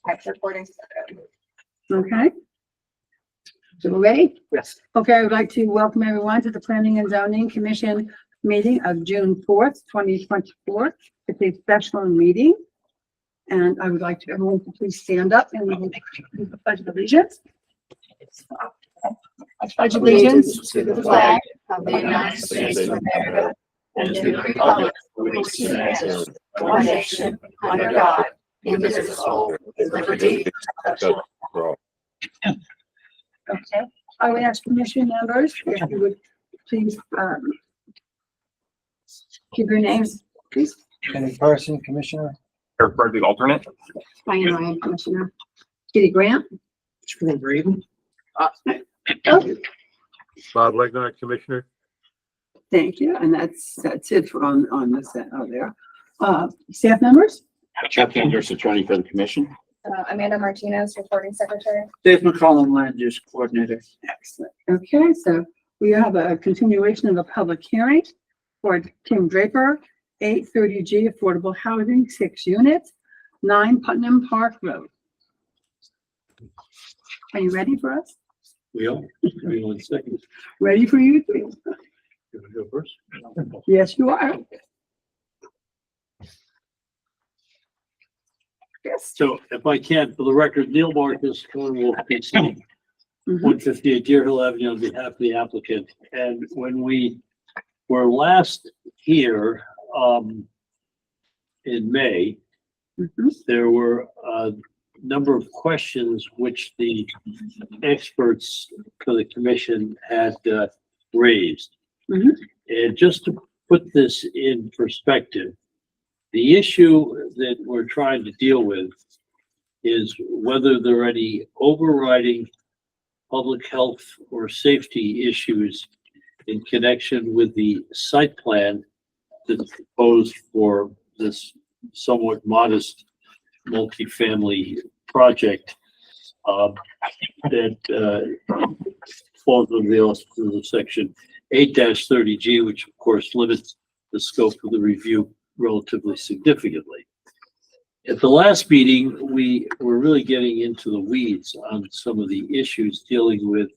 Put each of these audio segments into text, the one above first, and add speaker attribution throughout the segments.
Speaker 1: Recording.
Speaker 2: Okay. So we're ready?
Speaker 3: Yes.
Speaker 2: Okay, I would like to welcome everyone to the Planning and Zoning Commission meeting of June 4th, 2024. It's a special meeting. And I would like to, everyone to please stand up and we will do the pledge of allegiance. I pledge allegiance
Speaker 1: To the flag of the United States of America and to the republic for which it stands, one nation, under God, indivisible, with liberty and justice for all.
Speaker 2: Okay, I would ask commission members if you would please, give your names, please.
Speaker 3: Kenny Carson, Commissioner.
Speaker 4: Eric Bradley, alternate.
Speaker 2: Diane Ryan, Commissioner. Kitty Grant.
Speaker 3: Screw Braden.
Speaker 2: Oh,
Speaker 5: Bob Legnar, Commissioner.
Speaker 2: thank you, and that's it for on this, there. Staff members?
Speaker 6: Chuck Anders, attorney for the commission.
Speaker 1: Amanda Martinez, recording secretary.
Speaker 3: Dave McCollum, Land Use Coordinator.
Speaker 2: Excellent. Okay, so we have a continuation of the public hearing for Tim Draper, 830G Affordable Housing, 6 units, 9 Putnam Park Road. Are you ready for us?
Speaker 5: We are. Give me 1 second.
Speaker 2: Ready for you too?
Speaker 5: You want to go first?
Speaker 2: Yes, you are. Yes.
Speaker 7: So if I can, for the record, Neil Marcus, Cornwall, PC,
Speaker 2: Mhm.
Speaker 7: 158 Deer Hill Avenue on behalf of the applicant. And when we were last here, in May,
Speaker 2: Mhm.
Speaker 7: there were a number of questions which the experts for the commission had raised.
Speaker 2: Mhm.
Speaker 7: And just to put this in perspective, the issue that we're trying to deal with is whether there are any overriding public health or safety issues in connection with the site plan that's proposed for this somewhat modest multifamily project that falls under the auspices of section 8-30G, which of course limits the scope of the review relatively significantly. At the last meeting, we were really getting into the weeds on some of the issues dealing with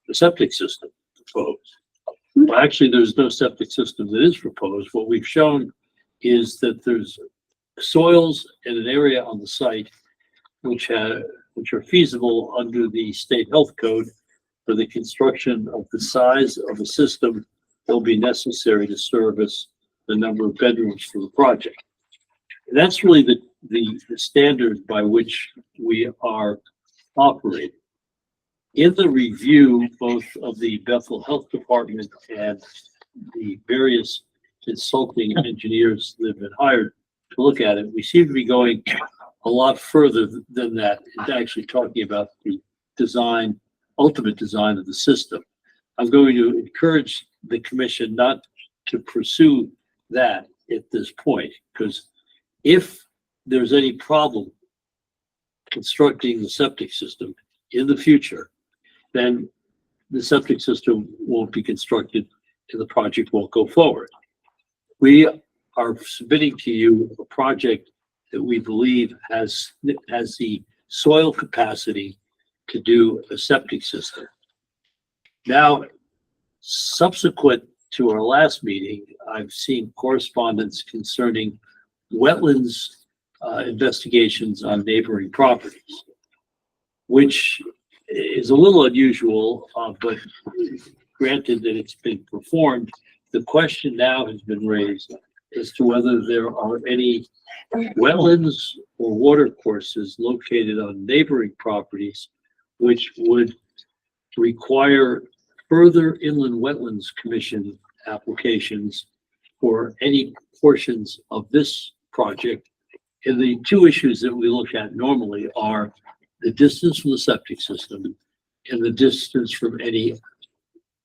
Speaker 7: the septic system proposed. Well, actually, there's no septic system that is proposed. What we've shown is that there's soils in an area on the site which are feasible under the state health code for the construction of the size of a system that will be necessary to service the number of bedrooms for the project. And that's really the standard by which we are operating. In the review, both of the Bethel Health Department and the various consulting engineers that have been hired to look at it, we seem to be going a lot further than that, and actually talking about the design, ultimate design of the system. I'm going to encourage the commission not to pursue that at this point, because if there's any problem constructing the septic system in the future, then the septic system won't be constructed and the project won't go forward. We are submitting to you a project that we believe has the soil capacity to do a septic system. Now, subsequent to our last meeting, I've seen correspondence concerning wetlands investigations on neighboring properties, which is a little unusual, but granted that it's been performed, the question now has been raised as to whether there are any wetlands or water courses located on neighboring properties which would require further Inland Wetlands Commission applications for any portions of this project. And the two issues that we look at normally are the distance from the septic system and the distance from any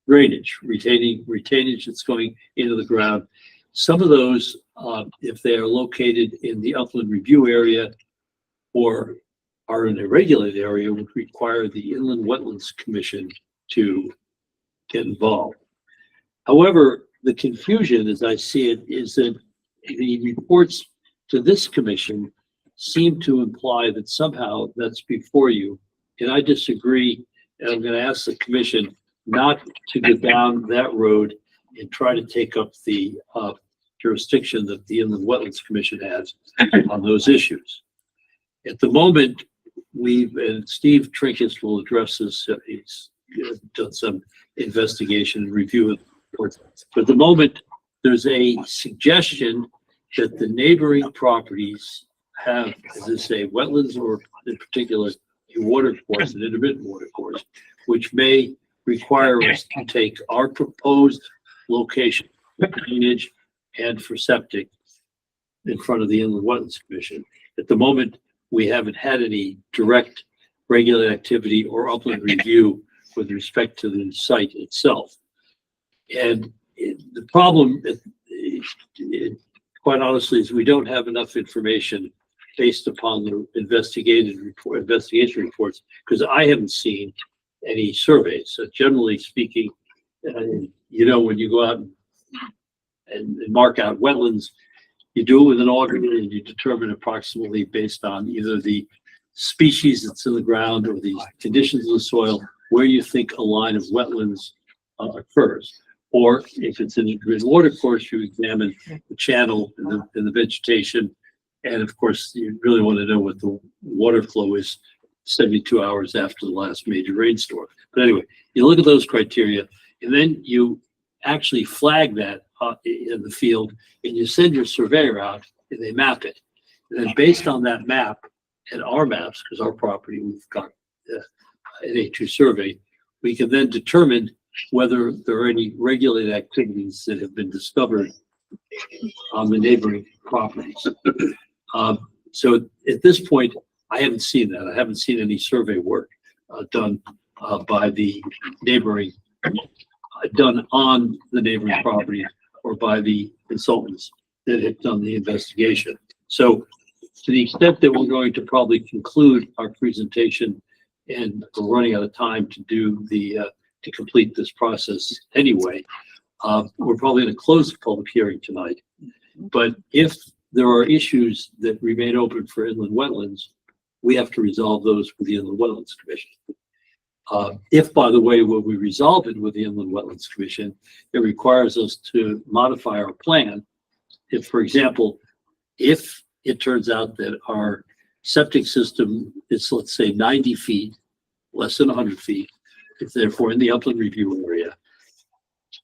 Speaker 7: drainage, retainage that's going into the ground. Some of those, if they are located in the upland review area or are in a regulated area, would require the Inland Wetlands Commission to get involved. However, the confusion, as I see it, is that the reports to this commission seem to imply that somehow that's before you. And I disagree. And I'm going to ask the commission not to go down that road and try to take up the jurisdiction that the Inland Wetlands Commission has on those issues. At the moment, and Steve Trinkus will address this, he's done some investigation and review of reports. But at the moment, there's a suggestion that the neighboring properties have, as I say, wetlands, or in particular, a water course, an intermittent water course, which may require us to take our proposed location for drainage and for septic in front of the Inland Wetlands Commission. At the moment, we haven't had any direct regulated activity or upland review with respect to the site itself. And the problem, quite honestly, is we don't have enough information based upon the investigation reports, because I haven't seen any surveys. So generally speaking, when you go out and mark out wetlands, you do it with an auger and you determine approximately based on either the species that's in the ground or the conditions of the soil where you think a line of wetlands occurs. Or if it's an intermittent water course, you examine the channel and the vegetation. And of course, you really want to know what the water flow is 72 hours after the last major rainstorm. But anyway, you look at those criteria, and then you actually flag that in the field, and you send your surveyor out, and they map it. And then based on that map and our maps, because our property, we've got an A2 survey, we can then determine whether there are any regulated activities that have been discovered on the neighboring properties. So at this point, I haven't seen that. I haven't seen any survey work done by the neighboring, done on the neighboring property or by the consultants that have done the investigation. So to the extent that we're going to probably conclude our presentation, and we're running out of time to do to complete this process anyway, we're probably going to close the public hearing tonight. But if there are issues that remain open for inland wetlands, we have to resolve those with the Inland Wetlands Commission. If, by the way, when we resolve it with the Inland Wetlands Commission, it requires us to modify our plan. If, for example, if it turns out that our septic system is, let's say, 90 feet, less than 100 feet, if therefore in the upland review area,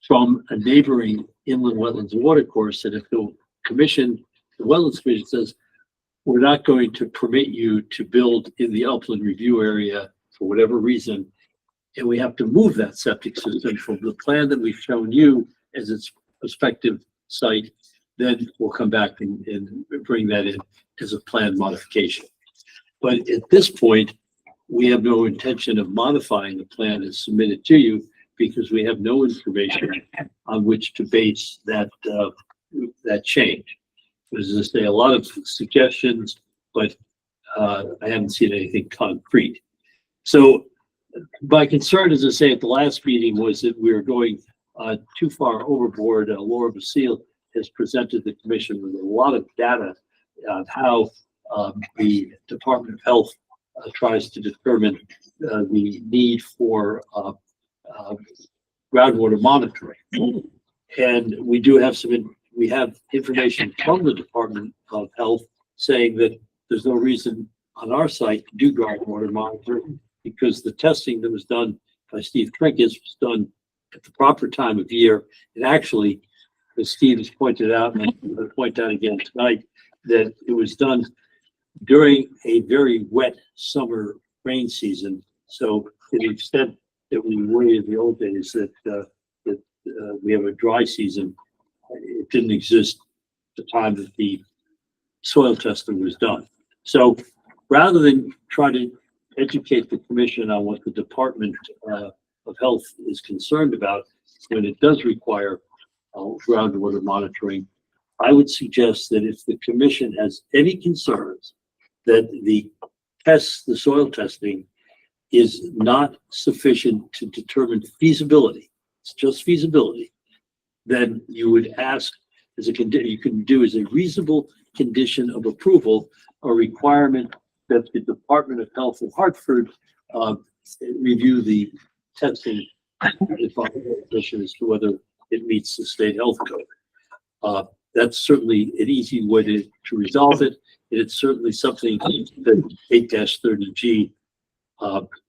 Speaker 7: from a neighboring inland wetlands water course, and if the Wetlands Commission says, we're not going to permit you to build in the upland review area for whatever reason, and we have to move that septic system from the plan that we've shown you as its prospective site, then we'll come back and bring that in as a plan modification. But at this point, we have no intention of modifying the plan as submitted to you, because we have no information on which to base that change. As I say, a lot of suggestions, but I haven't seen anything concrete. So my concern, as I say, at the last meeting was that we were going too far overboard. Laura Basile has presented the commission with a lot of data on how the Department of Health tries to determine the need for groundwater monitoring. And we do have we have information from the Department of Health saying that there's no reason on our site to do groundwater monitoring, because the testing that was done by Steve Trinkus was done at the proper time of year. And actually, as Steve has pointed out, and I'm going to point out again tonight, that it was done during a very wet summer rain season. So to the extent that we were in the old days that we have a dry season, it didn't exist at the time that the soil testing was done. So rather than try to educate the commission on what the Department of Health is concerned about when it does require groundwater monitoring, I would suggest that if the commission has any concerns that the soil testing is not sufficient to determine feasibility, it's just feasibility, then you would ask, you can do as a reasonable condition of approval a requirement that the Department of Health in Hartford, review the testing position as to whether it meets the state health code. That's certainly an easy way to resolve it. It's certainly something that 8-30G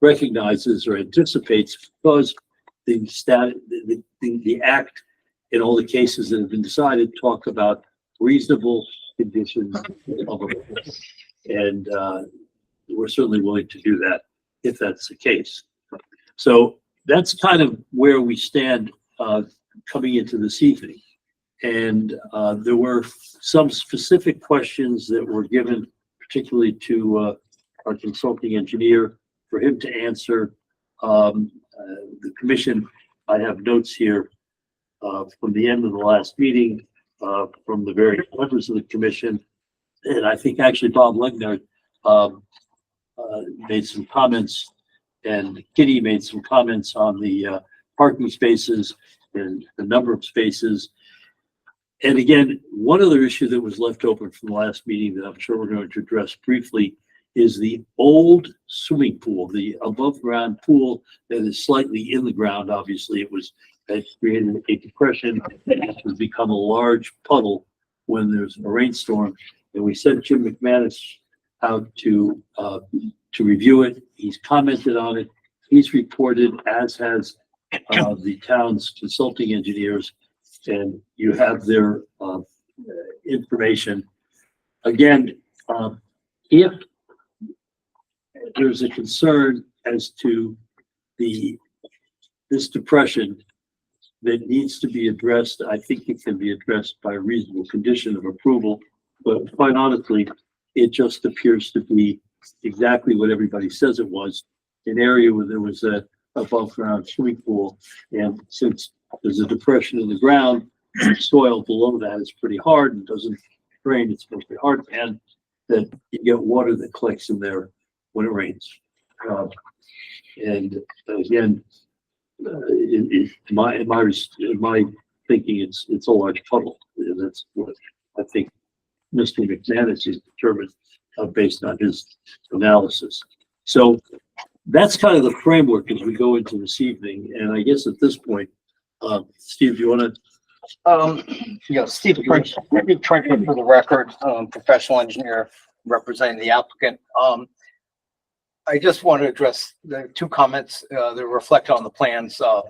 Speaker 7: recognizes or anticipates, because the act in all the cases that have been decided talk about reasonable conditions of a and we're certainly willing to do that if that's the case. So that's kind of where we stand coming into this evening. And there were some specific questions that were given, particularly to our consulting engineer, for him to answer. The commission, I have notes here from the end of the last meeting, from the various members of the commission. And I think actually Bob Legner made some comments, and Kitty made some comments on the parking spaces and the number of spaces. And again, one other issue that was left open from the last meeting that I'm sure we're going to address briefly is the old swimming pool, the above ground pool that is slightly in the ground. Obviously, it created a depression. It has become a large puddle when there's a rainstorm. And we sent Jim McManus out to review it. He's commented on it. He's reported, as has the town's consulting engineers, and you have their information. Again, if there's a concern as to this depression that needs to be addressed, I think it can be addressed by a reasonable condition of approval. But quite honestly, it just appears to be exactly what everybody says it was, an area where there was a above ground swimming pool. And since there's a depression in the ground, the soil below that is pretty hard and doesn't drain. It's supposed to be hard, and that you get water that collects in there when it rains. And again, in my thinking, it's a large puddle, and that's what I think Mr. McManus has determined based on his analysis. So that's kind of the framework as we go into this evening. And I guess at this point, Steve, do you want to?
Speaker 3: Steve Trinket for the record, professional engineer representing the applicant. I just want to address the two comments that reflect on the plans to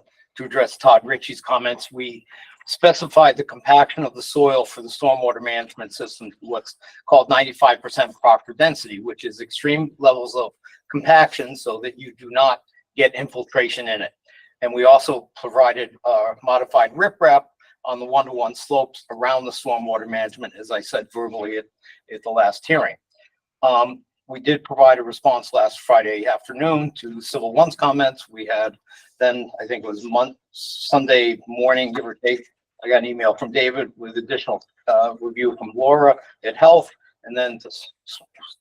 Speaker 3: address Todd Ritchie's comments. We specified the compaction of the soil for the stormwater management system to what's called 95% proper density, which is extreme levels of compaction so that you do not get infiltration in it. And we also provided modified riprap on the 1-to-1 slopes around the stormwater management, as I said verbally at the last hearing. We did provide a response last Friday afternoon to Civil One's comments. We had then, I think it was Sunday morning, give or take, I got an email from David with additional review from Laura at Health. And then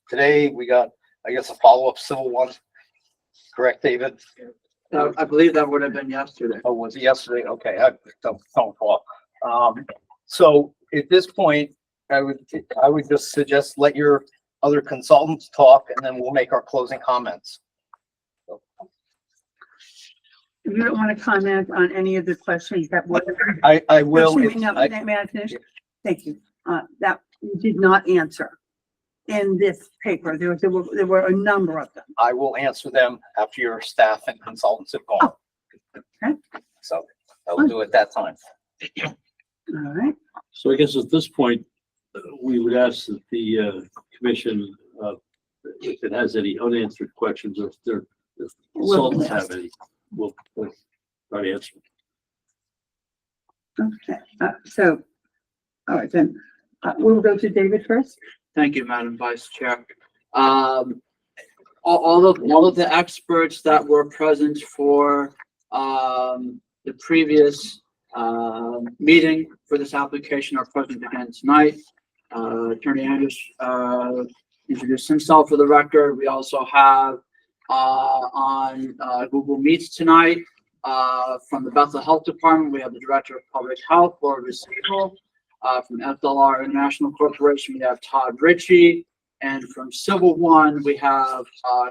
Speaker 3: today we got, I guess, a follow-up Civil One. Correct, David?
Speaker 4: I believe that would have been yesterday.
Speaker 3: Oh, was it yesterday? Okay, I don't call. So at this point, I would just suggest let your other consultants talk, and then we'll make our closing comments.
Speaker 2: If you don't want to comment on any of the questions that were.
Speaker 3: I will.
Speaker 2: Actually, no, may I finish? Thank you. That you did not answer in this paper. There were a number of them.
Speaker 3: I will answer them after your staff and consultants have gone.
Speaker 2: Oh, okay.
Speaker 3: So I will do it that time.
Speaker 2: All right.
Speaker 7: So I guess at this point, we would ask that the commission, if it has any unanswered questions, or if their consultants have any, we'll try to answer.
Speaker 2: Okay. So, all right, then we'll go to David first.
Speaker 4: Thank you, Madam Vice Chair. All of the experts that were present for the previous meeting for this application are present again tonight. Attorney Andrews introduced himself for the record. We also have on Google Meets tonight from the Bethel Health Department, we have the Director of Public Health, Laura Racino. From FLR International Corporation, we have Todd Ritchie, And from Civil One, we have,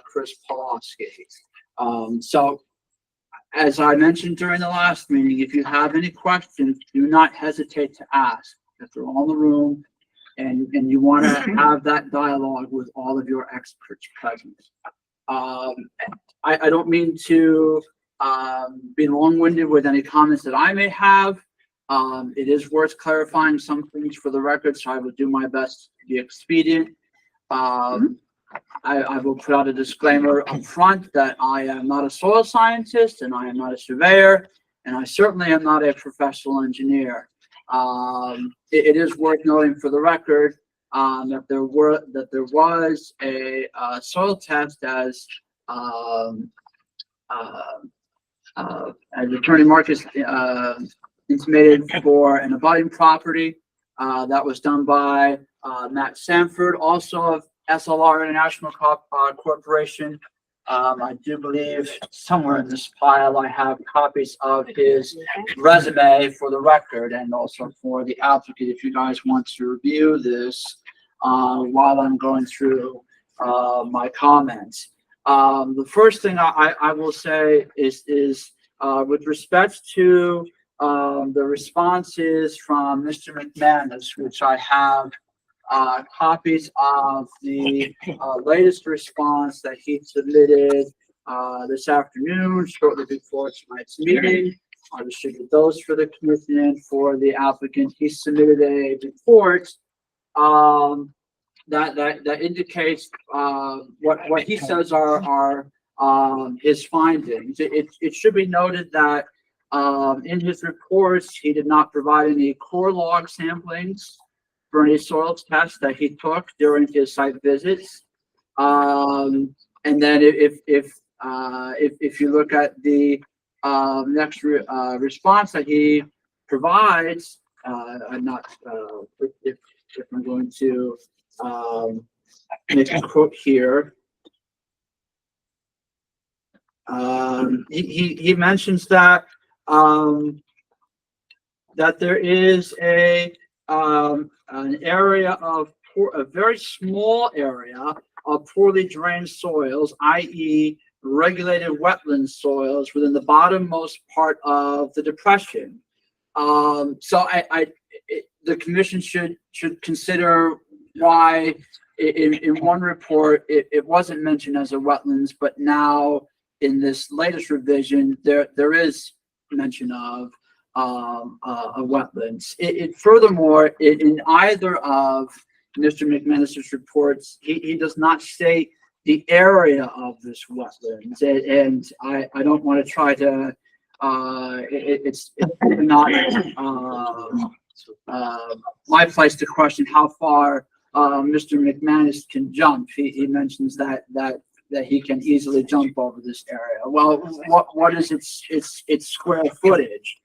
Speaker 4: Chris Pawlowski. So as I mentioned during the last meeting, if you have any questions, do not hesitate to ask. If they're all in the room and you want to have that dialogue with all of your experts present. I don't mean to be long-winded with any comments that I may have. It is worth clarifying some things for the record, so I will do my best to be expedient. I will put out a disclaimer up front that I am not a soil scientist and I am not a surveyor, and I certainly am not a professional engineer. It is worth noting for the record that there was a soil test as Attorney Marcus intimated for an abutting property that was done by Matt Sanford, also of SLR International Corporation. I do believe somewhere in this pile I have copies of his resume for the record and also for the applicant if you guys want to review this while I'm going through my comments. The first thing I will say is with respect to the responses from Mr. McManus, which I have copies of the latest response that he submitted this afternoon, shortly before tonight's meeting. I'll distribute those for the commission and for the applicant. He submitted a report that indicates what he says are his findings. It should be noted that in his reports, he did not provide any core log samplings for any soil tests that he took during his site visits. And then if you look at the next response that he provides, if I'm going to make a quote here, he mentions that that there is an area of a very small area of poorly drained soils, i.e. regulated wetland soils within the bottommost part of the depression. So the commission should consider why in one report it wasn't mentioned as a wetlands, but now in this latest revision there is mention of wetlands. Furthermore, in either of Mr. McManus's reports, he does not state the area of this wetlands, and I don't want to try to. It's not my place to question how far Mr. McManus can jump. He mentions that he can easily jump over this area. Well, what is its square footage?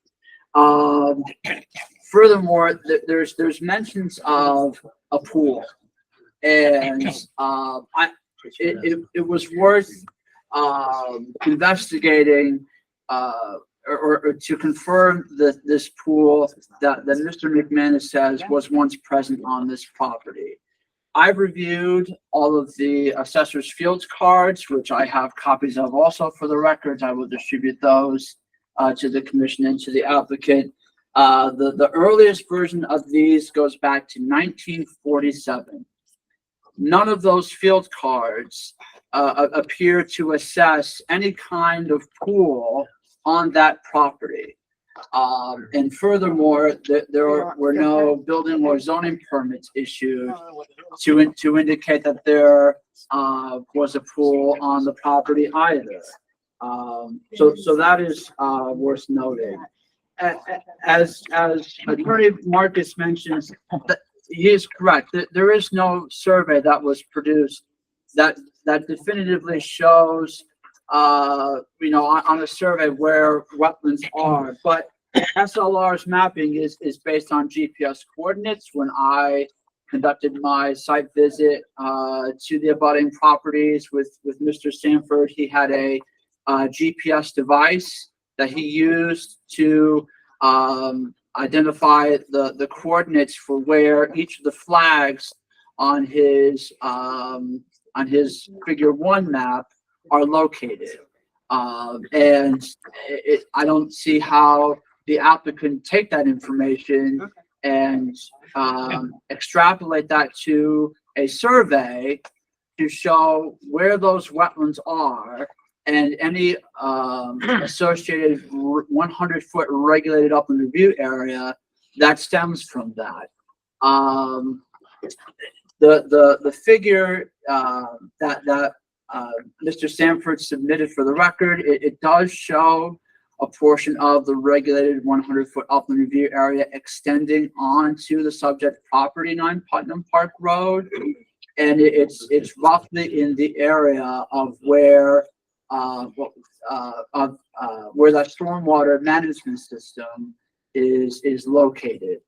Speaker 4: Furthermore, there's mentions of a pool, and it was worth investigating or to confirm that this pool that Mr. McManus says was once present on this property. I've reviewed all of the assessor's field cards, which I have copies of also for the records. I will distribute those to the commission and to the applicant. The earliest version of these goes back to 1947. None of those field cards appear to assess any kind of pool on that property. And furthermore, there were no building or zoning permits issued to indicate that there was a pool on the property either. So that is worth noting. As Attorney Marcus mentions, he is correct. There is no survey that was produced that definitively shows, on a survey where wetlands are. But SLR's mapping is based on GPS coordinates. When I conducted my site visit to the abutting properties with Mr. Sanford, he had a GPS device that he used to identify the coordinates for where each of the flags on his figure 1 map are located. And I don't see how the applicant take that information and extrapolate that to a survey to show where those wetlands are and any associated 100-foot regulated upland review area that stems from that. The figure that Mr. Sanford submitted for the record, it does show a portion of the regulated 100-foot upland review area extending onto the subject property, 9 Putnam Park Road. And it's roughly in the area of where where that stormwater management system is located.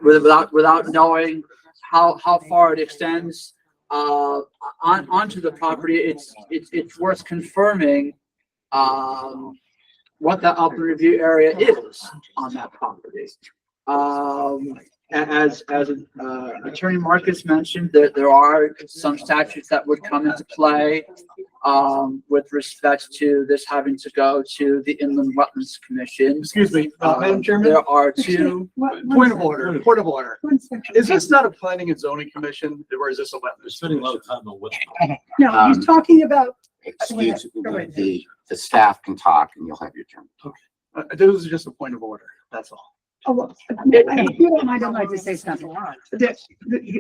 Speaker 4: Without knowing how far it extends onto the property, it's worth confirming what the upland review area is on that property. As Attorney Marcus mentioned, there are some statutes that would come into play with respect to this having to go to the Inland Wetlands Commission.
Speaker 8: Excuse me, Madam Chairman,
Speaker 4: There are two.
Speaker 8: point of order, point of order.
Speaker 2: 1 second.
Speaker 8: Is this not a planning and zoning commission, or is this a
Speaker 5: We're
Speaker 8: wetlands?
Speaker 5: spending a lot of time on what.
Speaker 2: No, he's talking about,
Speaker 6: Excuse
Speaker 2: Go ahead.
Speaker 6: me, the staff can talk and you'll have your turn.
Speaker 8: This is just a point of order, that's all.
Speaker 2: oh, well, if you don't mind, I'd like to say something.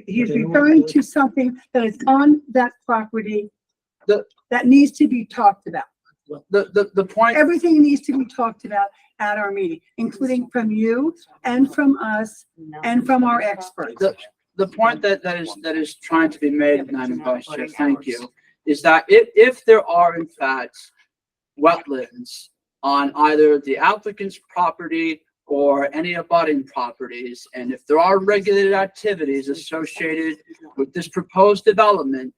Speaker 2: He's referring to something that is on that property that needs to be talked about.
Speaker 4: The point.
Speaker 2: Everything needs to be talked about at our meeting, including from you and from us and from our experts.
Speaker 4: The point that is trying to be made, Madam Vice Chair, thank you, is that if there are in fact wetlands on either the applicant's property or any abutting properties, and if there are regulated activities associated with this proposed development,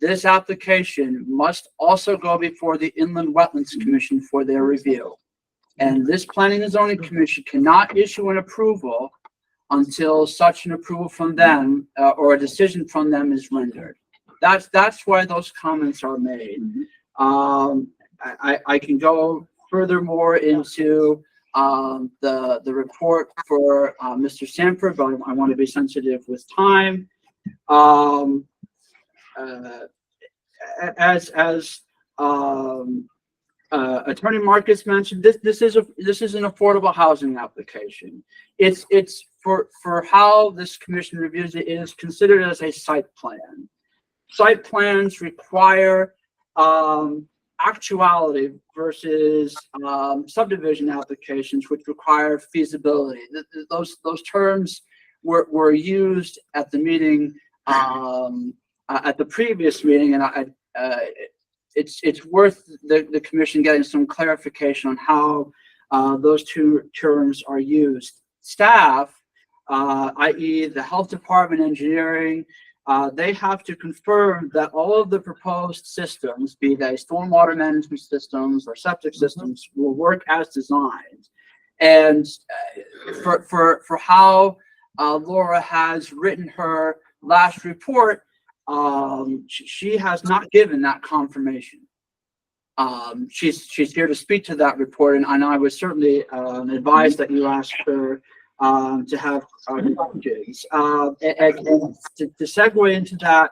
Speaker 4: this application must also go before the Inland Wetlands Commission for their review. And this Planning and Zoning Commission cannot issue an approval until such an approval from them or a decision from them is rendered. That's why those comments are made. I can go furthermore into the report for Mr. Sanford, but I want to be sensitive with time. As Attorney Marcus mentioned, this is an affordable housing application. It's for how this commission reviews it, it is considered as a site plan. Site plans require actuality versus subdivision applications, which require feasibility. Those terms were used at the meeting, at the previous meeting, and it's worth the commission getting some clarification on how those two terms are used. Staff, i.e. the health department, engineering, they have to confirm that all of the proposed systems, be they stormwater management systems or septic systems, will work as designed. And for how Laura has written her last report, she has not given that confirmation. She's here to speak to that report, and I would certainly advise that you ask her to have questions. And to segue into that,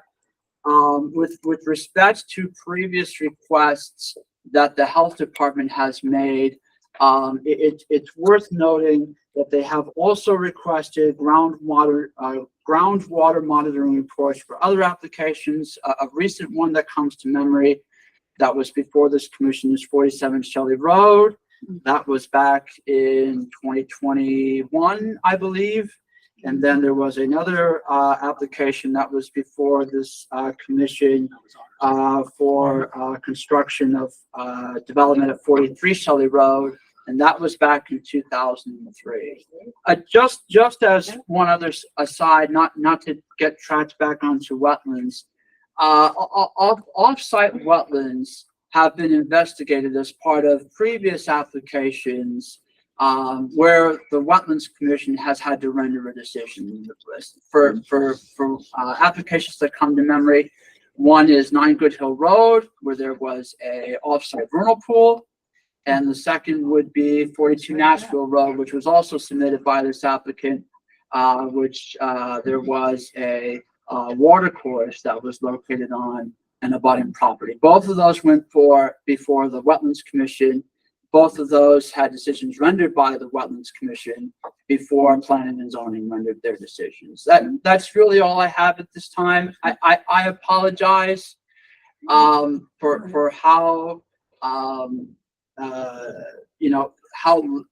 Speaker 4: with respect to previous requests that the health department has made, it's worth noting that they have also requested groundwater monitoring reports for other applications. A recent one that comes to memory that was before this commission is 47 Shelley Road. That was back in 2021, I believe. And then there was another application that was before this commission for construction of development at 43 Shelley Road. And that was back in 2003. Just as one other aside, not to get tracked back onto wetlands, off-site wetlands have been investigated as part of previous applications where the Wetlands Commission has had to render a decision for applications that come to memory. One is 9 Good Hill Road, where there was a offsite vernal pool. And the second would be 42 Nashville Road, which was also submitted by this applicant, which there was a water course that was located on an abutting property. Both of those went before the Wetlands Commission. Both of those had decisions rendered by the Wetlands Commission before Planning and Zoning rendered their decisions. That's really all I have at this time. I apologize for how how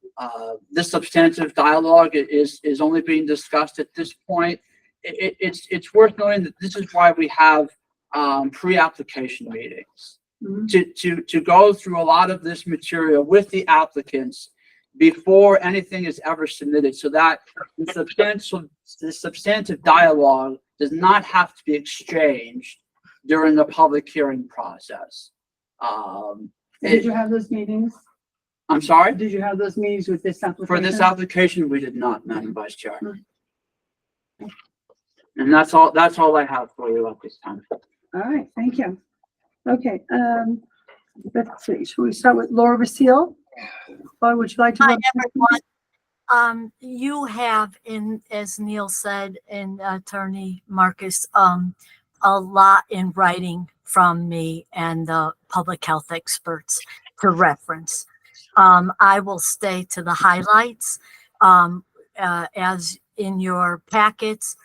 Speaker 4: this substantive dialogue is only being discussed at this point. It's worth noting that this is why we have pre-application meetings. To go through a lot of this material with the applicants before anything is ever submitted, so that the substantive dialogue does not have to be exchanged during the public hearing process.
Speaker 2: Did you have those meetings?
Speaker 4: I'm sorry?
Speaker 2: Did you have those meetings with this application?
Speaker 4: For this application, we did not, Madam Vice Chair. And that's all I have for you at this time.
Speaker 2: All right, thank you. Okay, let's see, shall we start with Laura Basile? Laura, would you like to?
Speaker 9: Hi, everyone. You have, as Neil said, and Attorney Marcus, a lot in writing from me and the public health experts to reference. I will stay to the highlights. As in your packets,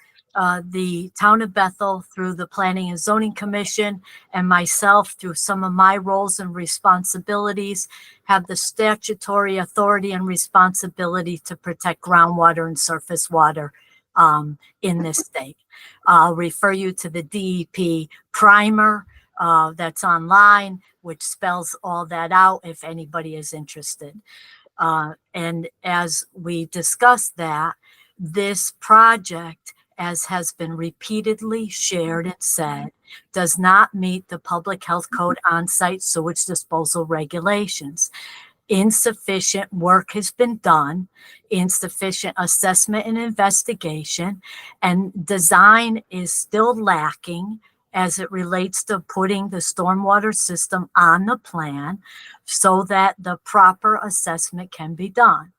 Speaker 9: the Town of Bethel, through the Planning and Zoning Commission, and myself, through some of my roles and responsibilities, have the statutory authority and responsibility to protect groundwater and surface water in this state. I'll refer you to the DEP primer that's online, which spells all that out if anybody is interested. And as we discussed that, this project, as has been repeatedly shared and said, does not meet the Public Health Code on-site sewage disposal regulations. Insufficient work has been done, insufficient assessment and investigation, and design is still lacking as it relates to putting the stormwater system on the plan so that the proper assessment can be done.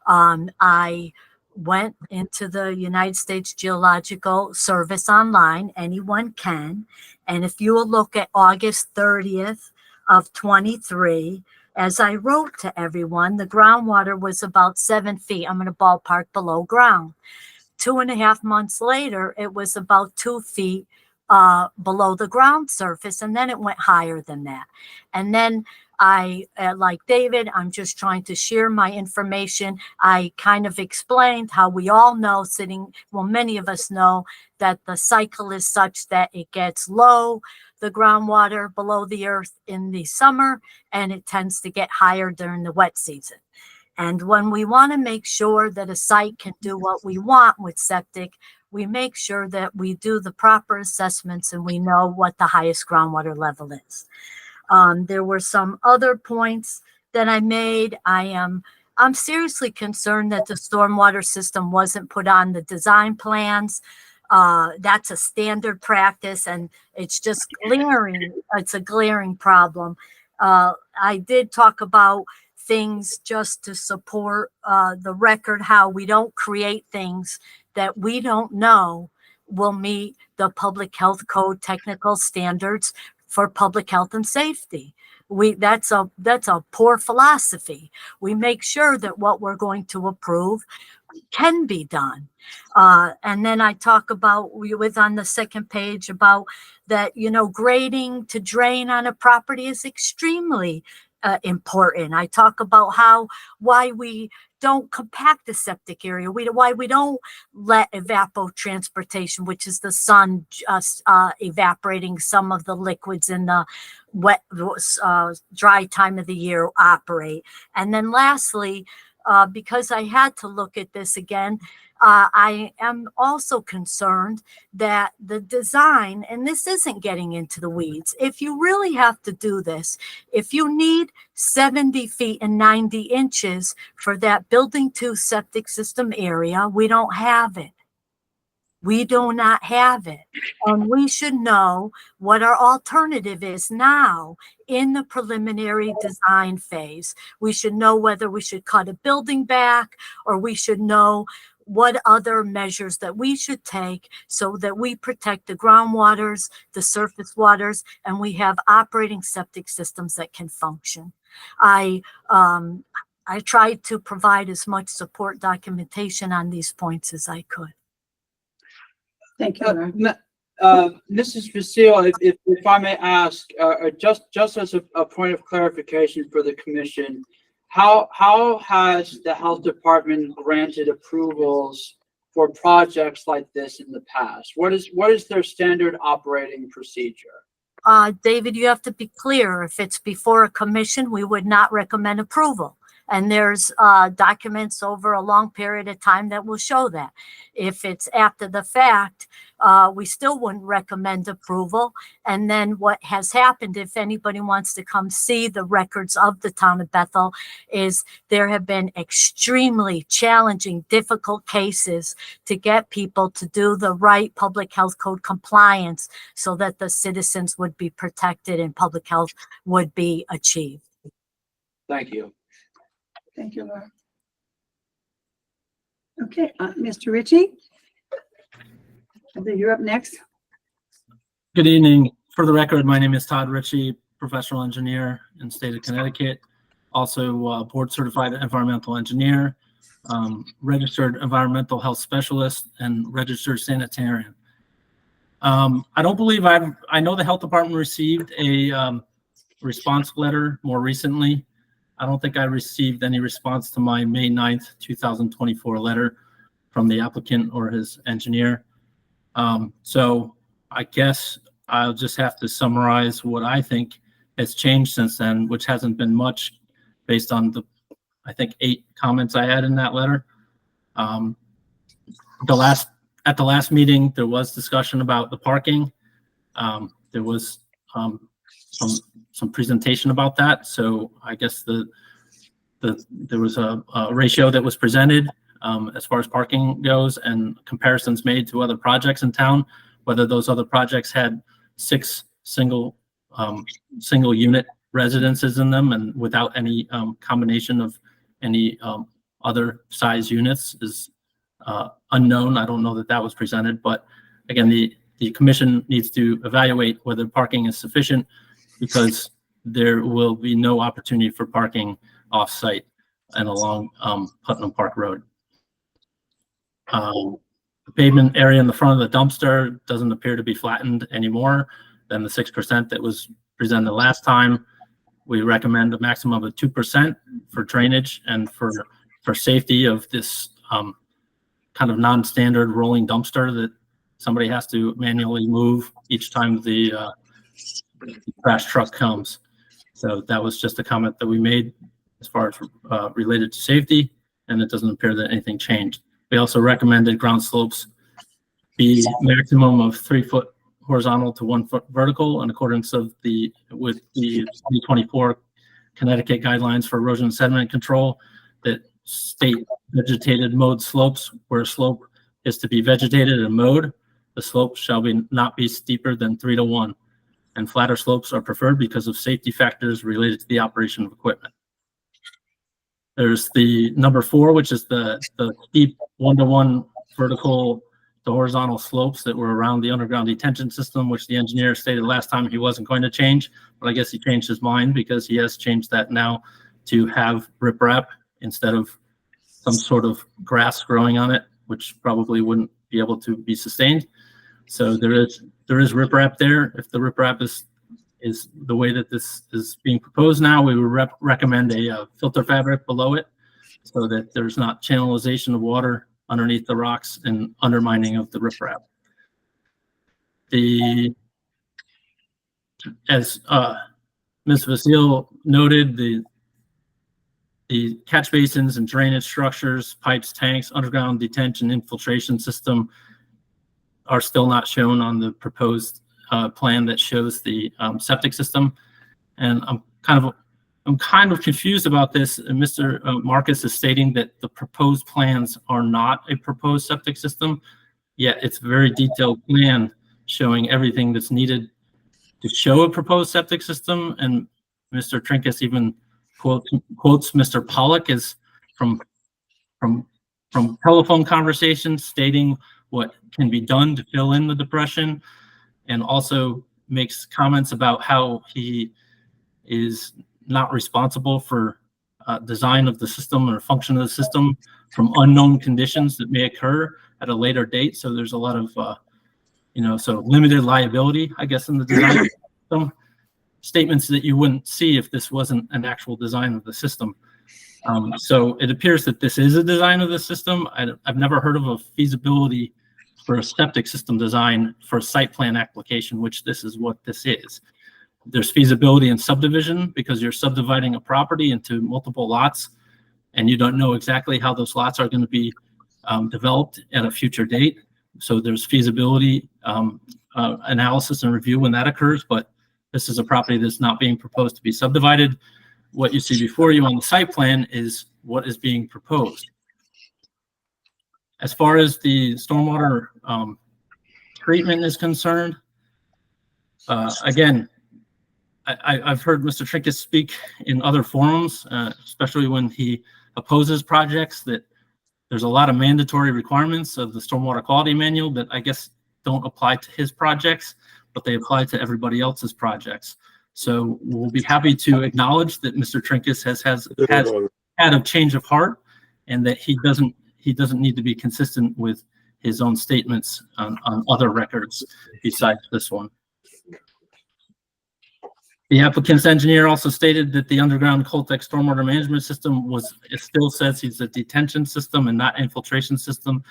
Speaker 9: I went into the United States Geological Service online, anyone can, and if you will look at August 30th of 23, as I wrote to everyone, the groundwater was about 7 feet. I'm going to ballpark below ground. 2.5 months later, it was about 2 feet below the ground surface, and then it went higher than that. And then I, like David, I'm just trying to share my information. I kind of explained how we all know many of us know that the cycle is such that it gets low, the groundwater below the earth in the summer, and it tends to get higher during the wet season. And when we want to make sure that a site can do what we want with septic, we make sure that we do the proper assessments and we know what the highest groundwater level is. There were some other points that I made. I'm seriously concerned that the stormwater system wasn't put on the design plans. That's a standard practice, and it's just glaring. It's a glaring problem. I did talk about things just to support the record, how we don't create things that we don't know will meet the Public Health Code technical standards for public health and safety. That's a poor philosophy. We make sure that what we're going to approve can be done. And then I talk about, on the second page, about that, grading to drain on a property is extremely important. I talk about why we don't compact the septic area, why we don't let evapotranspiration, which is the sun just evaporating some of the liquids in the wet, dry time of the year, operate. And then lastly, because I had to look at this again, I am also concerned that the design, and this isn't getting into the weeds, if you really have to do this, if you need 70 feet and 90 inches for that building 2 septic system area, we don't have it. We do not have it. And we should know what our alternative is now in the preliminary design phase. We should know whether we should cut a building back, or we should know what other measures that we should take so that we protect the groundwaters, the surface waters, and we have operating septic systems that can function. I tried to provide as much support documentation on these points as I could.
Speaker 2: Thank you, Laura.
Speaker 4: Mrs. Vasile, if I may ask, just as a point of clarification for the commission, how has the health department granted approvals for projects like this in the past? What is their standard operating procedure?
Speaker 9: David, you have to be clear. If it's before a commission, we would not recommend approval. And there's documents over a long period of time that will show that. If it's after the fact, we still wouldn't recommend approval. And then what has happened, if anybody wants to come see the records of the town of Bethel, is there have been extremely challenging, difficult cases to get people to do the right public health code compliance so that the citizens would be protected and public health would be achieved.
Speaker 4: Thank you.
Speaker 2: Thank you, Laura. Okay, Mr. Ritchie? I think you're up next.
Speaker 10: Good evening. For the record, my name is Todd Ritchie, professional engineer in the state of Connecticut, also board certified environmental engineer, registered environmental health specialist, and registered sanitarian. I don't believe I know the health department received a response letter more recently. I don't think I received any response to my May 9th, 2024 letter from the applicant or his engineer. So I guess I'll just have to summarize what I think has changed since then, which hasn't been much based on the, I think, 8 comments I had in that letter. At the last meeting, there was discussion about the parking. There was some presentation about that. So I guess there was a ratio that was presented as far as parking goes, and comparisons made to other projects in town, whether those other projects had 6 single unit residences in them and without any combination of any other size units is unknown. I don't know that was presented, but again, the commission needs to evaluate whether parking is sufficient, because there will be no opportunity for parking off-site and along Putnam Park Road. The pavement area in the front of the dumpster doesn't appear to be flattened anymore than the 6% that was presented last time. We recommend a maximum of 2% for drainage and for safety of this kind of non-standard rolling dumpster that somebody has to manually move each time the trash truck comes. So that was just a comment that we made as far as related to safety, and it doesn't appear that anything changed. We also recommended ground slopes be maximum of 3 foot horizontal to 1 foot vertical in accordance with the 2024 Connecticut guidelines for erosion and sediment control that state vegetated mowed slopes, where a slope is to be vegetated and mowed, the slope shall not be steeper than 3 to 1. And flatter slopes are preferred because of safety factors related to the operation of equipment. There's the number 4, which is the steep 1-to-1 vertical to horizontal slopes that were around the underground detention system, which the engineer stated last time he wasn't going to change, but I guess he changed his mind because he has changed that now to have riprap instead of some sort of grass growing on it, which probably wouldn't be able to be sustained. So there is riprap there. If the riprap is the way that this is being proposed now, we would recommend a filter fabric below it so that there's not channelization of water underneath the rocks and undermining of the riprap. As Ms. Vasile noted, the catch basins and drainage structures, pipes, tanks, underground detention infiltration system are still not shown on the proposed plan that shows the septic system. And I'm kind of confused about this. And Mr. Marcus is stating that the proposed plans are not a proposed septic system, yet it's a very detailed plan showing everything that's needed to show a proposed septic system. And Mr. Trinkus even quotes Mr. Pollock as from telephone conversations stating what can be done to fill in the depression, and also makes comments about how he is not responsible for design of the system or function of the system from unknown conditions that may occur at a later date. So there's a lot of, so limited liability, I guess, in the design of the system. Statements that you wouldn't see if this wasn't an actual design of the system. So it appears that this is a design of the system. I've never heard of a feasibility for a septic system design for a site plan application, which this is what this is. There's feasibility in subdivision because you're subdividing a property into multiple lots and you don't know exactly how those lots are going to be developed at a future date. So there's feasibility analysis and review when that occurs, but this is a property that's not being proposed to be subdivided. What you see before you on the site plan is what is being proposed. As far as the stormwater treatment is concerned, again, I've heard Mr. Trinkus speak in other forums, especially when he opposes projects, that there's a lot of mandatory requirements of the stormwater quality manual that I guess don't apply to his projects, but they apply to everybody else's projects. So we'll be happy to acknowledge that Mr. Trinkus has had a change of heart and that he doesn't need to be consistent with his own statements on other records besides this one. The applicant's engineer also stated that the underground Coltech stormwater management system it still says it's a detention system and not infiltration system,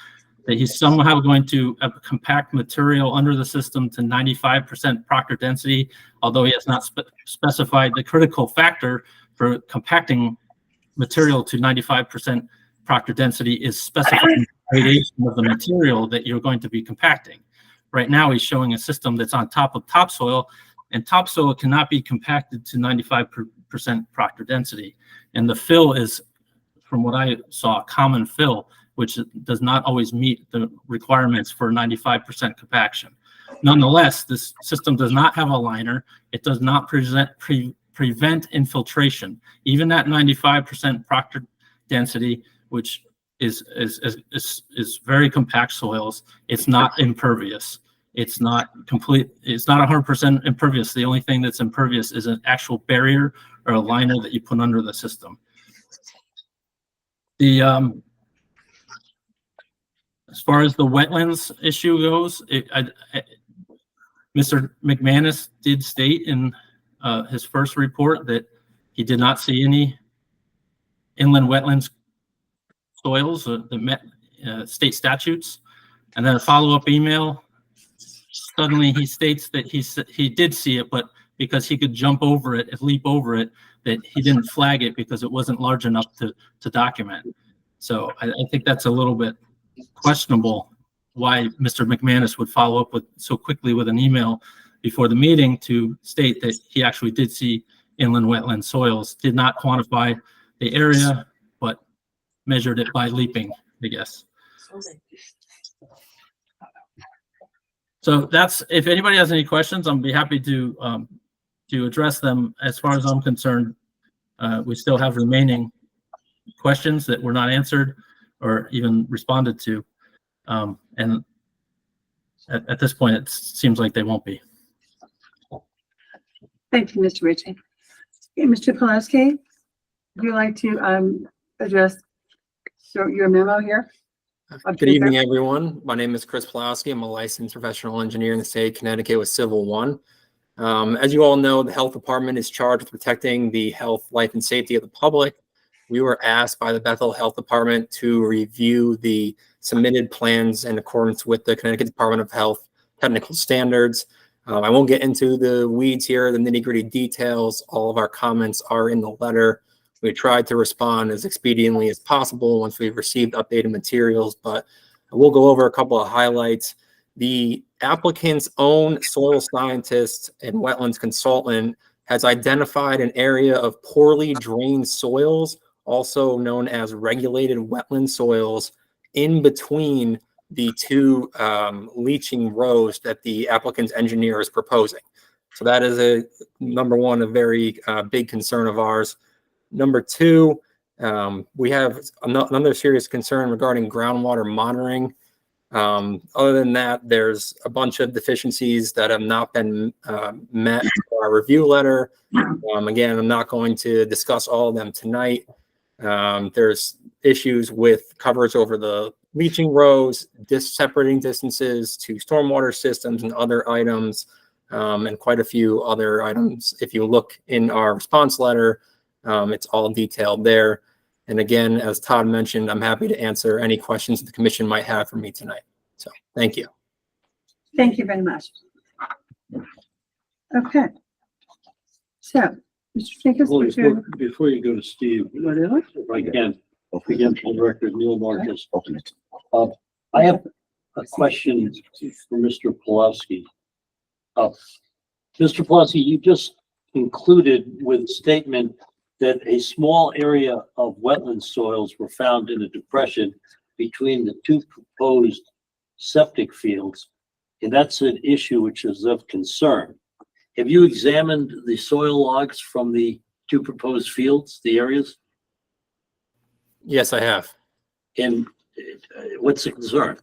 Speaker 10: that he's somehow going to compact material under the system to 95% proctor density, although he has not specified the critical factor for compacting material to 95% proctor density is specifying the gradation of the material that you're going to be compacting. Right now, he's showing a system that's on top of topsoil, and topsoil cannot be compacted to 95% proctor density. And the fill is, from what I saw, common fill, which does not always meet the requirements for 95% compaction. Nonetheless, this system does not have a liner. It does not prevent infiltration. Even at 95% proctor density, which is very compact soils, it's not impervious. It's not complete. It's not 100% impervious. The only thing that's impervious is an actual barrier or a liner that you put under the system. As far as the wetlands issue goes, Mr. McManus did state in his first report that he did not see any inland wetlands soils that met state statutes. And then a follow-up email, suddenly he states that he did see it, but because he could jump over it and leap over it, that he didn't flag it because it wasn't large enough to document. So I think that's a little bit questionable why Mr. McManus would follow up so quickly with an email before the meeting to state that he actually did see inland wetland soils, did not quantify the area, but measured it by leaping, I guess. So if anybody has any questions, I'll be happy to address them. As far as I'm concerned, we still have remaining questions that were not answered or even responded to. And at this point, it seems like they won't be.
Speaker 2: Thank you, Mr. Ritchie. Okay, Mr. Pulaski, would you like to address your memo here?
Speaker 11: Good evening, everyone. My name is Chris Pulaski. I'm a licensed professional engineer in the state of Connecticut with Civil One. As you all know, the health department is charged with protecting the health, life, and safety of the public. We were asked by the Bethel Health Department to review the submitted plans in accordance with the Connecticut Department of Health technical standards. I won't get into the weeds here, the nitty-gritty details. All of our comments are in the letter. We tried to respond as expediently as possible once we've received updated materials, but we'll go over a couple of highlights. The applicant's own soil scientist and wetlands consultant has identified an area of poorly drained soils, also known as regulated wetland soils, in between the two leaching rows that the applicant's engineer is proposing. So that is number one, a very big concern of ours. Number two, we have another serious concern regarding groundwater monitoring. Other than that, there's a bunch of deficiencies that have not been met in our review letter. Again, I'm not going to discuss all of them tonight. There's issues with coverage over the leaching rows, separating distances to stormwater systems and other items, and quite a few other items. If you look in our response letter, it's all detailed there. And again, as Todd mentioned, I'm happy to answer any questions the commission might have for me tonight. So thank you.
Speaker 2: Thank you very much. Okay. So, Mr. Jacobs,
Speaker 7: Well,
Speaker 2: what's your,
Speaker 7: before you go to Steve,
Speaker 2: whatever?
Speaker 7: if I can, again, for the record, Neil Marcus.
Speaker 6: Open it.
Speaker 7: I have a question for Mr. Pulaski. Mr. Pulaski, you just concluded with a statement that a small area of wetland soils were found in a depression between the two proposed septic fields, and that's an issue which is of concern. Have you examined the soil logs from the two proposed fields, the areas?
Speaker 11: Yes, I have.
Speaker 7: And what's the concern?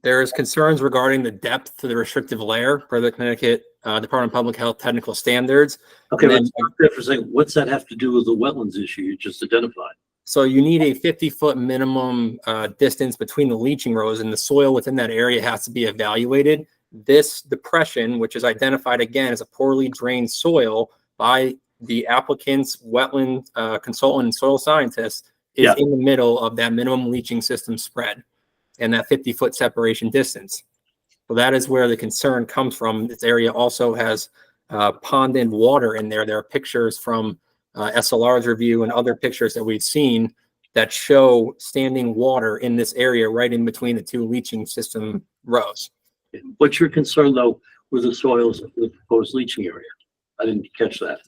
Speaker 11: There's concerns regarding the depth to the restrictive layer per the Connecticut Department of Public Health technical standards.
Speaker 7: Okay,
Speaker 11: And then-
Speaker 7: let's stop there for a second. What's that have to do with the wetlands issue you just identified?
Speaker 11: So you need a 50-foot minimum distance between the leaching rows, and the soil within that area has to be evaluated. This depression, which is identified again as a poorly drained soil by the applicant's wetland consultant and soil scientist, is
Speaker 7: Yeah.
Speaker 11: in the middle of that minimum leaching system spread and that 50-foot separation distance. So that is where the concern comes from. This area also has ponded water in there. There are pictures from SLR's review and other pictures that we've seen that show standing water in this area right in between the two leaching system rows.
Speaker 7: What's your concern though with the soils of the proposed leaching area? I didn't catch that.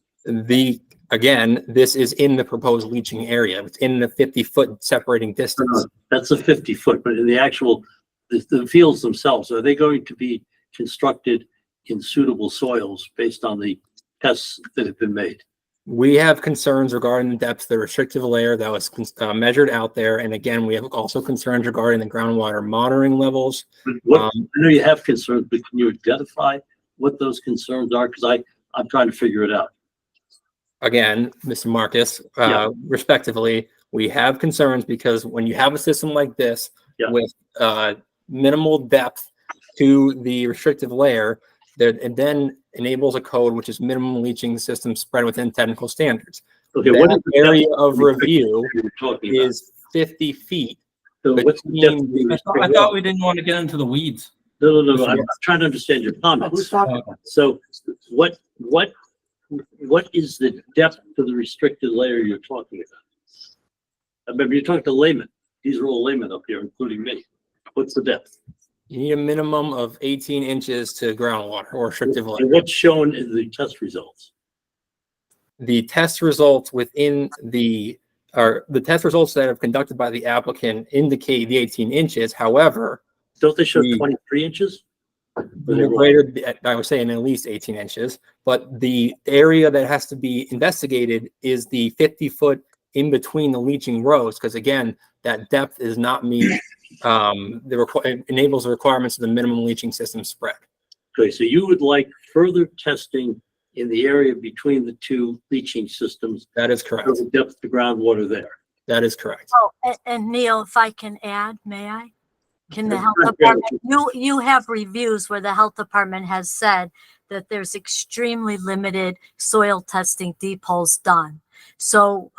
Speaker 11: Again, this is in the proposed leaching area. It's in the 50-foot separating distance.
Speaker 7: That's a 50-foot, but in the actual, the fields themselves, are they going to be constructed in suitable soils based on the tests that have been made?
Speaker 11: We have concerns regarding the depth of the restrictive layer that was measured out there. And again, we have also concerns regarding the groundwater monitoring levels.
Speaker 7: What, I know you have concerns, but can you identify what those concerns are? Because I'm trying to figure it out.
Speaker 11: Again, Mr. Marcus, respectively, we have concerns because when you have a system like this with minimal depth to the restrictive layer, that it then enables a code which is minimum leaching system spread within technical standards.
Speaker 7: Okay,
Speaker 11: That
Speaker 7: what is the
Speaker 11: area
Speaker 7: depth
Speaker 11: of review
Speaker 7: you're talking about?
Speaker 11: is 50 feet.
Speaker 7: So what's the depth of the
Speaker 10: I thought we didn't want to get into the weeds.
Speaker 7: No. I'm trying to understand your comments. So what is the depth to the restricted layer you're talking about? I remember you're talking to laymen. These are all laymen up here, including me. What's the depth?
Speaker 11: You need a minimum of 18 inches to groundwater or restrictive layer.
Speaker 7: And what's shown in the test results?
Speaker 11: The test results within the test results that are conducted by the applicant indicate the 18 inches. However,
Speaker 7: Don't they show 23 inches?
Speaker 11: they're greater, I was saying at least 18 inches, but the area that has to be investigated is the 50-foot in between the leaching rows, because again, that depth is not meet it enables the requirements of the minimum leaching system spread.
Speaker 7: Okay, so you would like further testing in the area between the two leaching systems
Speaker 11: That is
Speaker 7: for
Speaker 11: correct.
Speaker 7: the depth of groundwater there.
Speaker 11: That is correct.
Speaker 9: Oh, and Neil, if I can add, may I? Can the health department, you have reviews where the health department has said that there's extremely limited soil testing deep holes done. So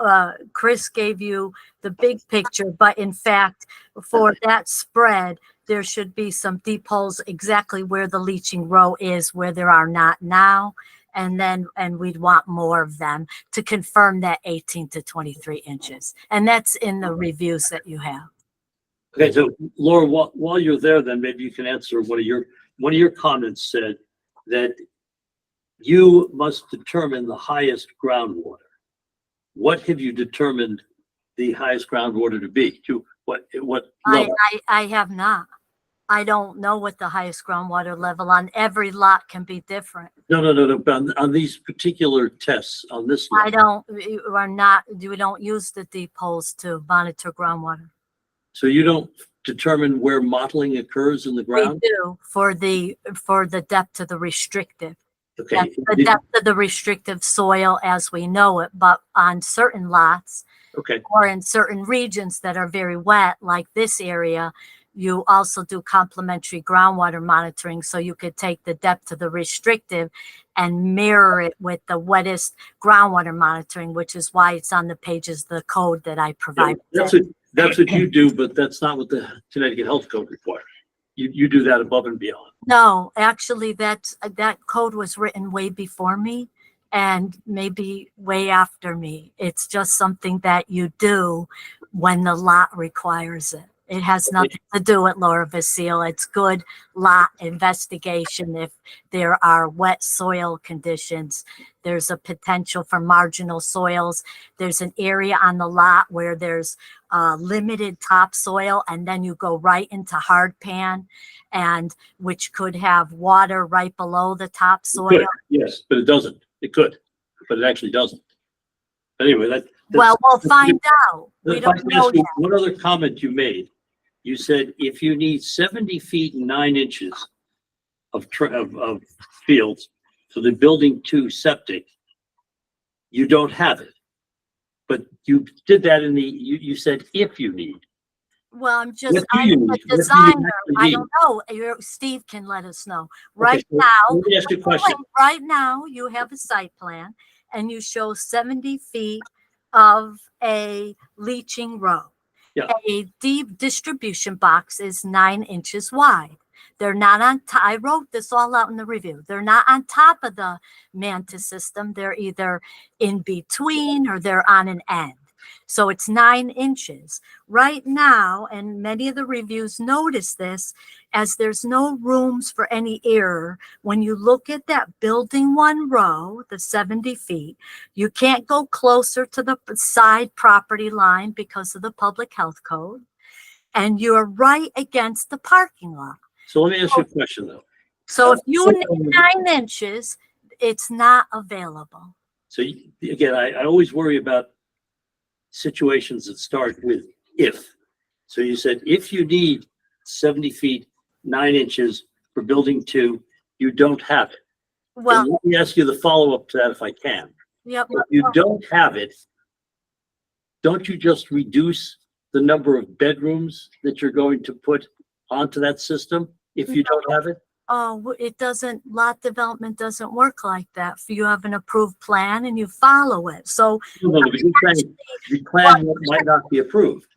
Speaker 9: Chris gave you the big picture, but in fact, for that spread, there should be some deep holes exactly where the leaching row is, where there are not now. and we'd want more of them to confirm that 18 to 23 inches. And that's in the reviews that you have.
Speaker 7: Okay, so Laura, while you're there, then maybe you can answer one of your comments said that you must determine the highest groundwater. What have you determined the highest groundwater to be? To what level?
Speaker 9: I have not. I don't know what the highest groundwater level on every lot can be different.
Speaker 7: No. But on these particular tests on this
Speaker 9: I
Speaker 7: lot,
Speaker 9: we don't use the deep holes to monitor groundwater.
Speaker 7: so you don't determine where mottling occurs in the
Speaker 9: We
Speaker 7: ground?
Speaker 9: do for the depth of the restrictive.
Speaker 7: Okay.
Speaker 9: That's the depth of the restrictive soil as we know it, but on certain lots
Speaker 7: Okay,
Speaker 9: or in certain regions that are very wet, like this area, you also do complementary groundwater monitoring. So you could take the depth of the restrictive and mirror it with the wettest groundwater monitoring, which is why it's on the pages of the code that I
Speaker 7: yeah,
Speaker 9: provide.
Speaker 7: that's what you do, but that's not what the Connecticut Health Code requires. You do that above and beyond.
Speaker 9: No, actually, that code was written way before me and maybe way after me. It's just something that you do when the lot requires it. It has nothing to do with Laura Vasile. It's good lot investigation. If there are wet soil conditions, there's a potential for marginal soils. There's an area on the lot where there's limited topsoil, and then you go right into hard pan, and which could have water right below the topsoil.
Speaker 7: Good, yes, but it doesn't. It could, but it actually doesn't. Anyway,
Speaker 9: Well, we'll find out. We don't know yet.
Speaker 7: one other comment you made. You said if you need 70 feet and 9 inches of fields for the building 2 septic, you don't have it. But you did that you said if you need.
Speaker 9: Well, I'm
Speaker 7: What do
Speaker 9: I'm
Speaker 7: you
Speaker 9: a
Speaker 7: need? What do you
Speaker 9: designer.
Speaker 7: actually
Speaker 9: I
Speaker 7: need?
Speaker 9: don't know. Steve can let us know. Right
Speaker 7: so
Speaker 9: now,
Speaker 7: let me ask you a question.
Speaker 9: right now, you have a site plan and you show 70 feet of a leaching row.
Speaker 7: Yeah.
Speaker 9: A deep distribution box is 9 inches wide. They're not on top. I wrote this all out in the review. They're not on top of the mantis system. They're either in between or they're on an end. So it's 9 inches right now. And many of the reviews notice this, as there's no rooms for any error. When you look at that building 1 row, the 70 feet, you can't go closer to the side property line because of the public health code. And you're right against the parking lot.
Speaker 7: So let me ask you a question though.
Speaker 9: So if you need 9 inches, it's not available.
Speaker 7: So again, I always worry about situations that start with if. So you said if you need 70 feet, 9 inches for building 2, you don't have it.
Speaker 9: Well,
Speaker 7: And let me ask you the follow-up to that if I can.
Speaker 9: yep.
Speaker 7: If you don't have it, don't you just reduce the number of bedrooms that you're going to put onto that system if you don't have it?
Speaker 9: Oh, it doesn't, lot development doesn't work like that. If you have an approved plan and you follow it. So
Speaker 7: No, but you're saying the plan might not be approved.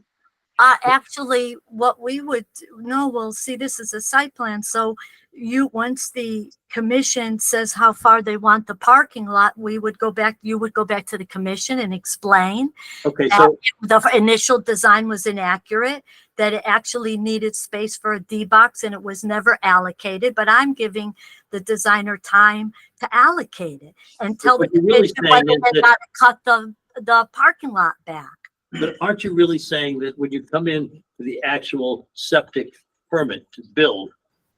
Speaker 9: actually what we would, no, well, see, this is a site plan. So once the commission says how far they want the parking lot, you would go back to the commission and explain.
Speaker 7: Okay, so
Speaker 9: The initial design was inaccurate, that it actually needed space for a D box and it was never allocated, but I'm giving the designer time to allocate it and tell the
Speaker 7: What you're really
Speaker 9: commission
Speaker 7: saying
Speaker 9: whether
Speaker 7: is
Speaker 9: they
Speaker 7: that-
Speaker 9: got to cut the parking lot back.
Speaker 7: but aren't you really saying that when you come in to the actual septic permit to build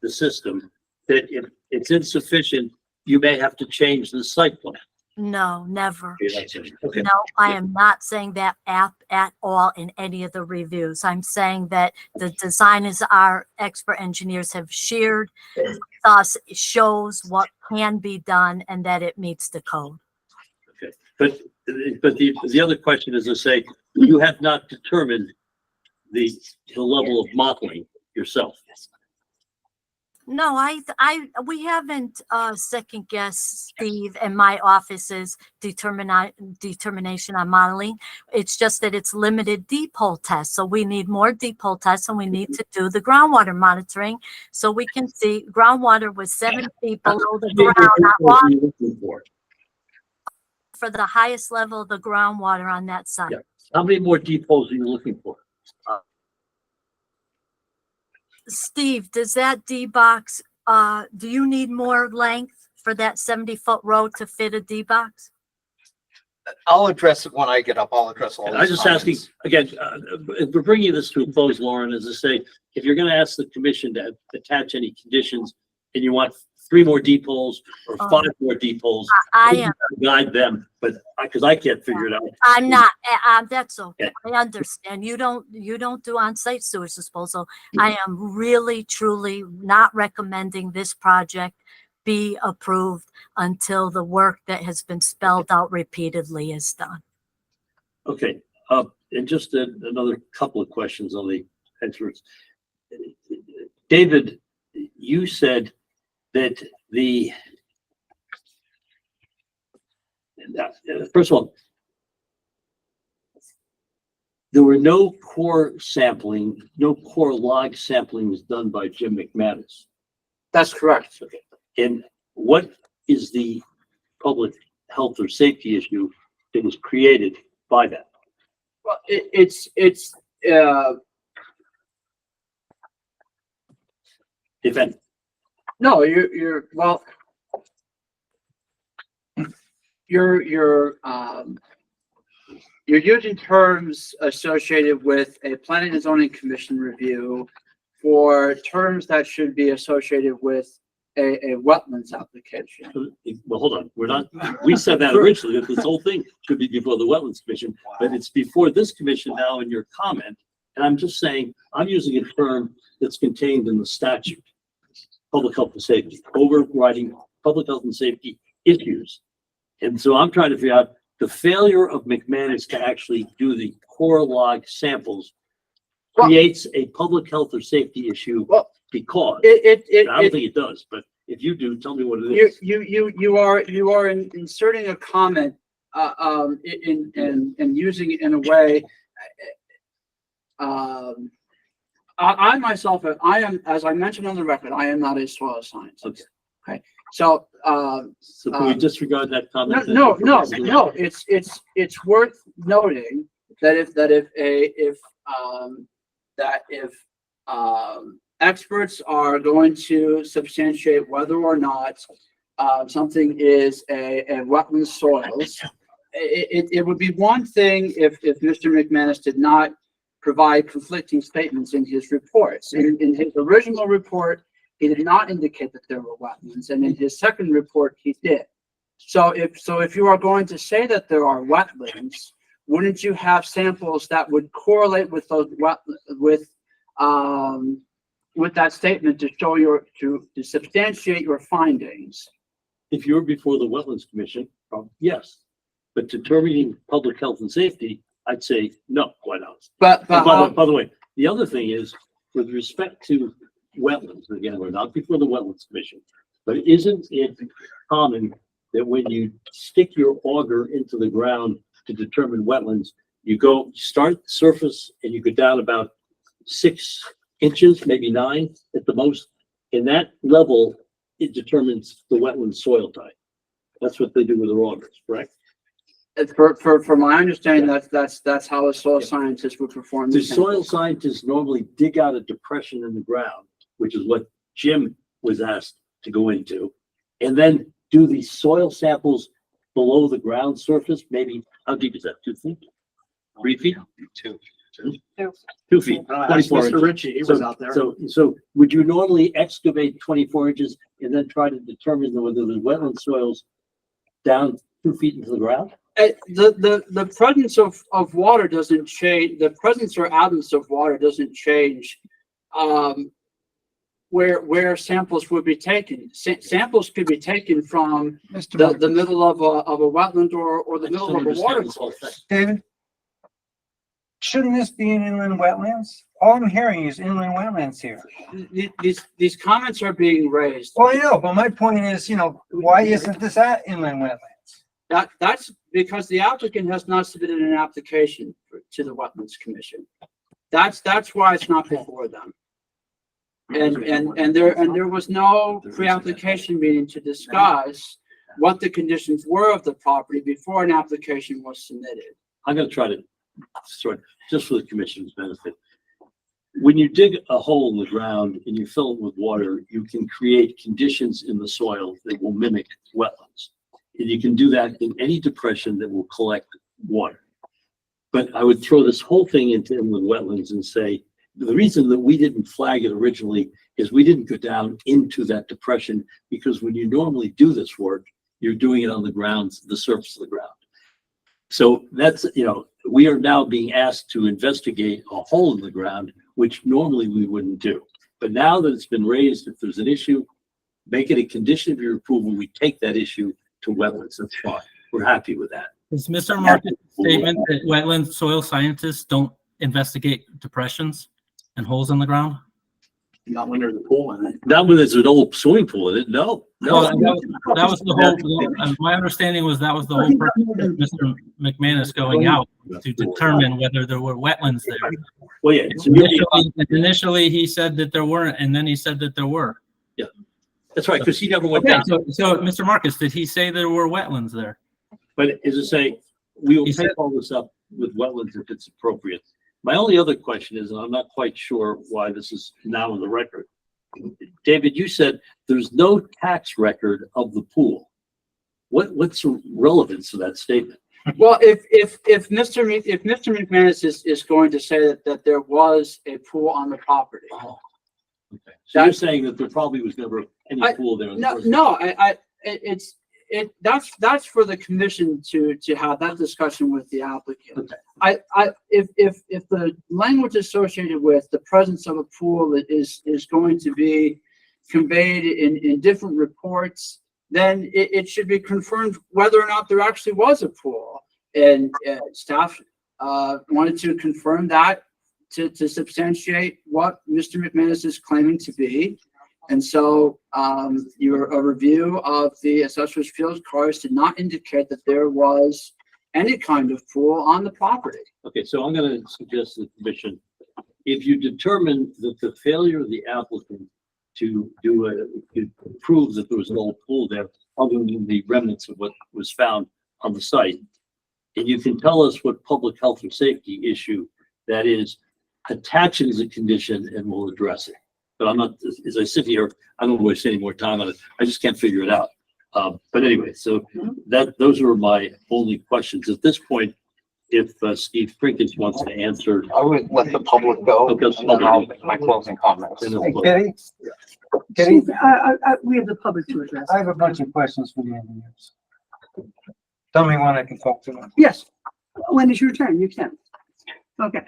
Speaker 7: the system, that if it's insufficient, you may have to change the site plan?
Speaker 9: No, never.
Speaker 7: Okay, that's it. Okay.
Speaker 9: No, I am not saying that at all in any of the reviews. I'm saying that the designers, our expert engineers have shared with us, shows what can be done and that it meets the code.
Speaker 7: Okay, but the other question is to say, you have not determined the level of modeling yourself.
Speaker 9: No, we haven't, second guessed Steve and my office's determination on modeling. It's just that it's limited deep hole tests. So we need more deep hole tests and we need to do the groundwater monitoring. So we can see groundwater was 7 feet below the ground, not water, for the highest level of the groundwater on that site.
Speaker 7: Yeah. How many more deep holes are you looking for?
Speaker 9: Steve, does that D box, do you need more length for that 70-foot road to fit a D box?
Speaker 3: I'll address it when I get up. I'll address all
Speaker 7: And
Speaker 3: these
Speaker 7: I'm just asking,
Speaker 3: comments.
Speaker 7: again, if we're bringing this to a close, Lauren, as I say, if you're gonna ask the commission to attach any conditions and you want 3 more deep holes or 5 more deep holes,
Speaker 9: I am.
Speaker 7: guide them, but because I can't figure it out.
Speaker 9: I'm not, that's okay.
Speaker 7: Yeah.
Speaker 9: I understand. You don't do on-site sewage disposal. I am really, truly not recommending this project be approved until the work that has been spelled out repeatedly is done.
Speaker 7: Okay, and just another couple of questions on the experts. David, you said that first of all, there were no core sampling, no core log sampling was done by Jim McManus.
Speaker 4: That's correct.
Speaker 7: Okay. And what is the public health or safety issue that was created by that
Speaker 4: Well, it's
Speaker 7: event?
Speaker 4: no, you're well, you're using terms associated with a planning and zoning commission review for terms that should be associated with a wetlands application.
Speaker 7: Well, hold on, we said that originally, that this whole thing should be before the Wetlands Commission, but it's before this commission now in your comment. And I'm just saying, I'm using a term that's contained in the statute, public health and safety, overriding public health and safety issues. And so I'm trying to figure out the failure of McManus to actually do the core log samples creates a public health or safety issue because I don't think it does, but if you do, tell me what it is.
Speaker 4: You are inserting a comment in using it in a way. I myself, I am, as I mentioned on the record, I am not a soil scientist. Okay. So,
Speaker 7: So can we disregard that comment?
Speaker 4: no, it's worth noting that if experts are going to substantiate whether or not something is a wetland soils, it would be one thing if Mr. McManus did not provide conflicting statements in his reports. In his original report, he did not indicate that there were wetlands, and in his second report, he did. So if you are going to say that there are wetlands, wouldn't you have samples that would correlate with those with that statement to show to substantiate your findings?
Speaker 7: If you're before the Wetlands Commission, yes. But determining public health and safety, I'd say no, quite honestly.
Speaker 4: But
Speaker 7: By the way, the other thing is, with respect to wetlands, again, we're not before the Wetlands Commission, but isn't it common that when you stick your auger into the ground to determine wetlands, you start at the surface and you go down about 6 inches, maybe 9 at the most. In that level, it determines the wetland soil type. That's what they do with their augers, correct?
Speaker 4: For my understanding, that's how a soil scientist would perform.
Speaker 7: The
Speaker 4: these
Speaker 7: soil
Speaker 4: samples.
Speaker 7: scientists normally dig out a depression in the ground, which is what Jim was asked to go into, and then do the soil samples below the ground surface. Maybe, how deep is that? 2 feet? 3 feet?
Speaker 3: 2.
Speaker 7: 2 feet, 24
Speaker 8: Mr.
Speaker 7: inches.
Speaker 8: Ritchie, he was out there.
Speaker 7: So would you normally excavate 24 inches and then try to determine whether the wetland soils down 2 feet into the ground?
Speaker 4: The presence of water doesn't change. The presence or absence of water doesn't change where samples would be taken. Samples could be taken from the middle of a wetland or the middle of a water course.
Speaker 8: David?
Speaker 12: Shouldn't this be in inland wetlands? All I'm hearing is inland wetlands here.
Speaker 4: These comments are being raised.
Speaker 12: Well, I know, but my point is, why isn't this at inland wetlands?
Speaker 4: That's because the applicant has not submitted an application to the Wetlands Commission. That's why it's not before them. And there was no pre-application meeting to discuss what the conditions were of the property before an application was submitted.
Speaker 7: I'm gonna try to sort, just for the commission's benefit. When you dig a hole in the ground and you fill it with water, you can create conditions in the soil that will mimic wetlands. And you can do that in any depression that will collect water. But I would throw this whole thing into inland wetlands and say, the reason that we didn't flag it originally is we didn't go down into that depression, because when you normally do this work, you're doing it on the ground, the surface of the ground. So that's, we are now being asked to investigate a hole in the ground, which normally we wouldn't do. But now that it's been raised, if there's an issue, make it a condition of your approval, we take that issue to wetlands. That's fine. We're happy with that.
Speaker 10: Is Mr. Marcus' statement that wetland soil scientists don't investigate depressions and holes in the ground?
Speaker 8: Not when there's a pool in it.
Speaker 7: Not when there's an old swimming pool in it, no.
Speaker 10: Well, that was the whole, my understanding was that was the whole purpose of Mr. McManus going out to determine whether there were wetlands there.
Speaker 7: Well, yeah.
Speaker 10: Initially, he said that there weren't, and then he said that there were.
Speaker 7: Yeah, that's right, because he never went
Speaker 10: Okay,
Speaker 7: down.
Speaker 10: so Mr. Marcus, did he say there were wetlands there?
Speaker 7: But as I say, we will
Speaker 10: He said-
Speaker 7: take all this up with wetlands if it's appropriate. My only other question is, and I'm not quite sure why this is now in the record. David, you said there's no tax record of the pool. What's the relevance of that statement?
Speaker 4: Well, if Mr. McManus is going to say that there was a pool on the property.
Speaker 7: Oh, okay. So you're saying that there probably was never any pool there. In the first place.
Speaker 4: That's for the commission to have that discussion with the applicant.
Speaker 7: Okay.
Speaker 4: If the language associated with the presence of a pool that is going to be conveyed in different reports, then it should be confirmed whether or not there actually was a pool. And staff wanted to confirm that to substantiate what Mr. McManus is claiming to be. And so a review of the assessor's field cards did not indicate that there was any kind of pool on the property.
Speaker 7: Okay, so I'm going to suggest to the commission, if you determine that the failure of the applicant to prove that there was an old pool there, other than the remnants of what was found on the site, and you can tell us what public health or safety issue that is, attach it as a condition and we'll address it. But I'm not, as I sit here, I don't waste any more time on it. I just can't figure it out. But anyway, so those are my only questions at this point. If Steve Prinkins wants to answer.
Speaker 6: I would let the public go,
Speaker 7: Okay.
Speaker 6: and then I'll make my closing comments.
Speaker 12: Kitty? Kitty,
Speaker 2: We have the public to address.
Speaker 12: I have a bunch of questions for the engineers. Tell me when I can talk to them.
Speaker 2: Yes, when is your turn? You can. Okay.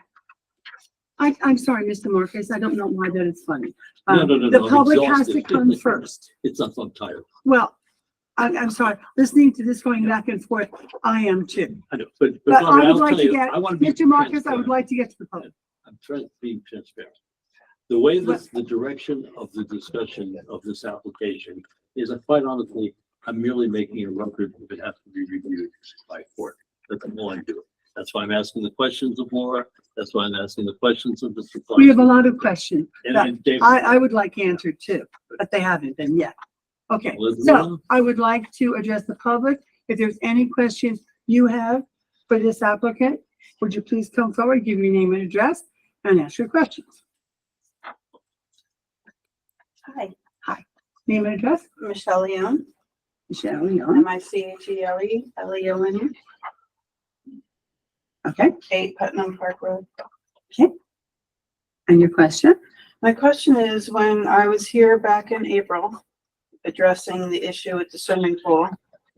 Speaker 2: I'm sorry, Mr. Marcus, I don't know why that is funny.
Speaker 7: No.
Speaker 2: The
Speaker 7: I'm
Speaker 2: public has to
Speaker 7: exhausted.
Speaker 2: come first.
Speaker 7: It's not, I'm tired.
Speaker 2: Well, I'm sorry, listening to this going back and forth, I am too.
Speaker 7: I know, but
Speaker 2: But I
Speaker 7: I'll
Speaker 2: would like
Speaker 7: tell
Speaker 2: to
Speaker 7: you,
Speaker 2: get,
Speaker 7: I want to be
Speaker 2: Mr. Marcus, I would
Speaker 7: transparent.
Speaker 2: like to get to the public.
Speaker 7: I'm trying to be transparent. The way that the direction of the discussion of this application is, quite honestly, I'm merely making a record if it has to be reviewed by court. That's all I'm doing. That's why I'm asking the questions of Laura. That's why I'm asking the questions of Mr.
Speaker 2: We have a
Speaker 7: Clark.
Speaker 2: lot of questions that
Speaker 7: And David,
Speaker 2: I would like answered too, but they haven't been yet. Okay, so I would like to address the public. If there's any questions you have for this applicant, would you please come forward, give your name and address, and ask your questions.
Speaker 13: Hi,
Speaker 2: Name and address?
Speaker 13: Michelle Leon,
Speaker 2: Michelle Young.
Speaker 13: MICHELE, L-E-O-N,
Speaker 2: Okay,
Speaker 13: 8 Putnam Park Road.
Speaker 2: and your question?
Speaker 13: My question is, when I was here back in April addressing the issue with the swimming pool,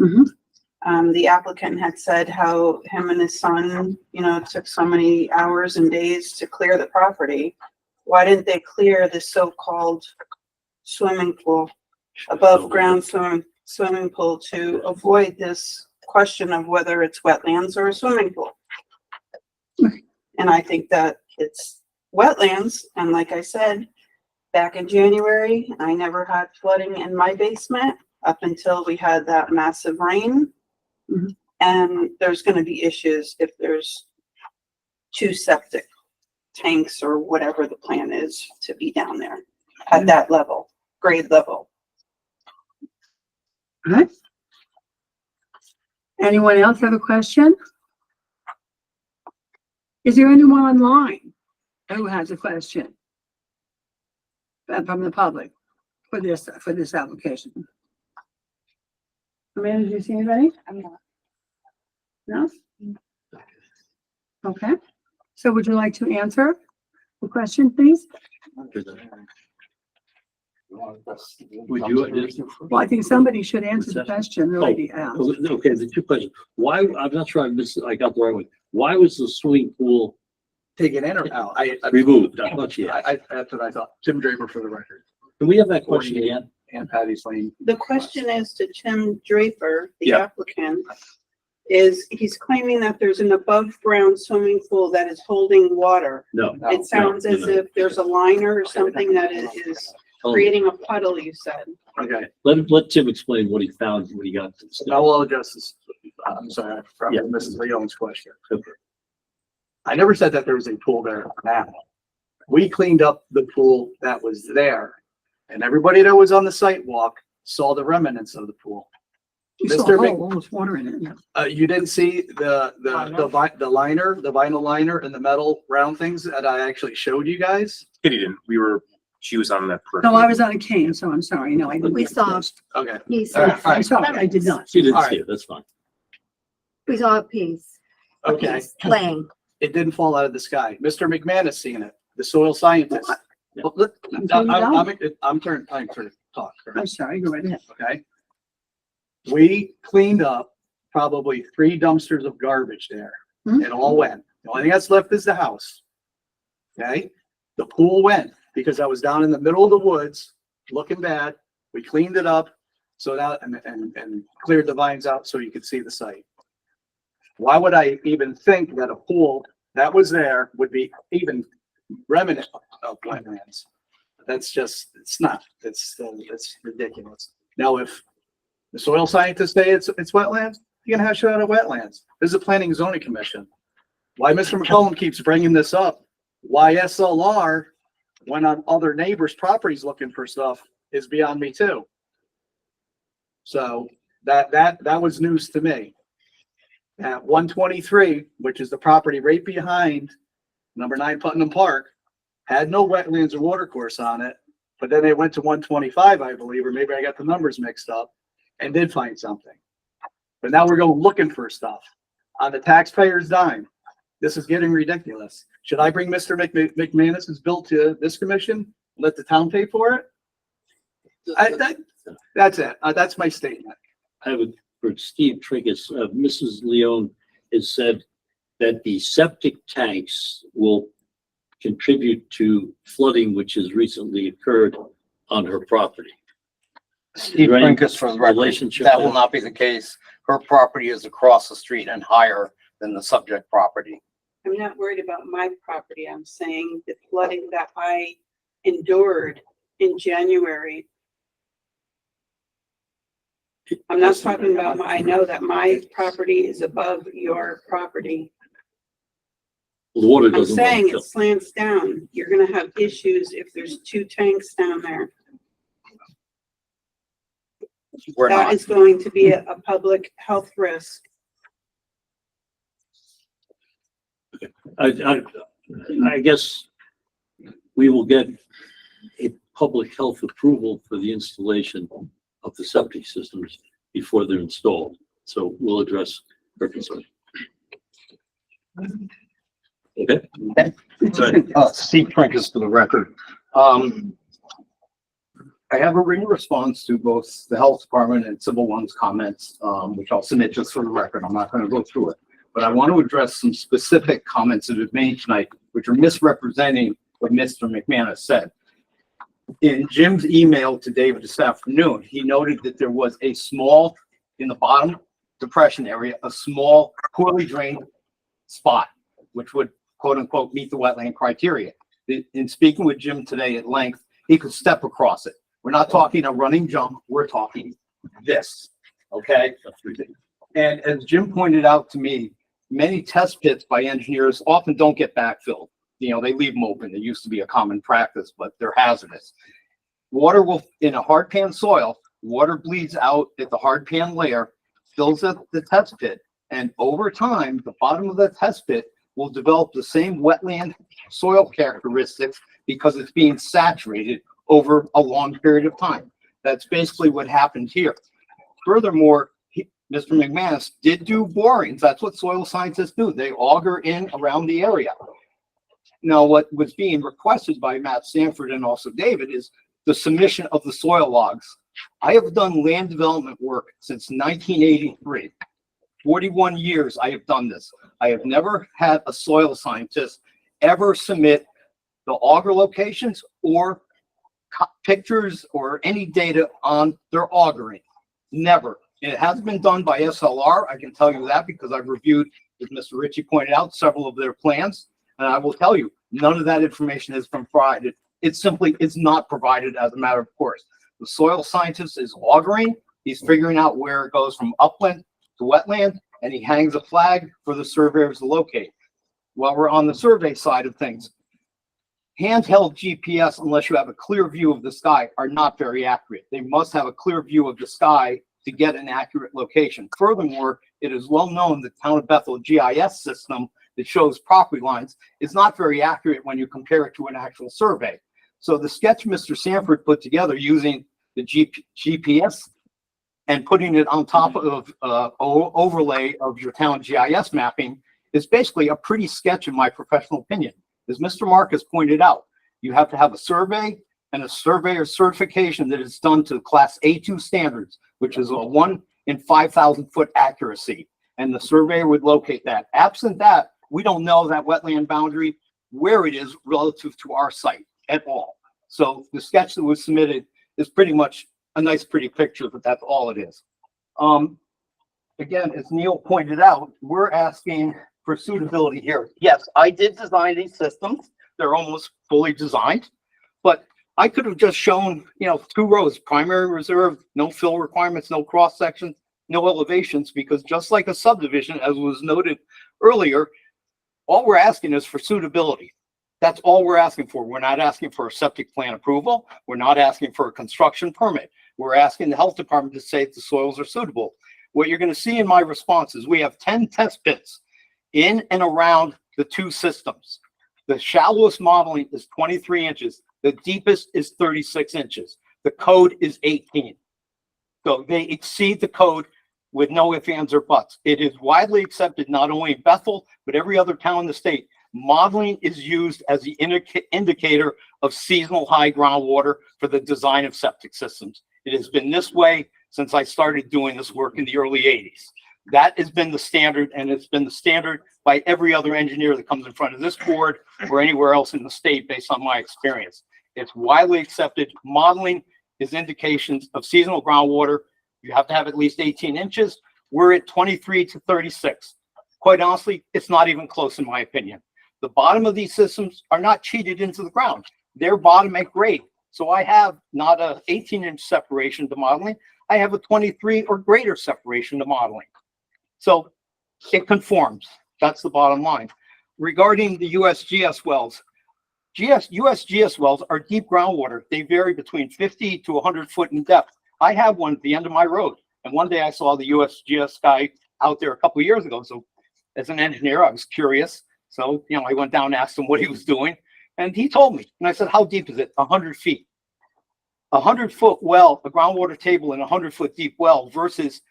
Speaker 13: the applicant had said how him and his son, it took so many hours and days to clear the property. Why didn't they clear the so-called swimming pool, above ground swimming pool, to avoid this question of whether it's wetlands or a swimming pool? And I think that it's wetlands. And like I said, back in January, I never had flooding in my basement up until we had that massive rain.
Speaker 2: Mhm.
Speaker 13: And there's gonna be issues if there's 2 septic tanks or whatever the plan is to be down there at that level, grade level.
Speaker 2: All right. Anyone else have a question? Is there anyone online who has a question? From the public for this application? Amanda, did you see anybody?
Speaker 1: I'm not.
Speaker 2: No? Okay, so would you like to answer the question, please?
Speaker 7: Would you?
Speaker 2: Well, I think somebody should answer the question the lady asked.
Speaker 7: Okay, the two questions. Why, I'm not sure I got the right one. Why was the swimming pool
Speaker 8: Taken in or out?
Speaker 7: removed? I thought you asked.
Speaker 8: That's what I thought. Tim Draper for the record.
Speaker 7: Can we have that question again?
Speaker 8: And Patty's Lane.
Speaker 13: The question is to Tim Draper, the
Speaker 8: Yeah.
Speaker 13: applicant, is he's claiming that there's an above ground swimming pool that is holding water.
Speaker 7: No.
Speaker 13: It sounds as if there's a liner or something that is creating a puddle, you said.
Speaker 8: Okay,
Speaker 7: Let Tim explain what he found when he got to the
Speaker 8: so I will address this. I'm sorry, I forgot
Speaker 7: Yeah.
Speaker 8: Mrs. Leon's question. I never said that there was a pool there now. We cleaned up the pool that was there. And everybody that was on the sidewalk saw the remnants of the pool.
Speaker 2: You saw
Speaker 8: Mr.
Speaker 2: a
Speaker 8: Mc-
Speaker 2: hole, almost water in it.
Speaker 8: You didn't see the liner, the vinyl liner and the metal round things that I actually showed you guys?
Speaker 6: Kitty didn't. She was on that.
Speaker 2: No, I was on a cane, so I'm sorry. No, I didn't.
Speaker 1: We saw,
Speaker 8: Okay.
Speaker 1: he
Speaker 8: All
Speaker 1: saw,
Speaker 8: right, all
Speaker 2: I'm
Speaker 8: right.
Speaker 2: sorry, I did not.
Speaker 7: She didn't
Speaker 8: All
Speaker 7: see
Speaker 8: right.
Speaker 7: it, that's fine.
Speaker 1: we saw a piece. a
Speaker 8: Okay.
Speaker 1: piece Laying.
Speaker 8: It didn't fall out of the sky. Mr. McManus seen it, the soil scientist. Well, look, I'm turning to talk.
Speaker 2: I'm sorry, go right ahead.
Speaker 8: Okay. We cleaned up probably 3 dumpsters of garbage there.
Speaker 2: Hmm.
Speaker 8: It all went. The only thing that's left is the house. Okay? The pool went because I was down in the middle of the woods looking bad. We cleaned it up so that and cleared the vines out so you could see the site. Why would I even think that a pool that was there would be even remnant of wetlands? That's just, it's not, it's ridiculous. Now, if the soil scientists say it's wetlands, you're gonna have to show out of wetlands. This is a planning and zoning commission. Why Mr. McCollum keeps bringing this up, why SLR went on other neighbors' properties looking for stuff is beyond me too. So that was news to me. At 123, which is the property right behind number 9 Putnam Park, had no wetlands or water course on it, but then they went to 125, I believe, or maybe I got the numbers mixed up, and did find something. But now we're going looking for stuff on the taxpayer's dime. This is getting ridiculous. Should I bring Mr. McManus's bill to this commission? Let the town pay for it? That's it. That's my statement.
Speaker 7: I would, for Steve Trinkus, Mrs. Leon has said that the septic tanks will contribute to flooding which has recently occurred on her property.
Speaker 3: Steve
Speaker 7: Right.
Speaker 3: Trinkus for the record,
Speaker 7: Relationship
Speaker 3: that
Speaker 7: there.
Speaker 3: will not be the case. Her property is across the street and higher than the subject property.
Speaker 13: I'm not worried about my property. I'm saying the flooding that I endured in January. I'm not talking about I know that my property is above your property.
Speaker 7: The water
Speaker 13: I'm
Speaker 7: doesn't.
Speaker 13: saying
Speaker 7: run
Speaker 13: it slants down. You're gonna have issues if there's 2 tanks down there.
Speaker 3: We're
Speaker 13: That
Speaker 3: not.
Speaker 13: is going to be a public health risk.
Speaker 7: I guess we will get a public health approval for the installation of the septic systems before they're installed. So we'll address her concern. Okay?
Speaker 3: Steve Trinkus for the record. I have a written response to both the health department and Civil One's comments, which I'll submit just for the record. I'm not gonna go through it. But I want to address some specific comments that have been made tonight, which are misrepresenting what Mr. McManus said. In Jim's email to David this afternoon, he noted that there was a small, in the bottom depression area, a small poorly drained spot, which would quote unquote, meet the wetland criteria. In speaking with Jim today at length, he could step across it. We're not talking a running jump, we're talking this, okay? And as Jim pointed out to me, many test pits by engineers often don't get backfilled. You know, they leave them open. It used to be a common practice, but they're hazardous. Water will, in a hard pan soil, water bleeds out at the hard pan layer, fills up the test pit, and over time, the bottom of the test pit will develop the same wetland soil characteristics because it's being saturated over a long period of time. That's basically what happened here. Furthermore, Mr. McManus did do borings. That's what soil scientists do. They auger in around the area. Now, what was being requested by Matt Sanford and also David is the submission of the soil logs. I have done land development work since 1983. 41 years I have done this. I have never had a soil scientist ever submit the auger locations or pictures or any data on their augering. Never. It has been done by SLR. I can tell you that because I've reviewed, as Mr. Ritchie pointed out, several of their plans. And I will tell you, none of that information has been provided. It simply is not provided as a matter of course. The soil scientist is augering. He's figuring out where it goes from upland to wetland, and he hangs a flag for the surveyors to locate. While we're on the survey side of things, handheld GPS, unless you have a clear view of the sky, are not very accurate. They must have a clear view of the sky to get an accurate location. Furthermore, it is well known the Town of Bethel GIS system that shows property lines is not very accurate when you compare it to an actual survey. So the sketch Mr. Sanford put together using the GPS and putting it on top of overlay of your town GIS mapping is basically a pretty sketch in my professional opinion. As Mr. Marcus pointed out, you have to have a survey and a surveyor certification that is done to class A2 standards, which is a 1 in 5,000 foot accuracy. And the surveyor would locate that. Absent that, we don't know that wetland boundary, where it is relative to our site at all. So the sketch that was submitted is pretty much a nice, pretty picture, but that's all it is. Again, as Neil pointed out, we're asking for suitability here. Yes, I did design these systems. They're almost fully designed, but I could have just shown, you know, 2 rows, primary reserve, no fill requirements, no cross sections, no elevations, because just like a subdivision, as was noted earlier, all we're asking is for suitability. That's all we're asking for. We're not asking for a septic plan approval. We're not asking for a construction permit. We're asking the health department to say if the soils are suitable. What you're going to see in my response is we have 10 test pits in and around the 2 systems. The shallowest modeling is 23 inches. The deepest is 36 inches. The code is 18. So they exceed the code with no ifs, ands, or buts. It is widely accepted, not only in Bethel, but every other town in the state. Modeling is used as the indicator of seasonal high groundwater for the design of septic systems. It has been this way since I started doing this work in the early 80s. That has been the standard, and it's been the standard by every other engineer that comes in front of this board or anywhere else in the state based on my experience. It's widely accepted. Modeling is indications of seasonal groundwater. You have to have at least 18 inches. We're at 23 to 36. Quite honestly, it's not even close in my opinion. The bottom of these systems are not cheated into the ground. They're bottom at grade. So I have not a 18-inch separation to modeling. I have a 23 or greater separation to modeling. So it conforms. That's the bottom line. Regarding the USGS wells, USGS wells are deep groundwater. They vary between 50 to 100 foot in depth. I have one at the end of my road. And one day I saw the USGS guy out there a couple of years ago. So as an engineer, I was curious. So, you know, I went down and asked him what he was doing. And he told me. And I said, how deep is it? 100 feet. 100-foot well, a groundwater table in a 100-foot deep well versus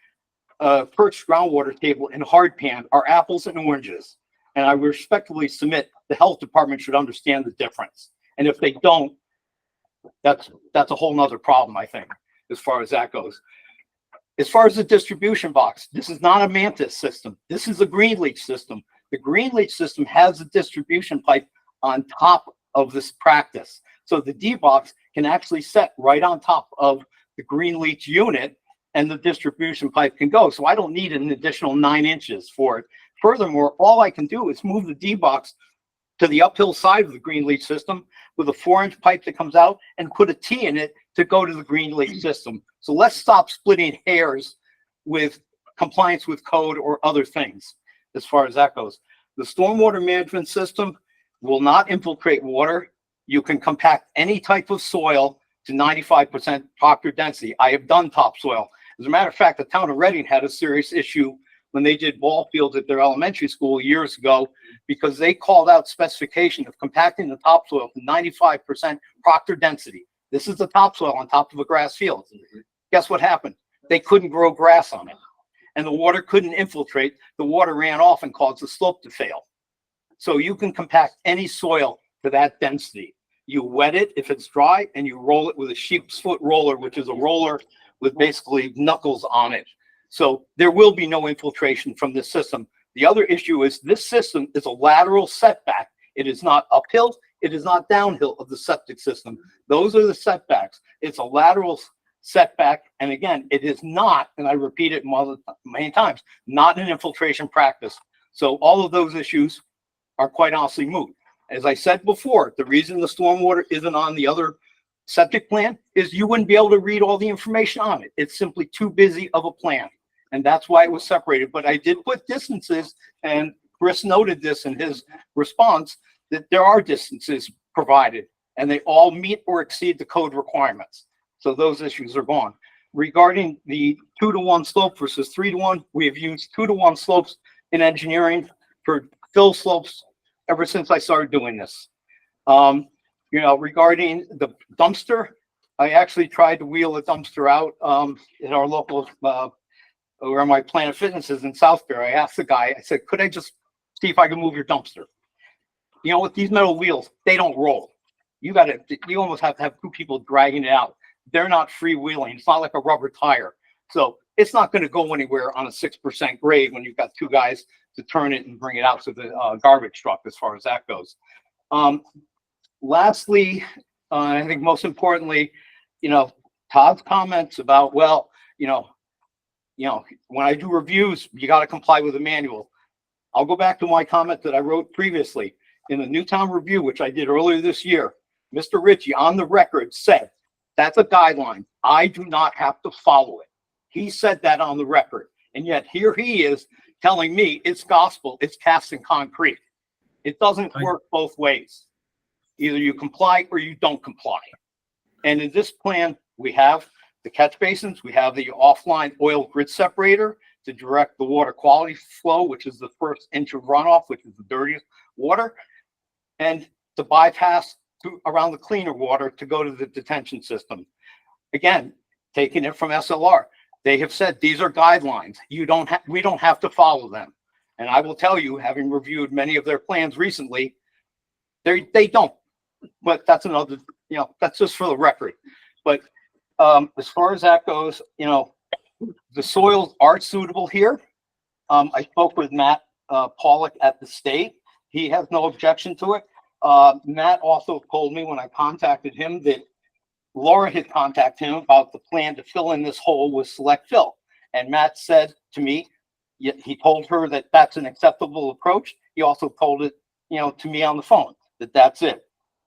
Speaker 3: a perched groundwater table in hard pan are apples and oranges. And I respectfully submit the health department should understand the difference. And if they don't, that's a whole nother problem, I think, as far as that goes. As far as the distribution box, this is not a Mantis system. This is a Greenleach system. The Greenleach system has a distribution pipe on top of this practice. So the D-box can actually set right on top of the Greenleach unit and the distribution pipe can go. So I don't need an additional 9 inches for it. Furthermore, all I can do is move the D-box to the uphill side of the green leach system with a 4-inch pipe that comes out and put a T in it to go to the green leach system. So let's stop splitting hairs with compliance with code or other things as far as that goes. The stormwater management system will not infiltrate water. You can compact any type of soil to 95% proctor density. I have done topsoil. As a matter of fact, the town of Reading had a serious issue when they did ball fields at their elementary school years ago, because they called out specification of compacting the topsoil to 95% proctor density. This is the topsoil on top of a grass field. Guess what happened? They couldn't grow grass on it, and the water couldn't infiltrate. The water ran off and caused the slope to fail. So you can compact any soil to that density. You wet it if it's dry, and you roll it with a sheep's foot roller, which is a roller with basically knuckles on it. So there will be no infiltration from this system. The other issue is this system is a lateral setback. It is not uphill. It is not downhill of the septic system. Those are the setbacks. It's a lateral setback. And again, it is not, and I repeat it many times, not an infiltration practice. So all of those issues are quite honestly moot. As I said before, the reason the stormwater isn't on the other septic plan is you wouldn't be able to read all the information on it. It's simply too busy of a plan. And that's why it was separated. But I did put distances, and Chris noted this in his response, that there are distances provided, and they all meet or exceed the code requirements. So those issues are gone. Regarding the 2-to-1 slope versus 3-to-1, we have used 2-to-1 slopes in engineering for fill slopes ever since I started doing this. You know, regarding the dumpster, I actually tried to wheel a dumpster out in our local, where my Planet Fitness is in Southbury. I asked the guy, I said, could I just see if I can move your dumpster? You know, with these metal wheels, they don't roll. You almost have to have 2 people dragging it out. They're not freewheeling. It's not like a rubber tire. So it's not going to go anywhere on a 6% grade when you've got 2 guys to turn it and bring it out to the garbage truck, as far as that goes. Lastly, I think most importantly, you know, Todd's comments about, well, you know, when I do reviews, you got to comply with the manual. I'll go back to my comment that I wrote previously in the Newtown Review, which I did earlier this year. Mr. Ritchie on the record said, that's a guideline. I do not have to follow it. He said that on the record. And yet here he is telling me it's gospel, it's cast in concrete. It doesn't work both ways. Either you comply or you don't comply. And in this plan, we have the catch basins, we have the offline oil grid separator to direct the water quality flow, which is the first inch of runoff, which is the dirtiest water, and to bypass around the cleaner water to go to the detention system. Again, taking it from SLR, they have said these are guidelines. We don't have to follow them. And I will tell you, having reviewed many of their plans recently, they don't. But that's another, you know, that's just for the record. But as far as that goes, you know, the soils are suitable here. I spoke with Matt Pollock at the state. He has no objection to it. Matt also told me when I contacted him that Laura had contacted him about the plan to fill in this hole with select fill. And Matt said to me, he told her that that's an acceptable approach. He also told it, you know, to me on the phone, that that's it.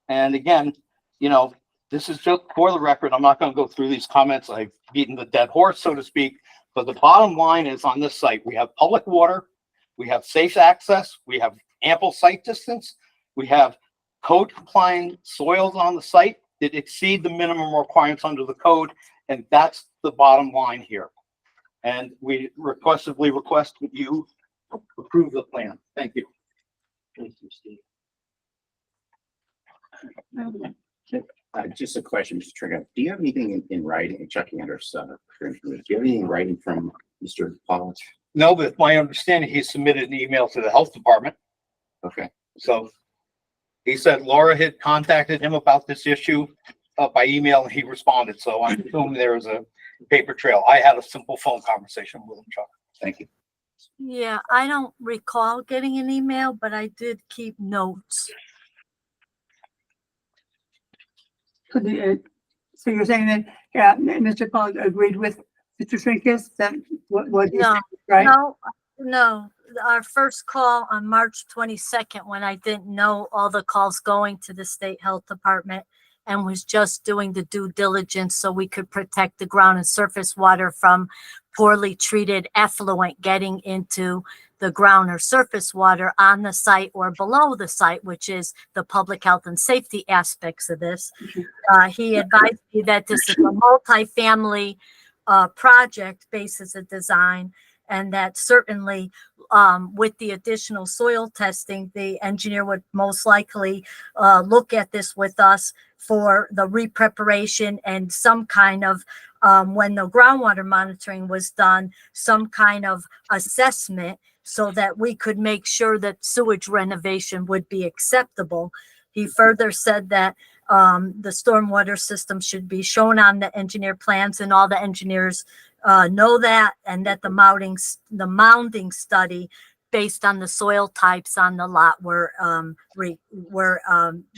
Speaker 3: And again, you know, this is just for the record. I'm not going to go through these comments. I've beaten the dead horse, so to speak. But the bottom line is on this site, we have public water, we have safe access, we have ample site distance, we have code compliant soils on the site that exceed the minimum requirements under the code. And that's the bottom line here. And we requestively request that you approve the plan. Thank you.
Speaker 7: Thank you, Steve.
Speaker 6: Just a question, Mr. Trigger. Do you have anything in writing, checking under do you have anything in writing from Mr. Pollock?
Speaker 3: No, but my understanding, he submitted an email to the health department.
Speaker 6: Okay.
Speaker 3: So he said Laura had contacted him about this issue by email, and he responded. So I'm assuming there was a paper trail. I had a simple phone conversation with him, Chuck. Thank you.
Speaker 9: Yeah, I don't recall getting an email, but I did keep notes.
Speaker 2: So you're saying that, yeah, Mr. Pollock agreed with Mr. Trinkus that what he
Speaker 9: No,
Speaker 2: said, right?
Speaker 9: no, No, our first call on March 22nd, when I didn't know all the calls going to the state health department and was just doing the due diligence so we could protect the ground and surface water from poorly treated effluent getting into the ground or surface water on the site or below the site, which is the public health and safety aspects of this. He advised me that this is a multifamily project basis of design, and that certainly with the additional soil testing, the engineer would most likely look at this with us for the re-preparation and some kind of, when the groundwater monitoring was done, some kind of assessment so that we could make sure that sewage renovation would be acceptable. He further said that the stormwater system should be shown on the engineer plans, and all the engineers know that, and that the mounding study based on the soil types on the lot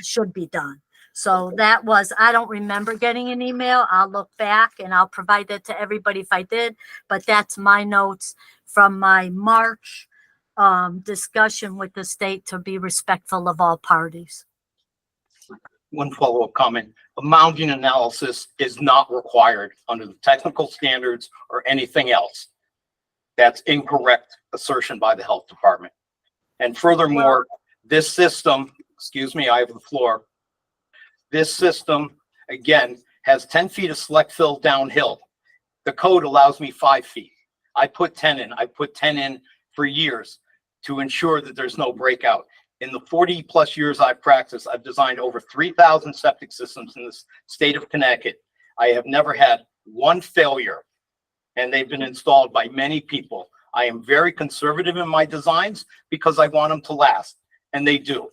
Speaker 9: should be done. So that was, I don't remember getting an email. I'll look back and I'll provide that to everybody if I did, but that's my notes from my March discussion with the state to be respectful of all parties.
Speaker 3: One follow-up comment. A mounding analysis is not required under the technical standards or anything else. That's incorrect assertion by the health department. And furthermore, this system, excuse me, I have the floor. This system, again, has 10 feet of select fill downhill. The code allows me 5 feet. I put 10 in. I put 10 in for years to ensure that there's no breakout. In the 40 plus years I've practiced, I've designed over 3,000 septic systems in the state of Connecticut. I have never had one failure, and they've been installed by many people. I am very conservative in my designs because I want them to last, and they do.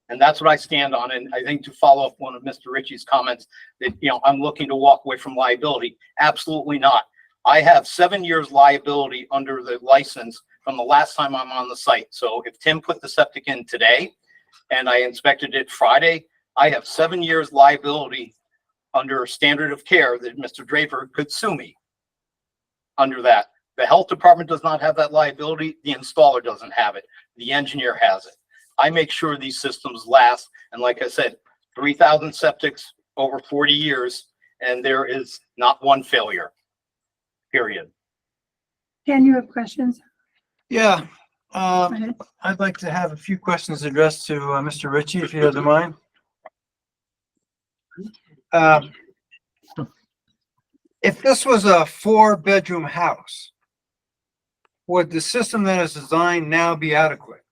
Speaker 3: And that's what I stand on. And I think to follow up one of Mr. Ritchie's comments that, I'm looking to walk away from liability. Absolutely not. I have 7 years liability under the license from the last time I'm on the site. So if Tim put the septic in today and I inspected it Friday, I have 7 years liability under standard of care that Mr. Draper could sue me under that. The health department does not have that liability. The installer doesn't have it. The engineer has it. I make sure these systems last. And like I said, 3,000 septics over 40 years, and there is not one failure, period.
Speaker 2: Ken, you have questions?
Speaker 12: Yeah,
Speaker 2: Go ahead.
Speaker 12: I'd like to have a few questions addressed to Mr. Ritchie, if he doesn't mind. If this was a 4-bedroom house, would the system that is designed now be adequate?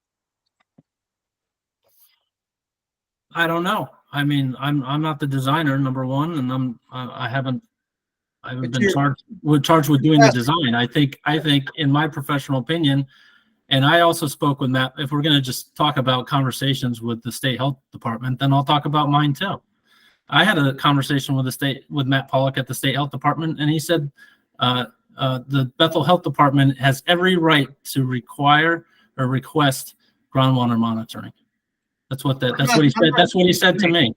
Speaker 10: I don't know. I mean, I'm not the designer, number one, and I haven't
Speaker 12: But
Speaker 10: been
Speaker 12: you're-
Speaker 10: charged with doing the
Speaker 12: Yes.
Speaker 10: design. I think in my professional opinion, and I also spoke with Matt, if we're going to just talk about conversations with the state health department, then I'll talk about mine too. I had a conversation with Matt Pollock at the state health department, and he said the Bethel Health Department has every right to require or request groundwater monitoring. That's what he said. That's what he said to me.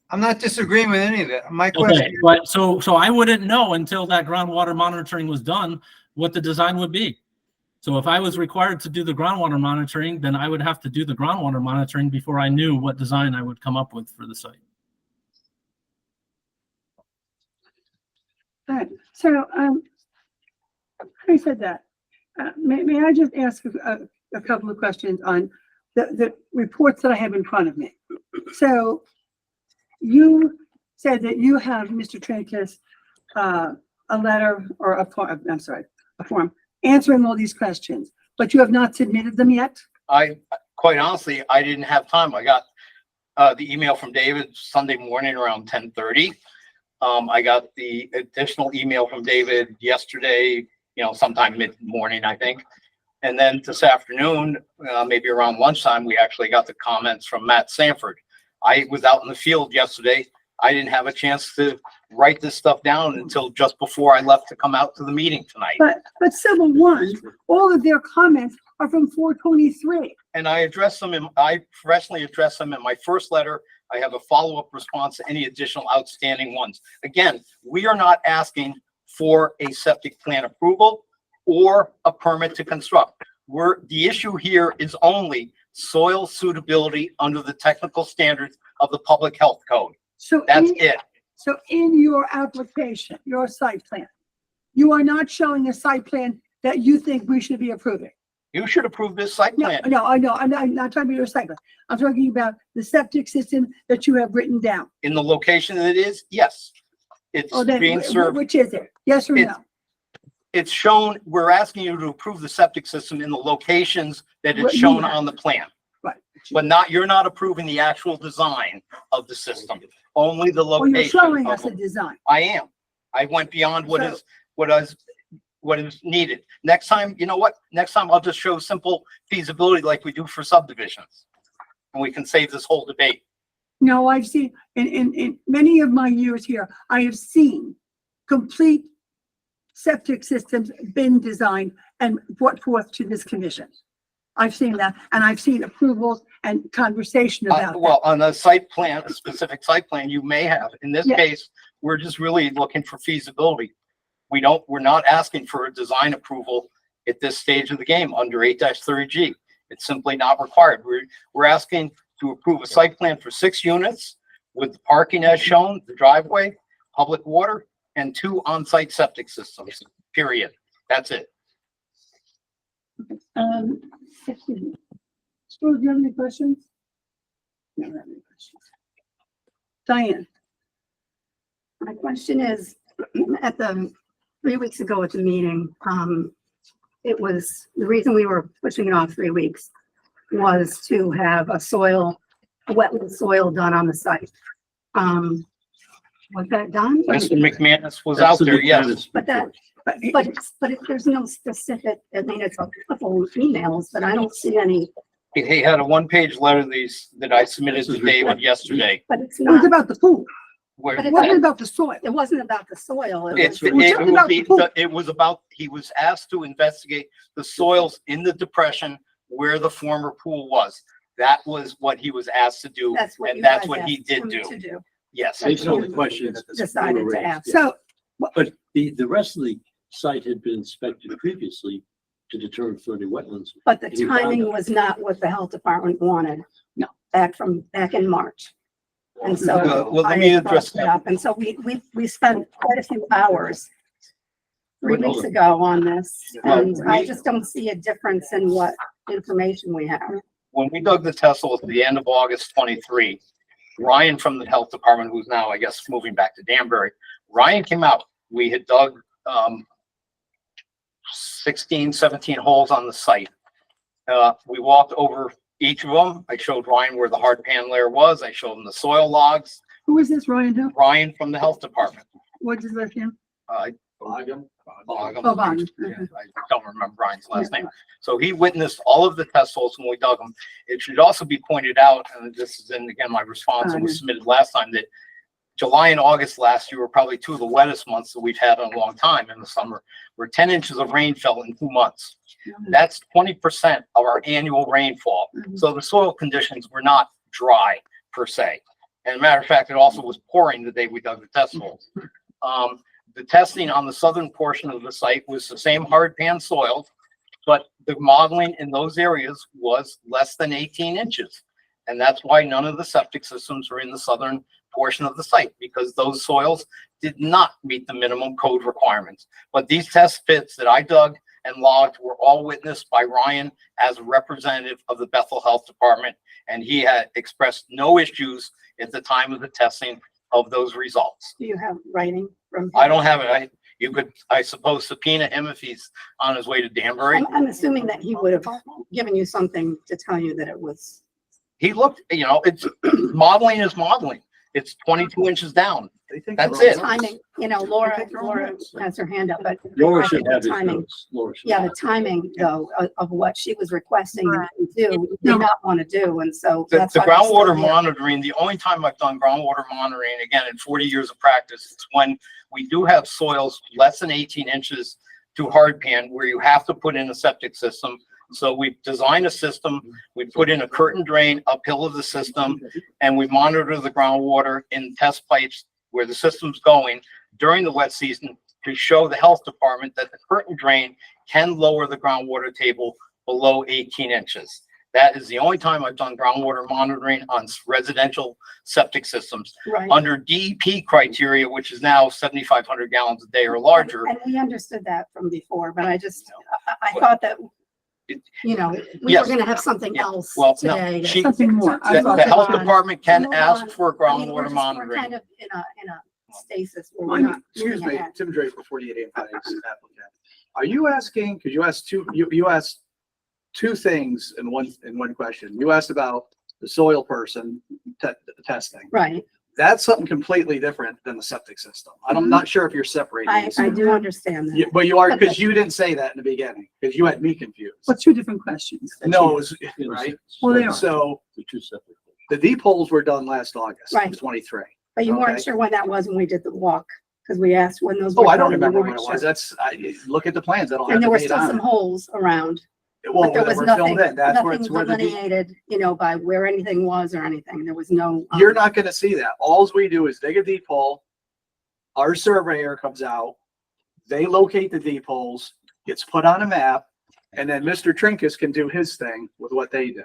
Speaker 12: I'm not disagreeing with any of that. My
Speaker 10: Okay,
Speaker 12: question,
Speaker 10: but so I wouldn't know until that groundwater monitoring was done what the design would be. So if I was required to do the groundwater monitoring, then I would have to do the groundwater monitoring before I knew what design I would come up with for the site.
Speaker 2: All right, so, having said that, may I just ask a couple of questions on the reports that I have in front of me? So you said that you have, Mr. Trinkus, a letter or a form answering all these questions, but you have not submitted them yet?
Speaker 3: Quite honestly, I didn't have time. I got the email from David Sunday morning around 10:30. I got the additional email from David yesterday, sometime mid-morning, I think. And then this afternoon, maybe around lunchtime, we actually got the comments from Matt Sanford. I was out in the field yesterday. I didn't have a chance to write this stuff down until just before I left to come out to the meeting tonight.
Speaker 2: But Civil One, all of their comments are from 4/23.
Speaker 3: And I professionally addressed them in my first letter. I have a follow-up response to any additional outstanding ones. Again, we are not asking for a septic plan approval or a permit to construct. the issue here is only soil suitability under the technical standards of the public health code.
Speaker 2: So
Speaker 3: That's
Speaker 2: in,
Speaker 3: it.
Speaker 2: so in your application, your site plan, you are not showing a site plan that you think we should be approving.
Speaker 3: You should approve this site
Speaker 2: No,
Speaker 3: plan.
Speaker 2: no, I know, I'm not talking about your site plan. I'm talking about the septic system that you have written down.
Speaker 3: In the location that it is, yes. It's
Speaker 2: Oh, then,
Speaker 3: being served.
Speaker 2: which is it? Yes or
Speaker 3: It's-
Speaker 2: no?
Speaker 3: It's shown, we're asking you to approve the septic system in the locations that
Speaker 2: What
Speaker 3: it's
Speaker 2: you
Speaker 3: shown
Speaker 2: have.
Speaker 3: on the plan.
Speaker 2: Right.
Speaker 3: But you're not approving the actual design of the system, only the
Speaker 2: Well, you're
Speaker 3: location.
Speaker 2: showing
Speaker 3: of
Speaker 2: us a
Speaker 3: it.
Speaker 2: design.
Speaker 3: I am. I went beyond what
Speaker 2: So-
Speaker 3: is, what is needed. Next time, you know what? Next time I'll just show simple feasibility like we do for subdivisions. And we can save this whole debate.
Speaker 2: No, I've seen, in many of my years here, I have seen complete septic systems been designed and brought forth to this commission. I've seen that, and I've seen approvals and conversation about that.
Speaker 3: Well, on a site plan, a specific site plan, you may have. In this
Speaker 2: Yeah.
Speaker 3: case, we're just really looking for feasibility. We're not asking for a design approval at this stage of the game under 8-30G. It's simply not required. We're asking to approve a site plan for 6 units with parking as shown, the driveway, public water, and 2 on-site septic systems, period. That's it.
Speaker 2: Excuse me. Stu, do you have any questions? No, I don't have any questions. Diane?
Speaker 14: My question is, at the 3 weeks ago at the meeting, it was, the reason we were pushing it off 3 weeks was to have a wetland soil done on the site. Was that done?
Speaker 3: Mr. McManus was
Speaker 7: That's
Speaker 3: out
Speaker 7: the
Speaker 3: there,
Speaker 7: big
Speaker 3: yes.
Speaker 7: bonus
Speaker 14: But that, but if there's no specific, I mean, it's a couple emails, but I don't see any,
Speaker 3: He had a 1-page letter that I submitted
Speaker 7: This
Speaker 3: to
Speaker 7: is
Speaker 3: David
Speaker 7: required.
Speaker 3: yesterday.
Speaker 14: but it's
Speaker 2: It was
Speaker 14: not,
Speaker 2: about the pool.
Speaker 3: Where
Speaker 14: But
Speaker 2: It wasn't about the soil.
Speaker 14: it wasn't about the soil. It
Speaker 3: It's,
Speaker 14: was-
Speaker 3: it
Speaker 2: talking
Speaker 3: would
Speaker 2: about
Speaker 3: be,
Speaker 2: the pool.
Speaker 3: it was about, he was asked to investigate the soils in the depression where the former pool was. That was what he was asked to do,
Speaker 14: That's what
Speaker 3: and
Speaker 14: you
Speaker 3: that's
Speaker 14: guys
Speaker 3: what he
Speaker 14: asked
Speaker 3: did
Speaker 14: him
Speaker 3: do.
Speaker 14: to do.
Speaker 3: Yes.
Speaker 7: Based on the questions.
Speaker 14: Decided to ask.
Speaker 2: So,
Speaker 7: But the rest of the site had been inspected previously to determine further wetlands.
Speaker 14: But the
Speaker 7: You found
Speaker 14: timing
Speaker 7: it.
Speaker 14: was not what the health department wanted.
Speaker 2: No.
Speaker 14: Back in March. And so.
Speaker 3: Well, let
Speaker 14: I
Speaker 3: me
Speaker 14: brought
Speaker 3: address
Speaker 14: it up. And so we spent quite a few hours 3
Speaker 7: But hold
Speaker 14: weeks
Speaker 7: on.
Speaker 14: ago on this,
Speaker 3: Well,
Speaker 14: and I
Speaker 3: we-
Speaker 14: just don't see a difference in what information we have.
Speaker 3: When we dug the Tessels at the end of August 23, Ryan from the health department, who's now, I guess, moving back to Danbury, Ryan came out. We had dug 16, 17 holes on the site. We walked over each of them. I showed Ryan where the hard pan layer was. I showed him the soil logs.
Speaker 2: who is this, Ryan? Who?
Speaker 3: Ryan from the health department.
Speaker 2: What's his last name?
Speaker 3: Bogum.
Speaker 2: Oh, Bogum.
Speaker 3: Yeah, I don't remember Brian's last name. So he witnessed all of the test holes when we dug them. It should also be pointed out, and this is in, again, my response that was submitted last time, that July and August last year were probably 2 of the wettest months that we've had in a long time in the summer, where 10 inches of rain fell in 2 months. That's 20% of our annual rainfall. So the soil conditions were not dry per se. And a matter of fact, it also was pouring the day we dug the test holes. The testing on the southern portion of the site was the same hard pan soil, but the modeling in those areas was less than 18 inches. And that's why none of the septic systems were in the southern portion of the site, because those soils did not meet the minimum code requirements. But these test pits that I dug and logged were all witnessed by Ryan as a representative of the Bethel Health Department, and he had expressed no issues at the time of the testing of those results.
Speaker 14: Do you have writing from? him?
Speaker 3: I don't have it. You could, I suppose, subpoena him if he's on his way to Danbury.
Speaker 14: I'm assuming that he would have given you something to tell you that it was.
Speaker 3: He looked, it's modeling is modeling. It's 22 inches down. That's it.
Speaker 14: Timing, Laura has her hand up, but.
Speaker 7: Laura
Speaker 14: I
Speaker 7: should
Speaker 14: think the
Speaker 7: have his
Speaker 14: timing-
Speaker 7: notes. Laura should.
Speaker 14: Yeah, the timing though, of what she was requesting
Speaker 9: Right.
Speaker 14: to do, did not want to do, and so.
Speaker 3: The
Speaker 14: that's why we're still
Speaker 3: groundwater
Speaker 14: here.
Speaker 3: monitoring, the only time I've done groundwater monitoring, again, in 40 years of practice, it's when we do have soils less than 18 inches to hard pan where you have to put in a septic system. So we design a system, we put in a curtain drain uphill of the system, and we monitor the groundwater in test pipes where the system's going during the wet season to show the health department that the curtain drain can lower the groundwater table below 18 inches. That is the only time I've done groundwater monitoring on residential septic systems
Speaker 14: Right.
Speaker 3: under DEP criteria, which is now 7,500 gallons a day or larger.
Speaker 14: And we understood that from before, but I just, I thought that, you know, we were
Speaker 3: Yes.
Speaker 14: gonna have something
Speaker 3: Yeah.
Speaker 14: else
Speaker 3: Well, no,
Speaker 14: today.
Speaker 3: she-
Speaker 2: Something more.
Speaker 3: The health
Speaker 14: Move on.
Speaker 3: department can
Speaker 14: Move
Speaker 3: ask
Speaker 14: on.
Speaker 3: for
Speaker 14: I mean, we're
Speaker 3: groundwater
Speaker 14: just-
Speaker 3: monitoring.
Speaker 14: We're kind of in a stasis where we're
Speaker 8: Mike,
Speaker 14: not
Speaker 8: excuse
Speaker 14: moving
Speaker 8: me,
Speaker 14: ahead.
Speaker 8: Tim Draper, 48 applicant. Are you asking, because you asked you asked two things in one question. You asked about the soil person testing.
Speaker 14: Right.
Speaker 8: That's something completely different than the septic system. I'm not sure if you're separating.
Speaker 14: I
Speaker 8: these.
Speaker 14: do understand that.
Speaker 8: But you are, because you didn't say that in the beginning, because you had me confused.
Speaker 2: But two different questions.
Speaker 8: No, it was, right?
Speaker 2: Well, they are.
Speaker 8: So
Speaker 5: The two separate.
Speaker 8: the deep holes were done last August,
Speaker 14: Right.
Speaker 8: 23.
Speaker 14: But you weren't
Speaker 8: Okay.
Speaker 14: sure when that was when we did the walk, because we asked when those.
Speaker 8: Oh,
Speaker 14: were
Speaker 8: I don't
Speaker 14: done, and you
Speaker 8: remember when
Speaker 14: weren't
Speaker 8: it was.
Speaker 14: sure.
Speaker 8: That's, look at the plans. I don't have
Speaker 14: And
Speaker 8: the
Speaker 14: there were
Speaker 8: date
Speaker 14: still
Speaker 8: on
Speaker 14: some
Speaker 8: it.
Speaker 14: holes around,
Speaker 8: Well,
Speaker 14: but there
Speaker 8: that
Speaker 14: was
Speaker 8: were
Speaker 14: nothing,
Speaker 8: filled in. That's where
Speaker 14: nothing
Speaker 8: it's where the deep.
Speaker 14: delineated, you know, by where anything was or anything. There was no.
Speaker 8: You're not gonna see that. Alls we do is dig a deep hole. Our surveyor comes out, they locate the deep holes, gets put on a map, and then Mr. Trinkus can do his thing with what they do.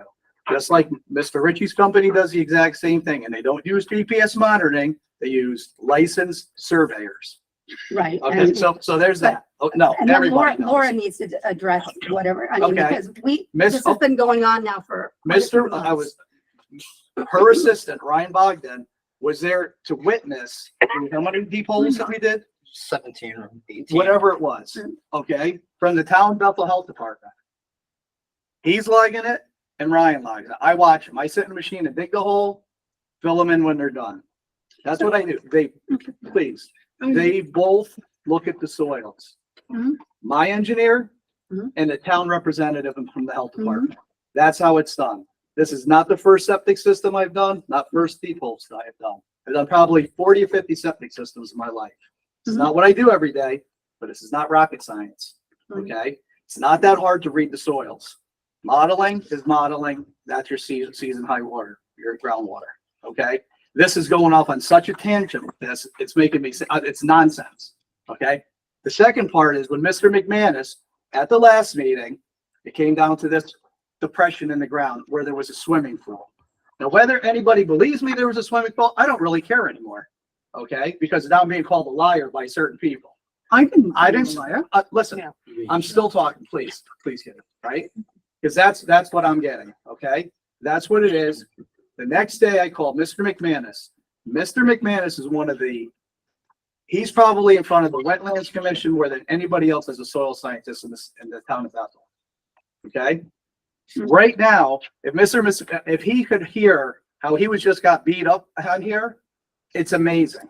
Speaker 8: Just like Mr. Ritchie's company does the exact same thing, and they don't use GPS monitoring, they use licensed surveyors.
Speaker 14: Right.
Speaker 8: Okay,
Speaker 14: and-
Speaker 8: so there's that. Oh, no,
Speaker 14: And then
Speaker 8: everybody
Speaker 14: Laura
Speaker 8: knows.
Speaker 14: needs to address whatever, I mean,
Speaker 8: Okay.
Speaker 14: because this
Speaker 8: Miss,
Speaker 14: has been going on now for. quite a few
Speaker 8: Mr., I
Speaker 14: months.
Speaker 8: was, her assistant, Ryan Bogdan, was there to witness how many deep holes that we did?
Speaker 3: 17 or 18.
Speaker 8: Whatever it was, okay, from the town Bethel Health Department. He's logging it and Ryan logs it. I watch him. I sit in the machine and dig the hole, fill them in when they're done. That's what I do. Please, they both look at the soils.
Speaker 14: Mhm.
Speaker 8: My engineer
Speaker 14: Mhm.
Speaker 8: and the town representative from the health department. That's how it's done. This is not the first septic system I've done, not first deep holes that I have done. I've done probably 40 or 50 septic systems in my life. It's not what I do every day, but this is not rocket science, okay? It's not that hard to read the soils. Modeling is modeling. That's your season high water, your groundwater, okay? This is going off on such a tangent with this, it's making me, it's nonsense, okay? The second part is when Mr. McManus, at the last meeting, it came down to this depression in the ground where there was a swimming pool. Now, whether anybody believes me there was a swimming pool, I don't really care anymore, okay? Because now I'm being called a liar by certain people. I didn't, listen, I'm still talking, please get it, right? Because that's what I'm getting, okay? That's what it is. The next day I called Mr. McManus. Mr. McManus is one of the, he's probably in front of the Wetlands Commission more than anybody else as a soil scientist in the town of Bethel. Okay? Right now, if he could hear how he was just got beat up on here, it's amazing.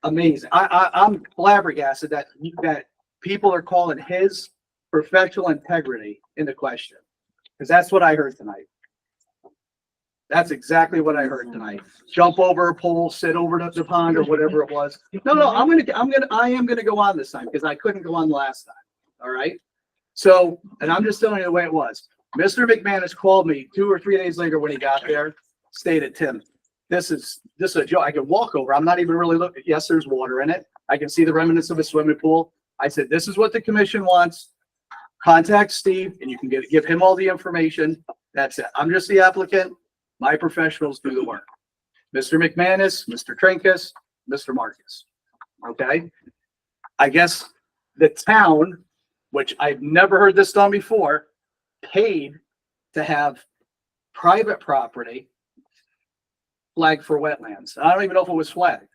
Speaker 8: Amazing. I'm flabbergasted that people are calling his professional integrity into question. Because that's what I heard tonight. That's exactly what I heard tonight. Jump over a pole, sit over the pond or whatever it was. No, I am gonna go on this time because I couldn't go on last time. All right? So, and I'm just telling you the way it was. Mr. McManus called me 2 or 3 days later when he got there, stated, Tim, this is a joke. I can walk over. I'm not even really looking. Yes, there's water in it. I can see the remnants of a swimming pool. I said, this is what the commission wants. Contact Steve and you can give him all the information. That's it. I'm just the applicant. My professionals do the work. Mr. McManus, Mr. Trinkus, Mr. Marcus. Okay? I guess the town, which I've never heard this done before, paid to have private property flagged for wetlands. I don't even know if it was flagged.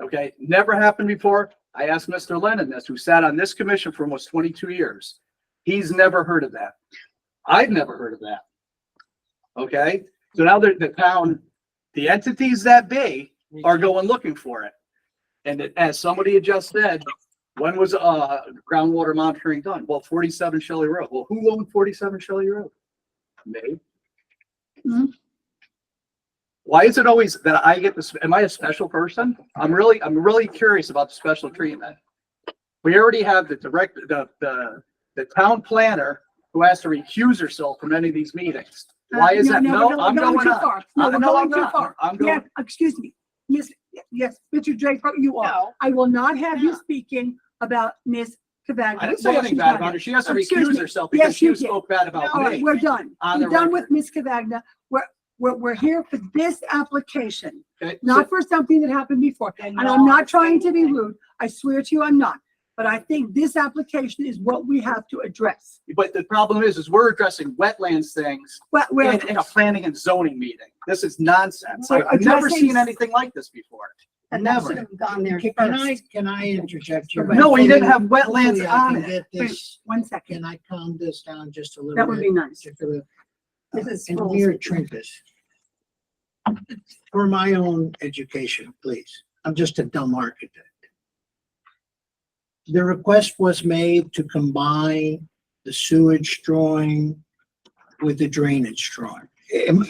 Speaker 8: Okay? Never happened before. I asked Mr. Lennon this, who sat on this commission for almost 22 years. He's never heard of that. I've never heard of that. Okay? So now the town, the entities that be are going looking for it. And as somebody had just said, when was groundwater monitoring done? Well, 47 Shelley Road. Well, who owned 47 Shelley Road? Me. Why is it always that I get this? Am I a special person? I'm really curious about the special treatment. We already have the town planner who has to recuse herself from any of these meetings. Why is that? No, I'm going
Speaker 2: too
Speaker 8: on.
Speaker 2: far. No, we're
Speaker 8: No,
Speaker 2: going
Speaker 8: I'm
Speaker 2: too
Speaker 8: not.
Speaker 2: far.
Speaker 8: I'm going.
Speaker 2: Yes, excuse me. Yes, Mr. Draper, you are.
Speaker 14: No.
Speaker 2: I will not have you
Speaker 14: No.
Speaker 2: speaking about Miss Cavagna.
Speaker 8: I didn't say anything bad about her. She has to
Speaker 2: Excuse
Speaker 8: recuse
Speaker 2: me.
Speaker 8: herself
Speaker 2: Yes,
Speaker 8: because she
Speaker 2: you did.
Speaker 8: spoke bad about
Speaker 2: All right,
Speaker 8: me.
Speaker 2: we're done.
Speaker 8: On
Speaker 2: We're
Speaker 8: the
Speaker 2: done
Speaker 8: record.
Speaker 2: with Ms. Cavagna. We're here for this application,
Speaker 8: Okay,
Speaker 2: not for something that happened before. And I'm not trying to be rude. I swear to you, I'm not. But I think this application is what we have to address.
Speaker 8: But the problem is we're addressing wetlands things
Speaker 2: But we're,
Speaker 8: in a planning and zoning meeting. This is nonsense.
Speaker 2: We're
Speaker 8: I've never
Speaker 2: addressing-
Speaker 8: seen anything like this before.
Speaker 14: and that
Speaker 8: Never.
Speaker 14: should have gone there
Speaker 15: Can I interject here?
Speaker 8: No, we didn't have wetlands
Speaker 15: Hopefully I
Speaker 8: on
Speaker 15: can
Speaker 8: it.
Speaker 15: get this,
Speaker 2: one second.
Speaker 15: can I calm this down just a little bit?
Speaker 2: That would be nice.
Speaker 14: This is
Speaker 15: Engineer Trinkus. For my own education, please. I'm just a dumb architect. The request was made to combine the sewage drawing with the drainage drawing.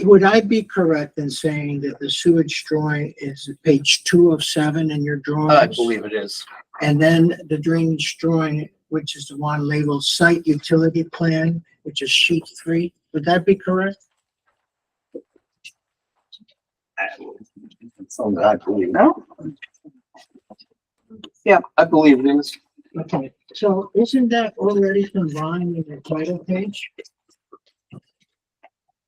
Speaker 15: Would I be correct in saying that the sewage drawing is page 2 of 7 in your drawings?
Speaker 3: I believe it is.
Speaker 15: And then the drainage drawing, which is the one labeled site utility plan, which is sheet 3. Would that be correct?
Speaker 6: So I believe.
Speaker 8: No?
Speaker 3: Yeah, I believe it is.
Speaker 15: Okay, so isn't that already combined in the title page?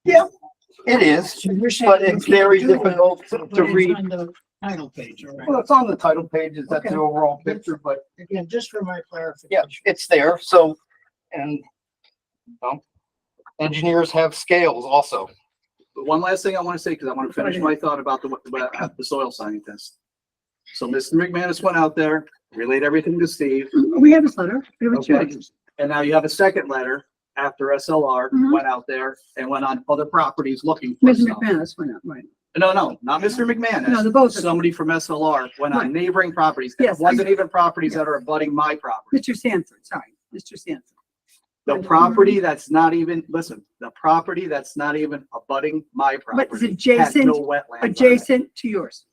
Speaker 3: It is,
Speaker 15: So you're saying
Speaker 3: but it's
Speaker 15: you can't
Speaker 3: very
Speaker 15: do it,
Speaker 3: difficult
Speaker 15: but
Speaker 3: to
Speaker 15: it's
Speaker 3: read.
Speaker 15: on the title page, all right?
Speaker 3: Well, it's on the title page, is that
Speaker 15: Okay.
Speaker 3: the overall picture, but
Speaker 15: Again, just for my
Speaker 3: yeah,
Speaker 15: clarification.
Speaker 3: it's there, so, and, well, engineers have scales also.
Speaker 8: But one last thing I want to say, because I want to finish my thought about the soil scientist. So Mr. McManus went out there, relayed everything to Steve,
Speaker 2: We have this letter. We have a
Speaker 8: Okay.
Speaker 2: choice.
Speaker 8: and now you have a second letter after SLR
Speaker 2: Mhm.
Speaker 8: went out there and went on other properties looking for
Speaker 2: Mrs.
Speaker 8: stuff.
Speaker 2: McManus went up, right?
Speaker 8: No, not Mr.
Speaker 2: No,
Speaker 8: McManus.
Speaker 2: the both of them.
Speaker 8: Somebody from SLR went
Speaker 2: Right.
Speaker 8: on neighboring properties. It
Speaker 2: Yes, I
Speaker 8: wasn't
Speaker 2: know.
Speaker 8: even properties that are abutting my property.
Speaker 2: Mr. Sanford, sorry, Mr. Sanford.
Speaker 8: The property that's not even, listen, the property that's not even abutting my
Speaker 2: But
Speaker 8: property
Speaker 2: it's
Speaker 8: has
Speaker 2: adjacent,
Speaker 8: no wetlands on it.
Speaker 2: adjacent to yours.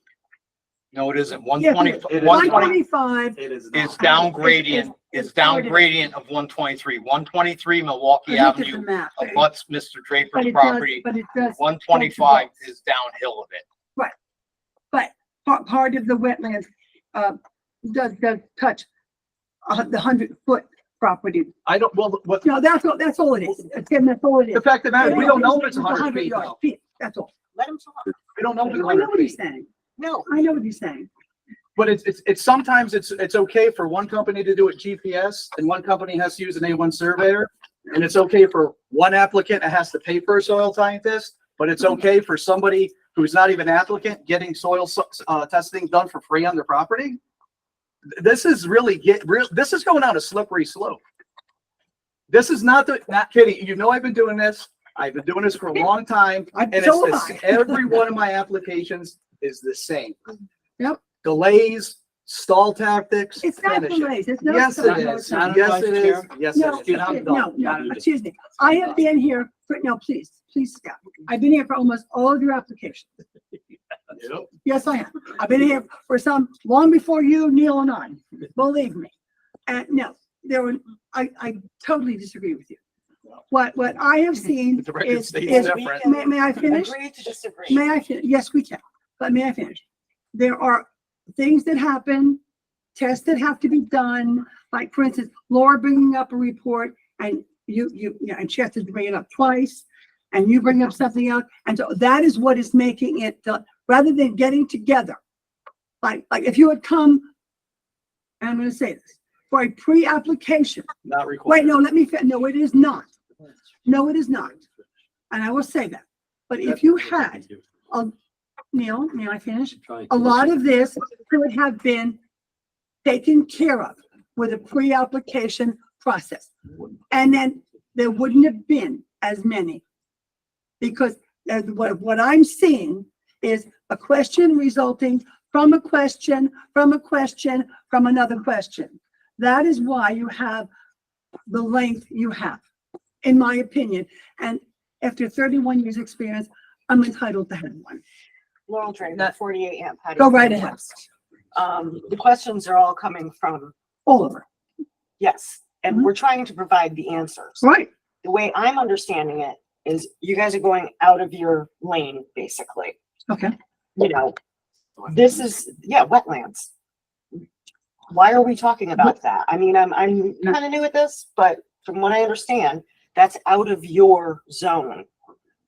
Speaker 3: No, it isn't.
Speaker 2: Yeah,
Speaker 3: 120,
Speaker 8: it is.
Speaker 3: 120
Speaker 2: 125.
Speaker 8: It is
Speaker 3: is
Speaker 8: not.
Speaker 3: down gradient,
Speaker 2: it's
Speaker 3: is down
Speaker 2: part of it.
Speaker 3: gradient of 123. 123 Milwaukee
Speaker 2: I looked at the
Speaker 3: Avenue
Speaker 2: map.
Speaker 3: abuts Mr.
Speaker 2: But
Speaker 3: Draper's
Speaker 2: it does,
Speaker 3: property.
Speaker 2: but it does.
Speaker 3: 125 is downhill of it.
Speaker 2: But part of the wetlands, does touch, the 100-foot property.
Speaker 8: I don't, well, what,
Speaker 2: No, that's all it is. Again, that's all it is.
Speaker 8: the fact of the matter, is we don't know if it's
Speaker 2: a
Speaker 8: 100 feet
Speaker 2: yard
Speaker 8: though.
Speaker 2: feet, that's all.
Speaker 13: Let him talk.
Speaker 8: We don't know if it's
Speaker 2: I know
Speaker 8: 100
Speaker 2: what he's
Speaker 8: feet.
Speaker 2: saying.
Speaker 13: No.
Speaker 2: I know what he's saying.
Speaker 8: But it's sometimes it's okay for one company to do it GPS and one company has to use an A1 surveyor. And it's okay for one applicant that has to pay for a soil scientist, but it's okay for somebody who's not even applicant getting soil testing done for free on their property. This is really this is going on a slippery slope. This is not kidding. You know, I've been doing this. I've been doing this for a long time. And
Speaker 2: So
Speaker 8: it's
Speaker 2: have I.
Speaker 8: every one of my applications is the same.
Speaker 2: Yep.
Speaker 8: Delays, stall tactics.
Speaker 2: It's not
Speaker 8: finish it.
Speaker 2: delays. It's not.
Speaker 8: Yes, it
Speaker 2: no,
Speaker 8: is.
Speaker 2: it's not.
Speaker 8: Yes, it is. Yes,
Speaker 2: No,
Speaker 8: it is. I'm done.
Speaker 2: no, excuse me. I have been here for, no, please, Scott. I've been here for almost all of your applications.
Speaker 8: Yep.
Speaker 2: Yes, I have. I've been here for some, long before you, Neil, and I, believe me. And no, I totally disagree with you. What I have seen
Speaker 8: The record
Speaker 2: is,
Speaker 8: states different.
Speaker 2: may I finish?
Speaker 13: Agree to disagree.
Speaker 2: May I finish? Yes, we can, but may I finish? There are things that happen, tests that have to be done, like for instance, Laura bringing up a report and and she has to bring it up twice, and you bring up something else, and so that is what is making it, rather than getting together. Like if you had come, and I'm gonna say this, for a pre-application,
Speaker 8: Not required.
Speaker 2: wait, no, let me, no, it is not. No, it is not. And I will say that. But if you had, Neil, may I finish? A lot of this could have been taken care of with a pre-application process. And then there wouldn't have been as many. Because what I'm seeing is a question resulting from a question, from a question, from another question. That is why you have the length you have, in my opinion. And after 31 years' experience, I'm entitled to have one.
Speaker 13: Laurel Draper, 48 Amp Patio.
Speaker 2: Go right ahead.
Speaker 13: The questions are all coming from,
Speaker 2: All over.
Speaker 13: yes, and
Speaker 2: Mhm.
Speaker 13: we're trying to provide the answers.
Speaker 2: Right.
Speaker 13: The way I'm understanding it is you guys are going out of your lane, basically.
Speaker 2: Okay.
Speaker 13: You know, this is, yeah, wetlands.
Speaker 16: why are we talking about that? I mean, I'm kind of new at this, but from what I understand, that's out of your zone.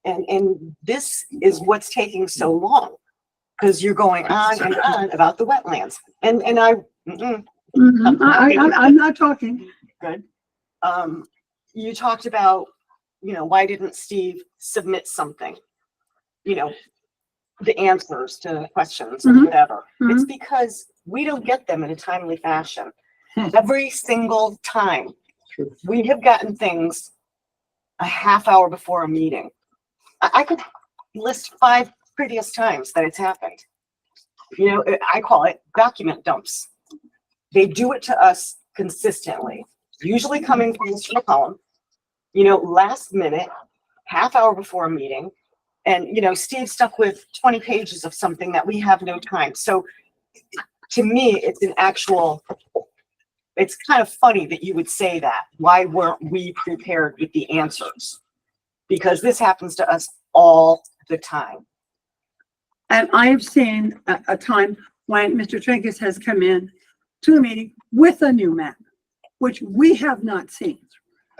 Speaker 16: And this is what's taking so long, because you're going on and on about the wetlands. And
Speaker 2: I'm not talking.
Speaker 16: Good. You talked about, why didn't Steve submit something? The answers to questions or whatever. It's because we don't get them in a timely fashion. Every single time we have gotten things a half hour before a meeting. I could list 5 previous times that it's happened. I call it document dumps. They do it to us consistently, usually coming from Mr. McCollum, last minute, half hour before a meeting. And, Steve stuck with 20 pages of something that we have no time. So to me, it's kind of funny that you would say that. Why weren't we prepared with the answers? Because this happens to us all the time.
Speaker 2: And I have seen a time when Mr. Trinkus has come in to the meeting with a new map, which we have not seen.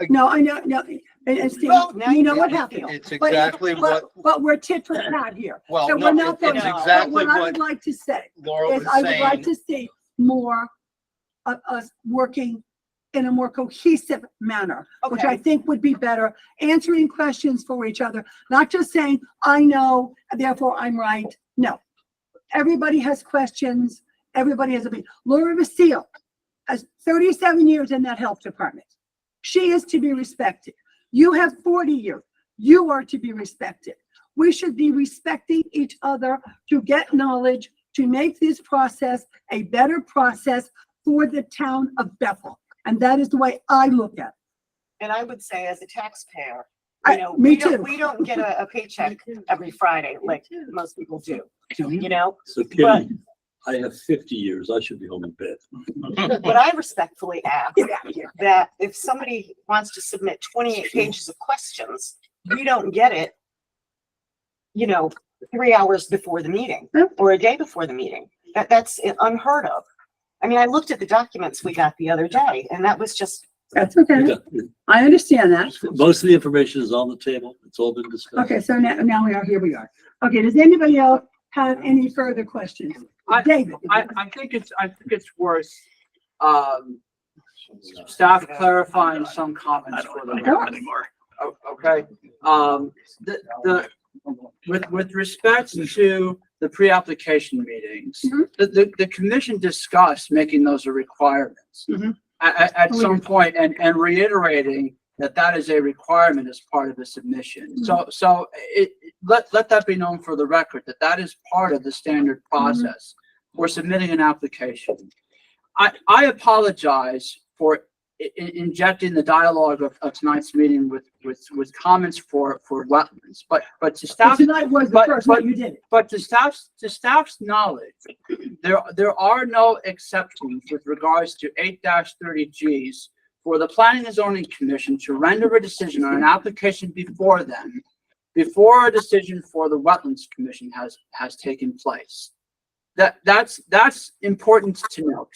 Speaker 2: No, I know, no, and Steve, you know what happened.
Speaker 3: It's exactly
Speaker 2: But we're tit for tat here.
Speaker 3: Well,
Speaker 2: So
Speaker 3: no,
Speaker 2: we're not
Speaker 3: it's
Speaker 2: going,
Speaker 3: exactly
Speaker 2: what I
Speaker 3: what
Speaker 2: would like to say
Speaker 3: Laura
Speaker 2: is
Speaker 3: was
Speaker 2: I would like
Speaker 3: saying.
Speaker 2: to see more of us working in a more cohesive manner, which I think would be better, answering questions for each other, not just saying, I know, therefore I'm right. No, everybody has questions. Everybody has Laura Vasile has 37 years in that health department. She is to be respected. You have 40 years. You are to be respected. We should be respecting each other to get knowledge, to make this process a better process for the town of Bethel. And that is the way I look at it.
Speaker 16: And I would say, as a taxpayer,
Speaker 2: Me too.
Speaker 16: we don't get a paycheck every Friday like most people do,
Speaker 5: So Kim, I have 50 years. I should be home in bed.
Speaker 16: But I respectfully ask that if somebody wants to submit 28 pages of questions, we don't get it, 3 hours before the meeting or a day before the meeting. That's unheard of. I mean, I looked at the documents we got the other day, and that was just.
Speaker 2: That's okay. I understand that.
Speaker 5: Most of the information is on the table. It's all been discussed.
Speaker 2: Okay, so now here we are. Okay, does anybody else have any further questions? David?
Speaker 4: I think it's worth, staff clarifying some comments for the record. Okay, with respect to the pre-application meetings, the commission discussed making those a requirement at some point and reiterating that is a requirement as part of the submission. So let that be known for the record, that is part of the standard process for submitting an application. I apologize for injecting the dialogue of tonight's meeting with comments for wetlands, but to staff.
Speaker 2: Tonight was the first one you did it.
Speaker 4: But to staff's knowledge, there are no exceptions with regards to 8-30 Gs for the Planning and Zoning Commission to render a decision on an application before a decision for the Wetlands Commission has taken place. That's important to note.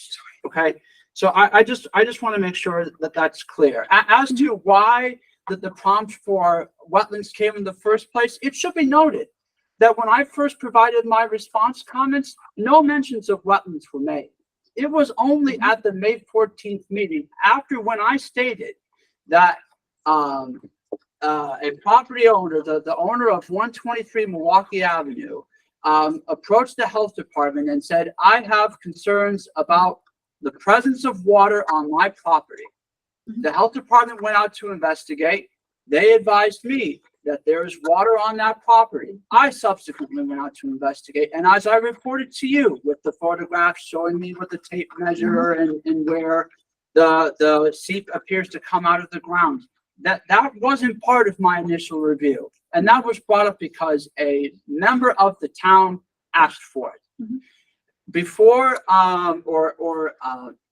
Speaker 4: Okay. So I just want to make sure that that's clear. As to why the prompt for wetlands came in the first place, it should be noted that when I first provided my response comments, no mentions of wetlands were made. It was only at the May 14th meeting, after when I stated that a property owner, the owner of 123 Milwaukee Avenue, approached the health department and said, I have concerns about the presence of water on my property. The health department went out to investigate. They advised me that there is water on that property. I subsequently went out to investigate. And as I reported to you with the photographs showing me with the tape measure and where the seep appears to come out of the ground, that wasn't part of my initial review. And that was brought up because a member of the town asked for it. Before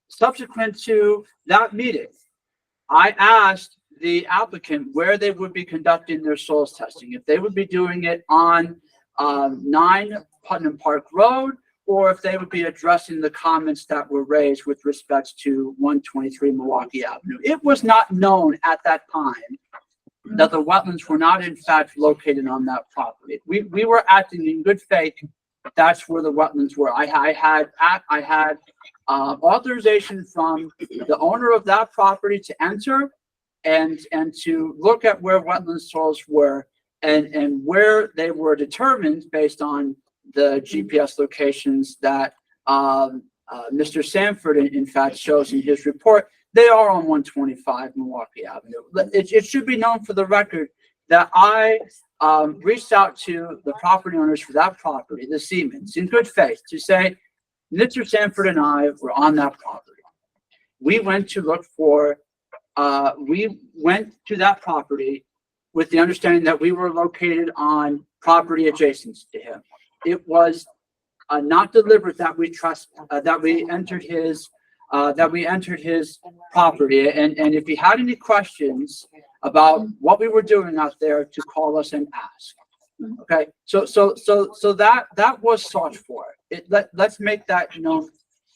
Speaker 4: subsequent to that meeting, I asked the applicant where they would be conducting their soils testing, if they would be doing it on 9 Putnam Park Road or if they would be addressing the comments that were raised with respect to 123 Milwaukee Avenue. It was not known at that time that the wetlands were not in fact located on that property. We were acting in good faith. That's where the wetlands were. I had authorization from the owner of that property to enter and to look at where wetland soils were and where they were determined based on the GPS locations that Mr. Sanford in fact shows in his report. They are on 125 Milwaukee Avenue. It should be known for the record that I reached out to the property owners for that property, the Siemens, in good faith to say, Mr. Sanford and I were on that property. We went to look for, we went to that property with the understanding that we were located on property adjacent to him. It was not deliberate that we entered his property. And if he had any questions about what we were doing out there, to call us and ask. Okay, so that was sought for. Let's make that known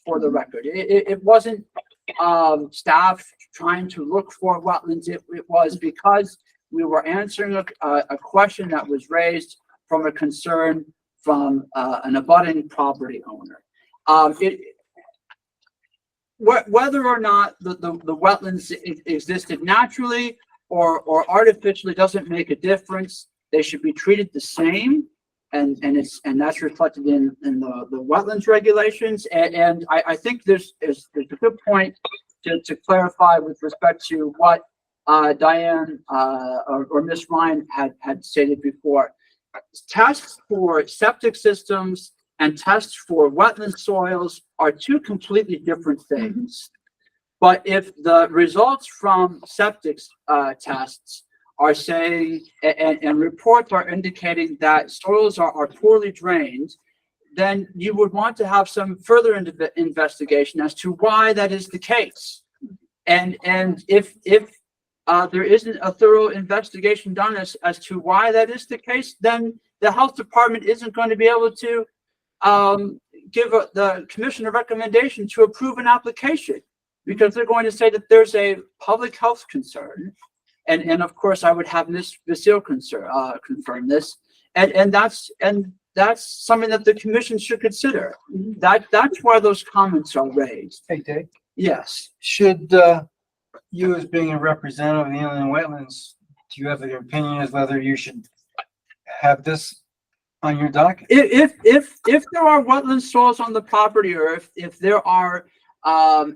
Speaker 4: for the record. It wasn't staff trying to look for wetlands. It was because we were answering a question that was raised from a concern from an abutting property owner. Whether or not the wetlands existed naturally or artificially doesn't make a difference. They should be treated the same, and that's reflected in the wetlands regulations. And I think there's a good point to clarify with respect to what Diane or Ms. Ryan had stated before. Tests for septic systems and tests for wetland soils are two completely different things. But if the results from septic tests are saying, and reports are indicating that soils are poorly drained, then you would want to have some further investigation as to why that is the case. And if there isn't a thorough investigation done as to why that is the case, then the health department isn't going to be able to give the commission a recommendation to approve an application, because they're going to say that there's a public health concern. And of course, I would have Ms. Vasile confirm this. And that's something that the commission should consider. That's why those comments are raised.
Speaker 12: Hey, Dave.
Speaker 4: Yes.
Speaker 12: Should you, as being a representative of the inland wetlands, do you have an opinion as whether you should have this on your docket?
Speaker 4: If there are wetland soils on the property, or if there are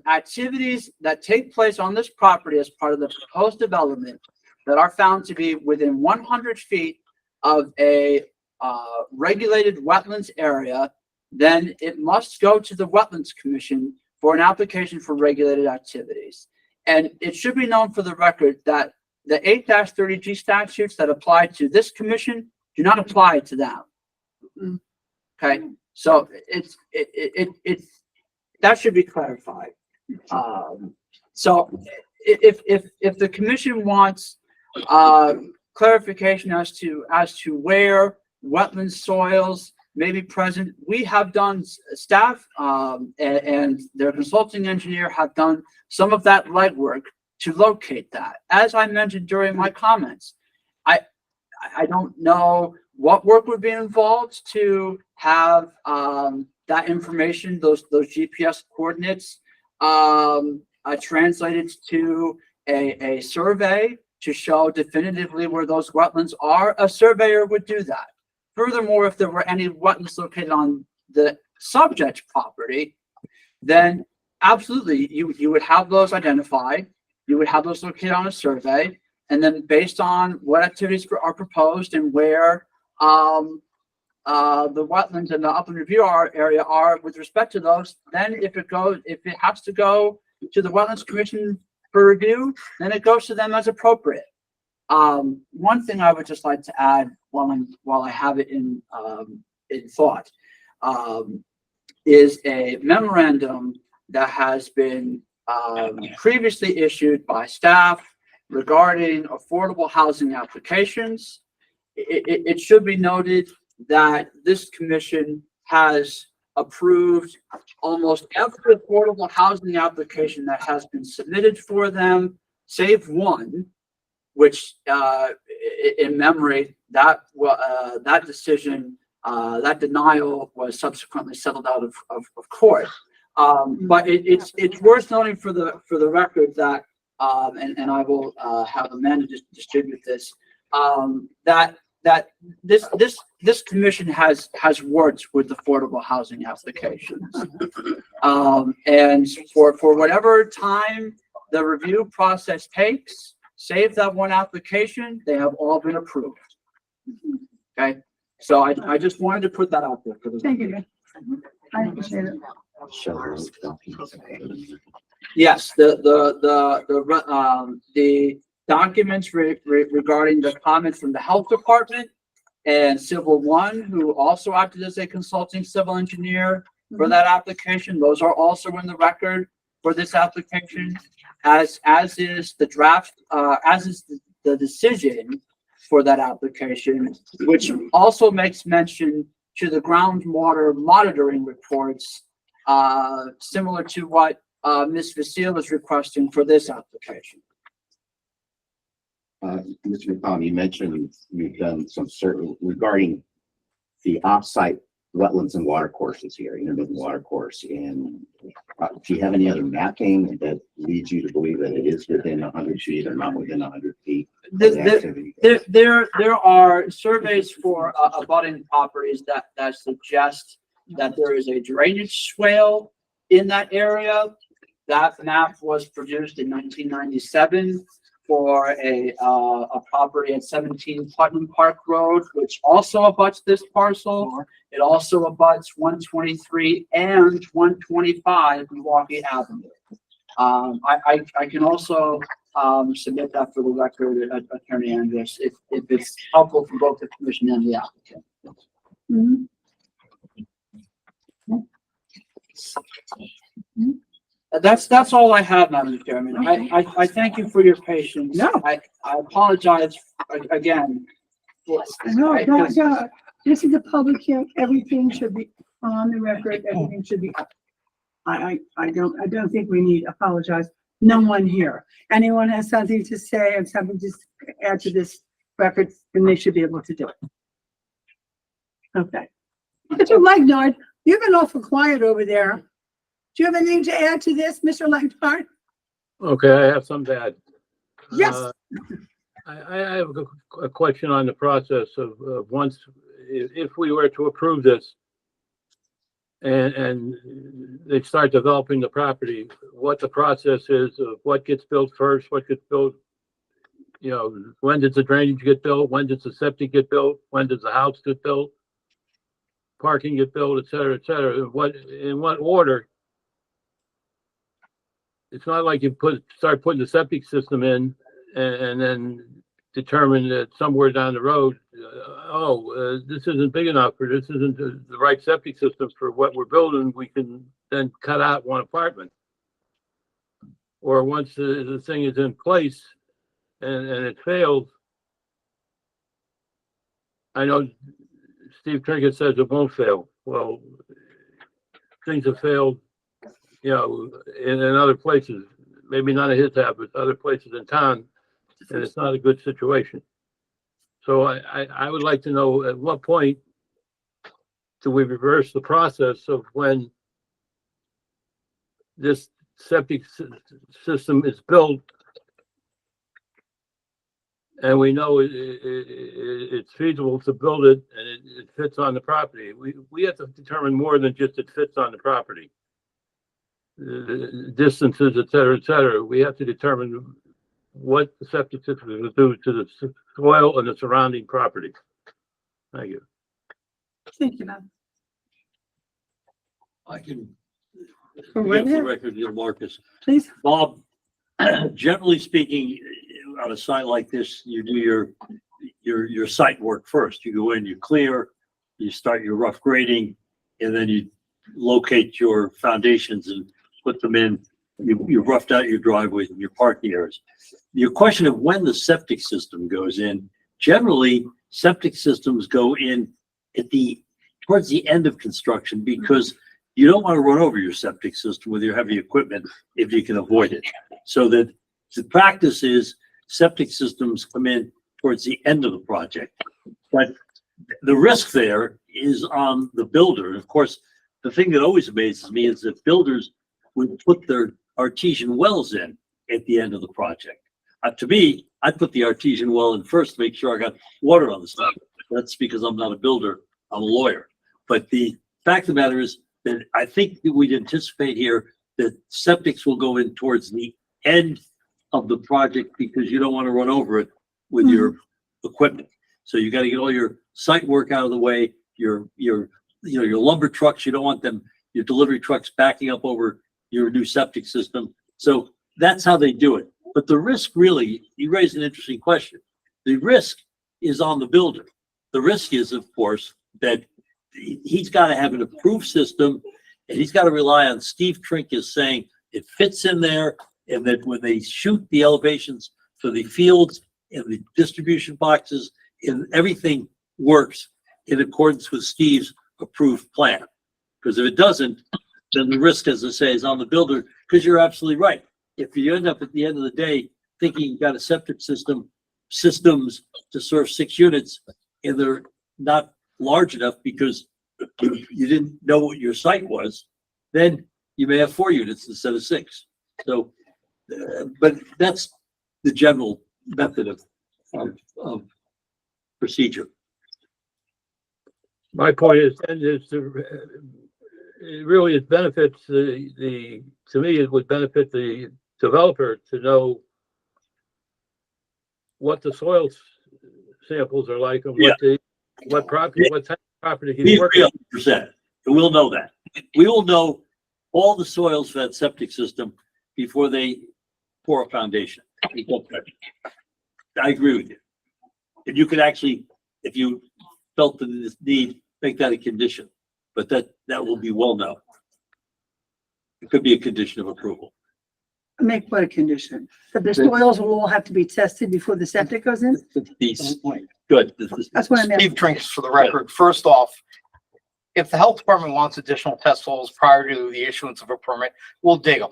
Speaker 4: activities that take place on this property as part of the proposed development that are found to be within 100 feet of a regulated wetlands area, then it must go to the Wetlands Commission for an application for regulated activities. And it should be known for the record that the 8-30G statutes that apply to this commission do not apply to them. Okay, so it's that should be clarified. So if the commission wants clarification as to where wetland soils may be present, we have done, staff and their consulting engineer have done some of that legwork to locate that. As I mentioned during my comments, I don't know what work would be involved to have that information, those GPS coordinates translated to a survey to show definitively where those wetlands are. A surveyor would do that. Furthermore, if there were any wetlands located on the subject property, then absolutely you would have those identified. You would have those located on a survey, and then based on what activities are proposed and where the wetlands and the upland review area are with respect to those, then if it has to go to the Wetlands Commission for review, then it goes to them as appropriate. One thing I would just like to add while I have it in thought is a memorandum that has been previously issued by staff regarding affordable housing applications. It should be noted that this commission has approved almost every affordable housing application that has been submitted for them, save one, which, in memory, that decision, that denial was subsequently settled out of court. But it's worth noting for the record that, and I will, have Amanda distribute this, that this commission has worked with affordable housing applications. And for whatever time the review process takes, save that one application, they have all been approved. Okay, so I just wanted to put that out there for the.
Speaker 2: Thank you. I appreciate it.
Speaker 4: Yes, the documents regarding the comments from the health department and Civil One, who also acted as a consulting civil engineer for that application, those are also in the record for this application, as is the draft, as is the decision for that application, which also makes mention to the groundwater monitoring reports, similar to what Ms. Vasile is requesting for this application.
Speaker 6: Mr. McCollum, you mentioned you've done some certain regarding the offsite wetlands and water courses here, intermittent water course. And do you have any other mapping that leads you to believe that it is within 100 feet or not within 100 feet?
Speaker 4: There are surveys for abutting properties that suggest that there is a drainage swale in that area. That map was produced in 1997 for a property at 17 Putnam Park Road, which also abuts this parcel. It also abuts 123 and 125 Milwaukee Avenue. I can also submit that for the record, Attorney Andrus, if it's helpful for both the commission and the applicant.
Speaker 2: Mhm.
Speaker 4: That's all I have, Madam Chairman. I thank you for your patience.
Speaker 2: No.
Speaker 4: I apologize again.
Speaker 2: No, this is a public hearing. Everything should be on the record. Everything should be up. I don't think we need to apologize. No one here. Anyone has something to say and something to add to this record, then they should be able to do it. Okay. Mr. Legnard, you've been awful quiet over there. Do you have anything to add to this, Mr. Legnard?
Speaker 7: Okay, I have some to add.
Speaker 2: Yes.
Speaker 7: I have a question on the process of once, if we were to approve this and they start developing the property, what the process is of what gets built first, what gets built, you know, when does the drainage get built? When does the septic get built? When does the house get built? Parking get built, et cetera, in what order? It's not like you start putting the septic system in and then determine that somewhere down the road, this isn't big enough, or this isn't the right septic system for what we're building. We can then cut out one apartment. Or once the thing is in place and it fails, I know Steve Trinket says it won't fail. Well, things have failed, you know, in other places, maybe not at his house, but other places in town, and it's not a good situation. So I would like to know at what point do we reverse the process of when this septic system is built and we know it's feasible to build it and it fits on the property. We have to determine more than just it fits on the property. The distances, et cetera, we have to determine what the septic system is going to do to the soil and the surrounding property. Thank you.
Speaker 2: Thank you, ma'am.
Speaker 5: I can.
Speaker 2: Go
Speaker 5: Get
Speaker 2: right
Speaker 5: the
Speaker 2: ahead.
Speaker 5: record, Neil Marcus.
Speaker 2: Please.
Speaker 5: Bob, generally speaking, on a site like this, you do your site work first. You go in, you clear, you start your rough grading, and then you locate your foundations and put them in. You roughed out your driveways and your parking areas. Your question of when the septic system goes in, generally septic systems go in at the towards the end of construction, because you don't want to run over your septic system with your heavy equipment if you can avoid it. So that the practice is septic systems come in towards the end of the project. But the risk there is on the builder. Of course, the thing that always amazes me is that builders would put their artesian wells in at the end of the project. To me, I'd put the artesian well in first to make sure I got water on the side. That's because I'm not a builder, I'm a lawyer. But the fact of the matter is that I think that we'd anticipate here that septics will go in towards the end of the project because you don't want to run over it with your equipment. So you got to get all your site work out of the way, your lumber trucks, you don't want them, your delivery trucks backing up over your new septic system. So that's how they do it. But the risk really, you raised an interesting question. The risk is on the builder. The risk is, of course, that he's got to have an approved system and he's got to rely on Steve Trinkus saying it fits in there, and that when they shoot the elevations for the fields and the distribution boxes and everything works in accordance with Steve's approved plan. Because if it doesn't, then the risk, as I say, is on the builder, because you're absolutely right. If you end up at the end of the day thinking you've got a septic systems to serve 6 units, and they're not large enough because you didn't know what your site was, then you may have 4 units instead of 6. So, but that's the general method of procedure.
Speaker 17: My point is it really benefits to me, it would benefit the developer to know what the soil samples are like and what type of property
Speaker 5: We
Speaker 17: he's
Speaker 5: agree
Speaker 17: working on.
Speaker 5: 100%, and we'll know that. We will know all the soils for that septic system before they pour a foundation. I agree with you. And you could actually, if you felt the need, make that a condition, but that will be well known. It could be a condition of approval.
Speaker 2: Make what a condition? That the soils will all have to be tested before the septic goes in?
Speaker 5: These, good.
Speaker 2: That's what I
Speaker 3: Steve
Speaker 2: meant.
Speaker 3: Trinkus for the record. First off, if the health department wants additional test holes prior to the issuance of a permit, we'll dig them.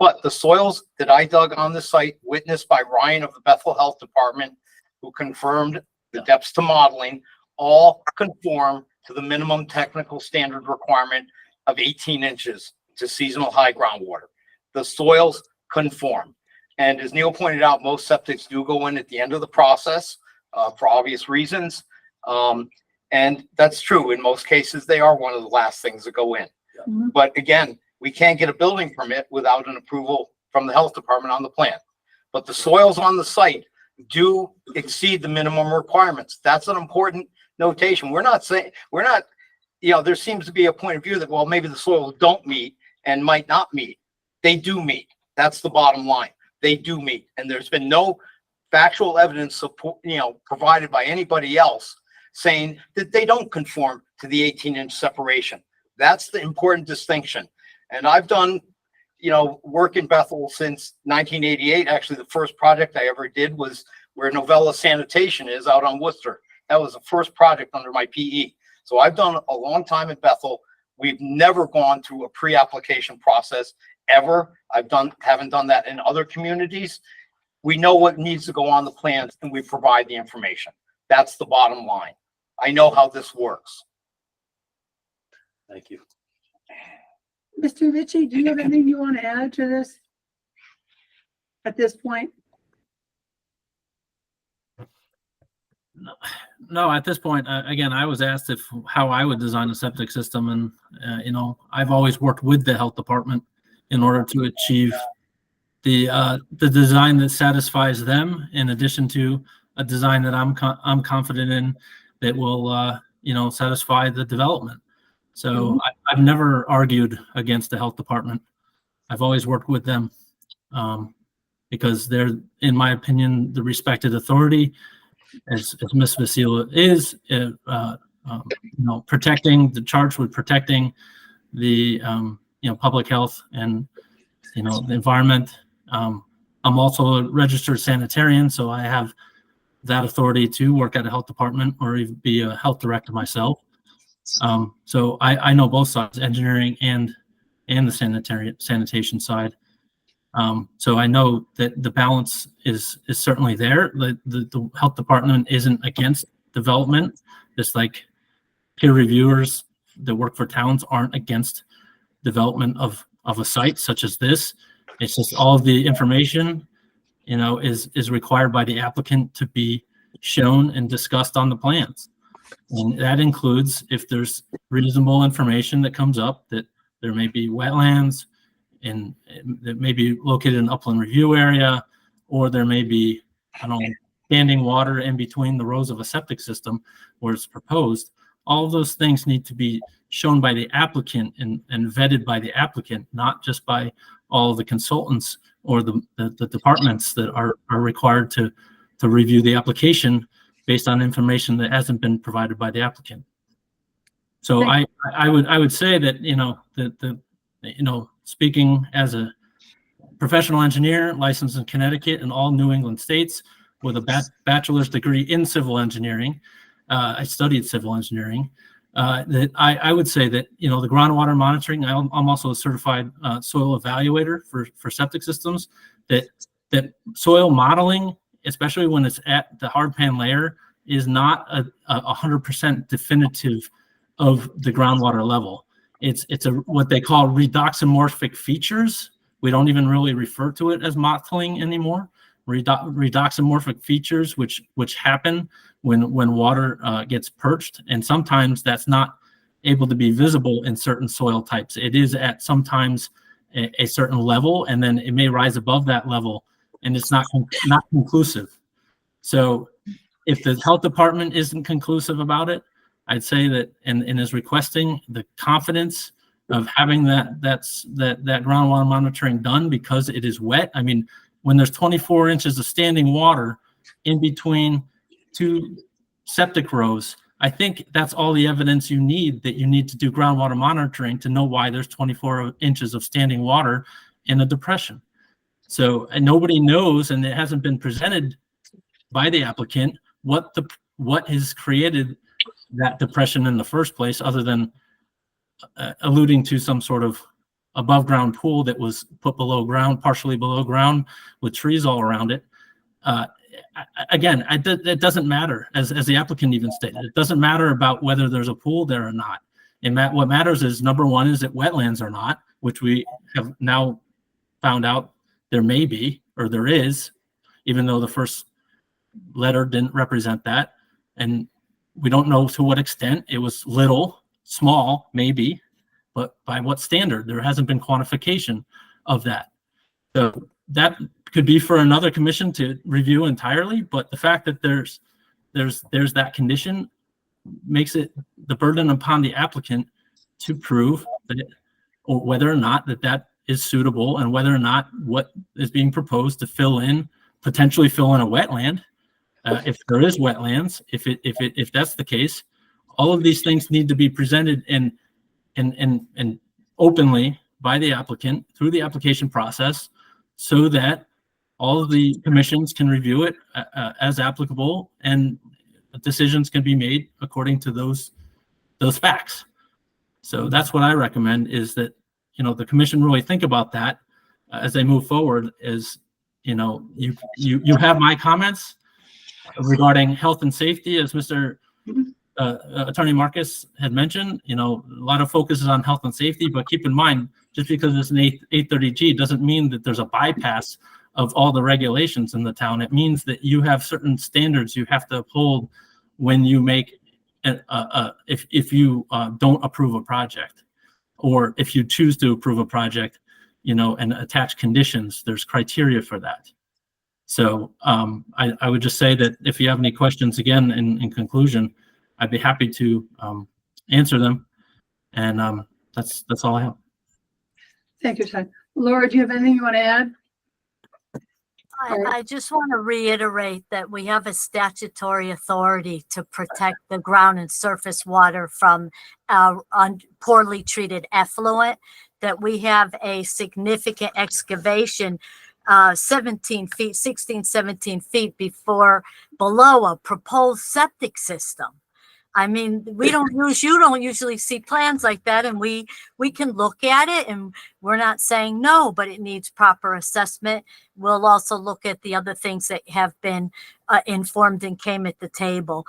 Speaker 3: But the soils that I dug on the site, witnessed by Ryan of the Bethel Health Department, who confirmed the depths to modeling, all conform to the minimum technical standard requirement of 18 inches to seasonal high groundwater. The soils conform. And as Neil pointed out, most septics do go in at the end of the process for obvious reasons. And that's true. In most cases, they are one of the last things that go in. But again, we can't get a building permit without an approval from the health department on the plan. But the soils on the site do exceed the minimum requirements. That's an important notation. We're not, there seems to be a point of view that, well, maybe the soils don't meet and might not meet. They do meet. That's the bottom line. They do meet. And there's been no factual evidence support, provided by anybody else saying that they don't conform to the 18-inch separation. That's the important distinction. And I've done, work in Bethel since 1988. Actually, the first project I ever did was where Novella Sanitation is out on Worcester. That was the first project under my PE. So I've done a long time in Bethel. We've never gone through a pre-application process ever. Haven't done that in other communities. We know what needs to go on the plans and we provide the information. That's the bottom line. I know how this works.
Speaker 5: Thank you.
Speaker 2: Mr. Ritchie, do you have anything you want to add to this at this point?
Speaker 10: No, at this point, again, I was asked how I would design a septic system, and I've always worked with the health department in order to achieve the design that satisfies them, in addition to a design that I'm confident in that will satisfy the development. So I've never argued against the health department. I've always worked with them because they're, in my opinion, the respected authority. As Ms. Vasila is, protecting the charge with protecting the public health and the environment. I'm also a registered sanitarian, so I have that authority to work at a health department or even be a health director myself. So I know both sides, engineering and the sanitation side. So I know that the balance is certainly there. The health department isn't against development, just like peer reviewers that work for towns aren't against development of a site such as this. It's just all of the information, is required by the applicant to be shown and discussed on the plans. And that includes if there's reasonable information that comes up that there may be wetlands and that may be located in an upland review area, or there may be, standing water in between the rows of a septic system where it's proposed. All of those things need to be shown by the applicant and vetted by the applicant, not just by all the consultants or the departments that are required to review the application based on information that hasn't been provided by the applicant. So I would say that, speaking as a professional engineer licensed in Connecticut and all New England states with a bachelor's degree in civil engineering, I studied civil engineering, that I would say that, the groundwater monitoring, I'm also a certified soil evaluator for septic systems, that soil modeling, especially when it's at the hard pan layer, is not a 100% definitive of the groundwater level. It's what they call redoxamorphic features. We don't even really refer to it as mottling anymore. Redoxamorphic features, which happen when water gets perched, and sometimes that's not able to be visible in certain soil types. It is at sometimes a certain level, and then it may rise above that level, and it's not conclusive. So if the health department isn't conclusive about it, I'd say that and is requesting the confidence of having that groundwater monitoring done because it is wet. I mean, when there's 24 inches of standing water in between two septic rows, I think that's all the evidence you need to do groundwater monitoring to know why there's 24 inches of standing water in a depression. So, and nobody knows, and it hasn't been presented by the applicant, what has created that depression in the first place, other than alluding to some sort of above ground pool that was put below ground, partially below ground, with trees all around it. Again, it doesn't matter, as the applicant even stated. It doesn't matter about whether there's a pool there or not. And what matters is, number one, is it wetlands or not, which we have now found out there may be, or there is, even though the first letter didn't represent that. And we don't know to what extent. It was little, small, maybe, but by what standard? There hasn't been quantification of that. So that could be for another commission to review entirely, but the fact that there's that condition makes it the burden upon the applicant to prove that or whether or not that is suitable, and whether or not what is being proposed to potentially fill in a wetland. If there is wetlands, if that's the case, all of these things need to be presented and openly by the applicant through the application process, so that all of the commissions can review it as applicable, and decisions can be made according to those facts. So that's what I recommend, is that the commission really think about that as they move forward. Is you have my comments regarding health and safety, as Mr. Attorney Marcus had mentioned. A lot of focus is on health and safety, but keep in mind, just because it's an 830G doesn't mean that there's a bypass of all the regulations in the town. It means that you have certain standards you have to uphold when you make if you don't approve a project, or if you choose to approve a project, and attach conditions. There's criteria for that. So I would just say that if you have any questions, again, in conclusion, I'd be happy to answer them. And that's all I have.
Speaker 2: Thank you, Todd. Laura, do you have anything you want to add?
Speaker 9: I just want to reiterate that we have a statutory authority to protect the ground and surface water from poorly treated effluent, that we have a significant excavation 17 feet, 16, 17 feet below a proposed septic system. I mean, you don't usually see plans like that, and we can look at it, and we're not saying no, but it needs proper assessment. We'll also look at the other things that have been informed and came at the table.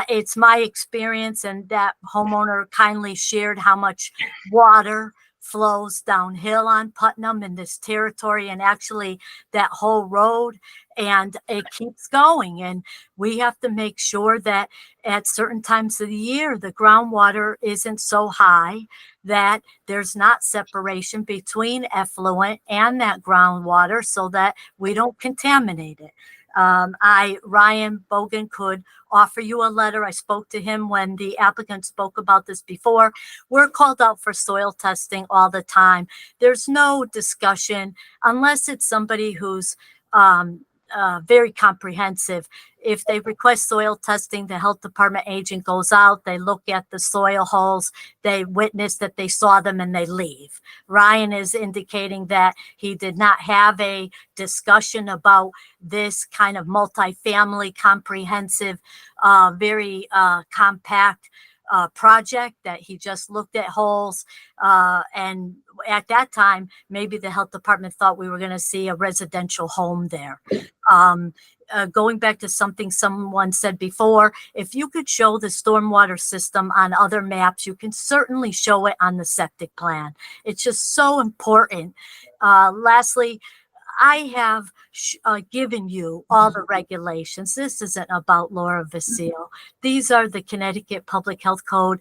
Speaker 9: It's my experience, and that homeowner kindly shared how much water flows downhill on Putnam in this territory, and actually that whole road, and it keeps going. And we have to make sure that at certain times of the year, the groundwater isn't so high that there's not separation between effluent and that groundwater, so that we don't contaminate it. Ryan Bogan could offer you a letter. I spoke to him when the applicant spoke about this before. We're called out for soil testing all the time. There's no discussion unless it's somebody who's very comprehensive. If they request soil testing, the health department agent goes out, they look at the soil holes, they witness that they saw them, and they leave. Ryan is indicating that he did not have a discussion about this kind of multifamily, comprehensive, very compact project, that he just looked at holes. And at that time, maybe the health department thought we were going to see a residential home there. Going back to something someone said before, if you could show the stormwater system on other maps, you can certainly show it on the septic plan. It's just so important. Lastly, I have given you all the regulations. This isn't about Laura Vasile. These are the Connecticut Public Health Code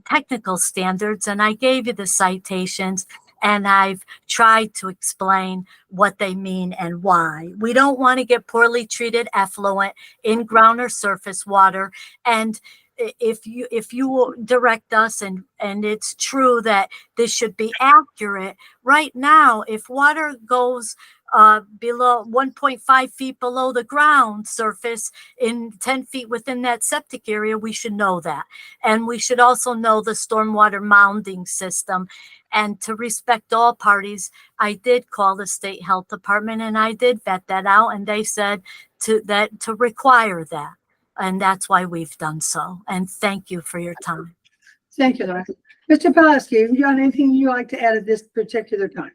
Speaker 9: technical standards, and I gave you the citations, and I've tried to explain what they mean and why. We don't want to get poorly treated effluent in ground or surface water. And if you will direct us, and it's true that this should be accurate. Right now, if water goes below 1.5 feet below the ground surface in 10 feet within that septic area, we should know that. And we should also know the stormwater mounding system. And to respect all parties, I did call the state health department, and I did vet that out, and they said to require that. And that's why we've done so. And thank you for your time.
Speaker 2: Thank you, Laura. Mr. Pulaski, have you got anything you'd like to add at this particular time?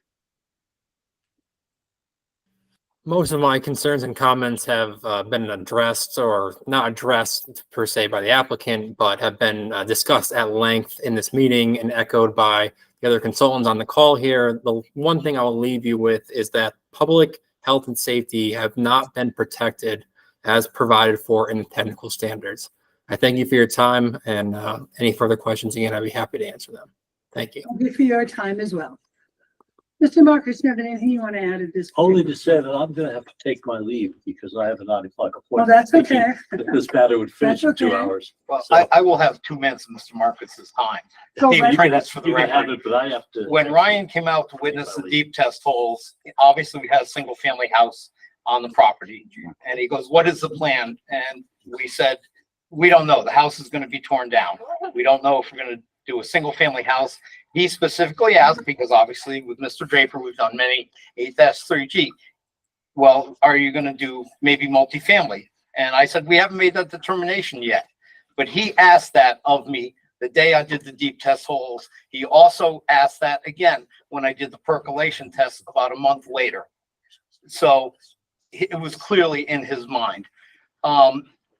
Speaker 11: Most of my concerns and comments have been addressed, or not addressed per se by the applicant, but have been discussed at length in this meeting and echoed by the other consultants on the call here. The one thing I'll leave you with is that public health and safety have not been protected as provided for in the technical standards. I thank you for your time, and any further questions, again, I'd be happy to answer them. Thank you.
Speaker 2: Thank you for your time as well. Mr. Marcus, you have anything you want to add at this?
Speaker 5: Only to say that I'm gonna have to take my leave because I have a 9 o'clock
Speaker 2: Well,
Speaker 5: appointment.
Speaker 2: that's okay.
Speaker 5: If this matter would finish in
Speaker 2: That's
Speaker 5: 2
Speaker 2: okay.
Speaker 5: hours.
Speaker 3: Well,
Speaker 5: So-
Speaker 3: I will have 2 minutes of Mr. Marcus's time.
Speaker 2: So
Speaker 3: David,
Speaker 2: let's-
Speaker 3: that's for the
Speaker 5: You can have
Speaker 3: record.
Speaker 5: it, but I have to.
Speaker 3: When Ryan came out to witness the deep test holes, obviously we had a single family house on the property. And he goes, "What is the plan?" And we said, "We don't know. The house is gonna be torn down. We don't know if we're gonna do a single family house." He specifically asked, because obviously with Mr. Draper, we've done many 8-3G. Well, are you gonna do maybe multifamily? And I said, we haven't made that determination yet. But he asked that of me the day I did the deep test holes. He also asked that again when I did the percolation test about a month later. So it was clearly in his mind.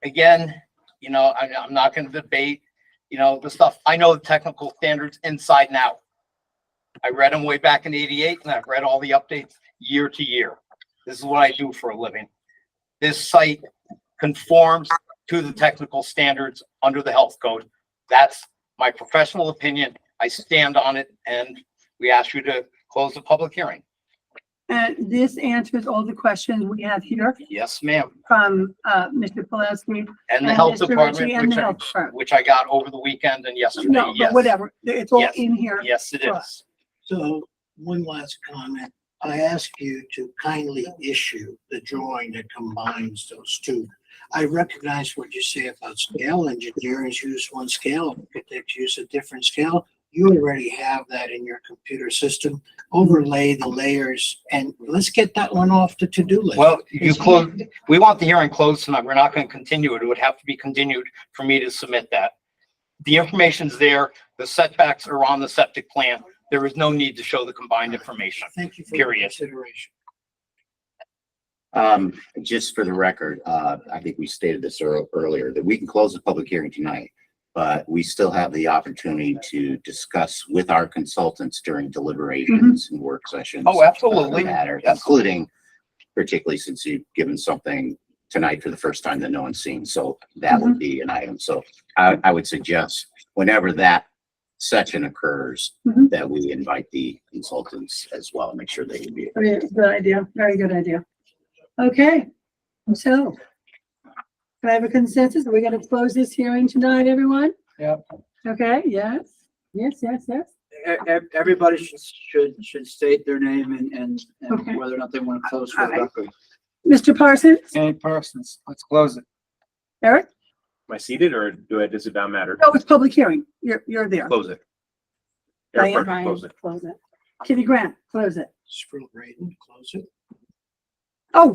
Speaker 3: Again, I'm not going to debate, the stuff. I know the technical standards inside and out. I read them way back in '88, and I've read all the updates year to year. This is what I do for a living. This site conforms to the technical standards under the health code. That's my professional opinion. I stand on it, and we ask you to close the public hearing.
Speaker 2: And this answers all the questions we have here
Speaker 3: Yes, ma'am.
Speaker 2: from Mr. Pulaski.
Speaker 3: And the health
Speaker 2: Mr. Ritchie
Speaker 3: department,
Speaker 2: and the health department.
Speaker 3: which I got over the weekend and yesterday,
Speaker 2: No,
Speaker 3: yes.
Speaker 2: but whatever, it's all
Speaker 3: Yes.
Speaker 2: in here.
Speaker 3: Yes, it
Speaker 2: for
Speaker 3: is.
Speaker 2: us.
Speaker 15: So one last comment. I ask you to kindly issue the drawing that combines those two. I recognize what you say about scale. Engineers use one scale, architects use a different scale. You already have that in your computer system. Overlay the layers and let's get that one off the to-do list.
Speaker 3: Well, you close, we want the hearing closed tonight. We're not going to continue it. It would have to be continued for me to submit that. The information's there. The setbacks are on the septic plan. There is no need to show the combined information.
Speaker 15: Thank you for your
Speaker 3: Period.
Speaker 15: consideration.
Speaker 6: Just for the record, I think we stated this earlier, that we can close the public hearing tonight, but we still have the opportunity to discuss with our consultants during deliberations and work sessions.
Speaker 3: Oh, absolutely.
Speaker 6: the matter, including particularly since you've given something tonight for the first time that no one's seen. So that would be an item. So I would suggest whenever that session occurs, that we invite the consultants as well, make sure they can be.
Speaker 2: Good idea. Very good idea. Okay, so can I have a consensus? Are we gonna close this hearing tonight, everyone?
Speaker 8: Yep.
Speaker 2: Okay, yes, yes.
Speaker 4: Everybody should state their name and
Speaker 2: Okay.
Speaker 4: whether or not they want to close for
Speaker 2: All
Speaker 4: the
Speaker 2: right.
Speaker 4: record.
Speaker 2: Mr. Parsons,
Speaker 12: Any persons, let's close it.
Speaker 2: Eric?
Speaker 18: Am I seated or does it not matter?
Speaker 2: No, it's public hearing. You're there.
Speaker 18: Close it.
Speaker 2: Diane,
Speaker 18: Eric, close it.
Speaker 2: Close it. Kitty Grant, close it.
Speaker 15: Sproul Braden, close it.
Speaker 2: Oh,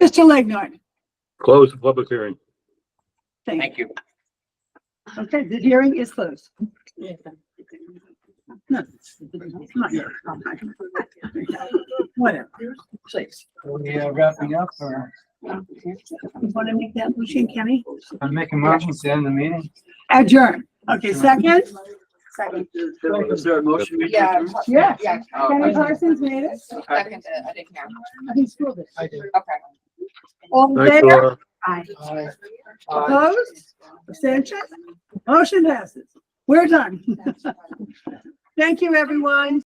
Speaker 2: Mr. Legnard.
Speaker 17: Close the public hearing.
Speaker 3: Thank you.
Speaker 2: Okay, the hearing is closed. No, not yet. Whatever. Please.
Speaker 12: We wrapping up or
Speaker 2: You want to make that motion, Kenny?
Speaker 12: I'm making motions to end the meeting?
Speaker 2: Adjourn. Okay, second?
Speaker 13: Second.
Speaker 4: Is there a motion?
Speaker 13: Yeah.
Speaker 2: Yeah.
Speaker 13: Yeah.
Speaker 2: Kenny Parsons made it.
Speaker 13: Second, I didn't hear.
Speaker 2: He screwed it.
Speaker 13: Okay.
Speaker 2: All in
Speaker 17: Thanks,
Speaker 2: favor?
Speaker 17: Laura.
Speaker 2: Aye. Opposed? Abstention? Motion passes. We're done. Thank you, everyone.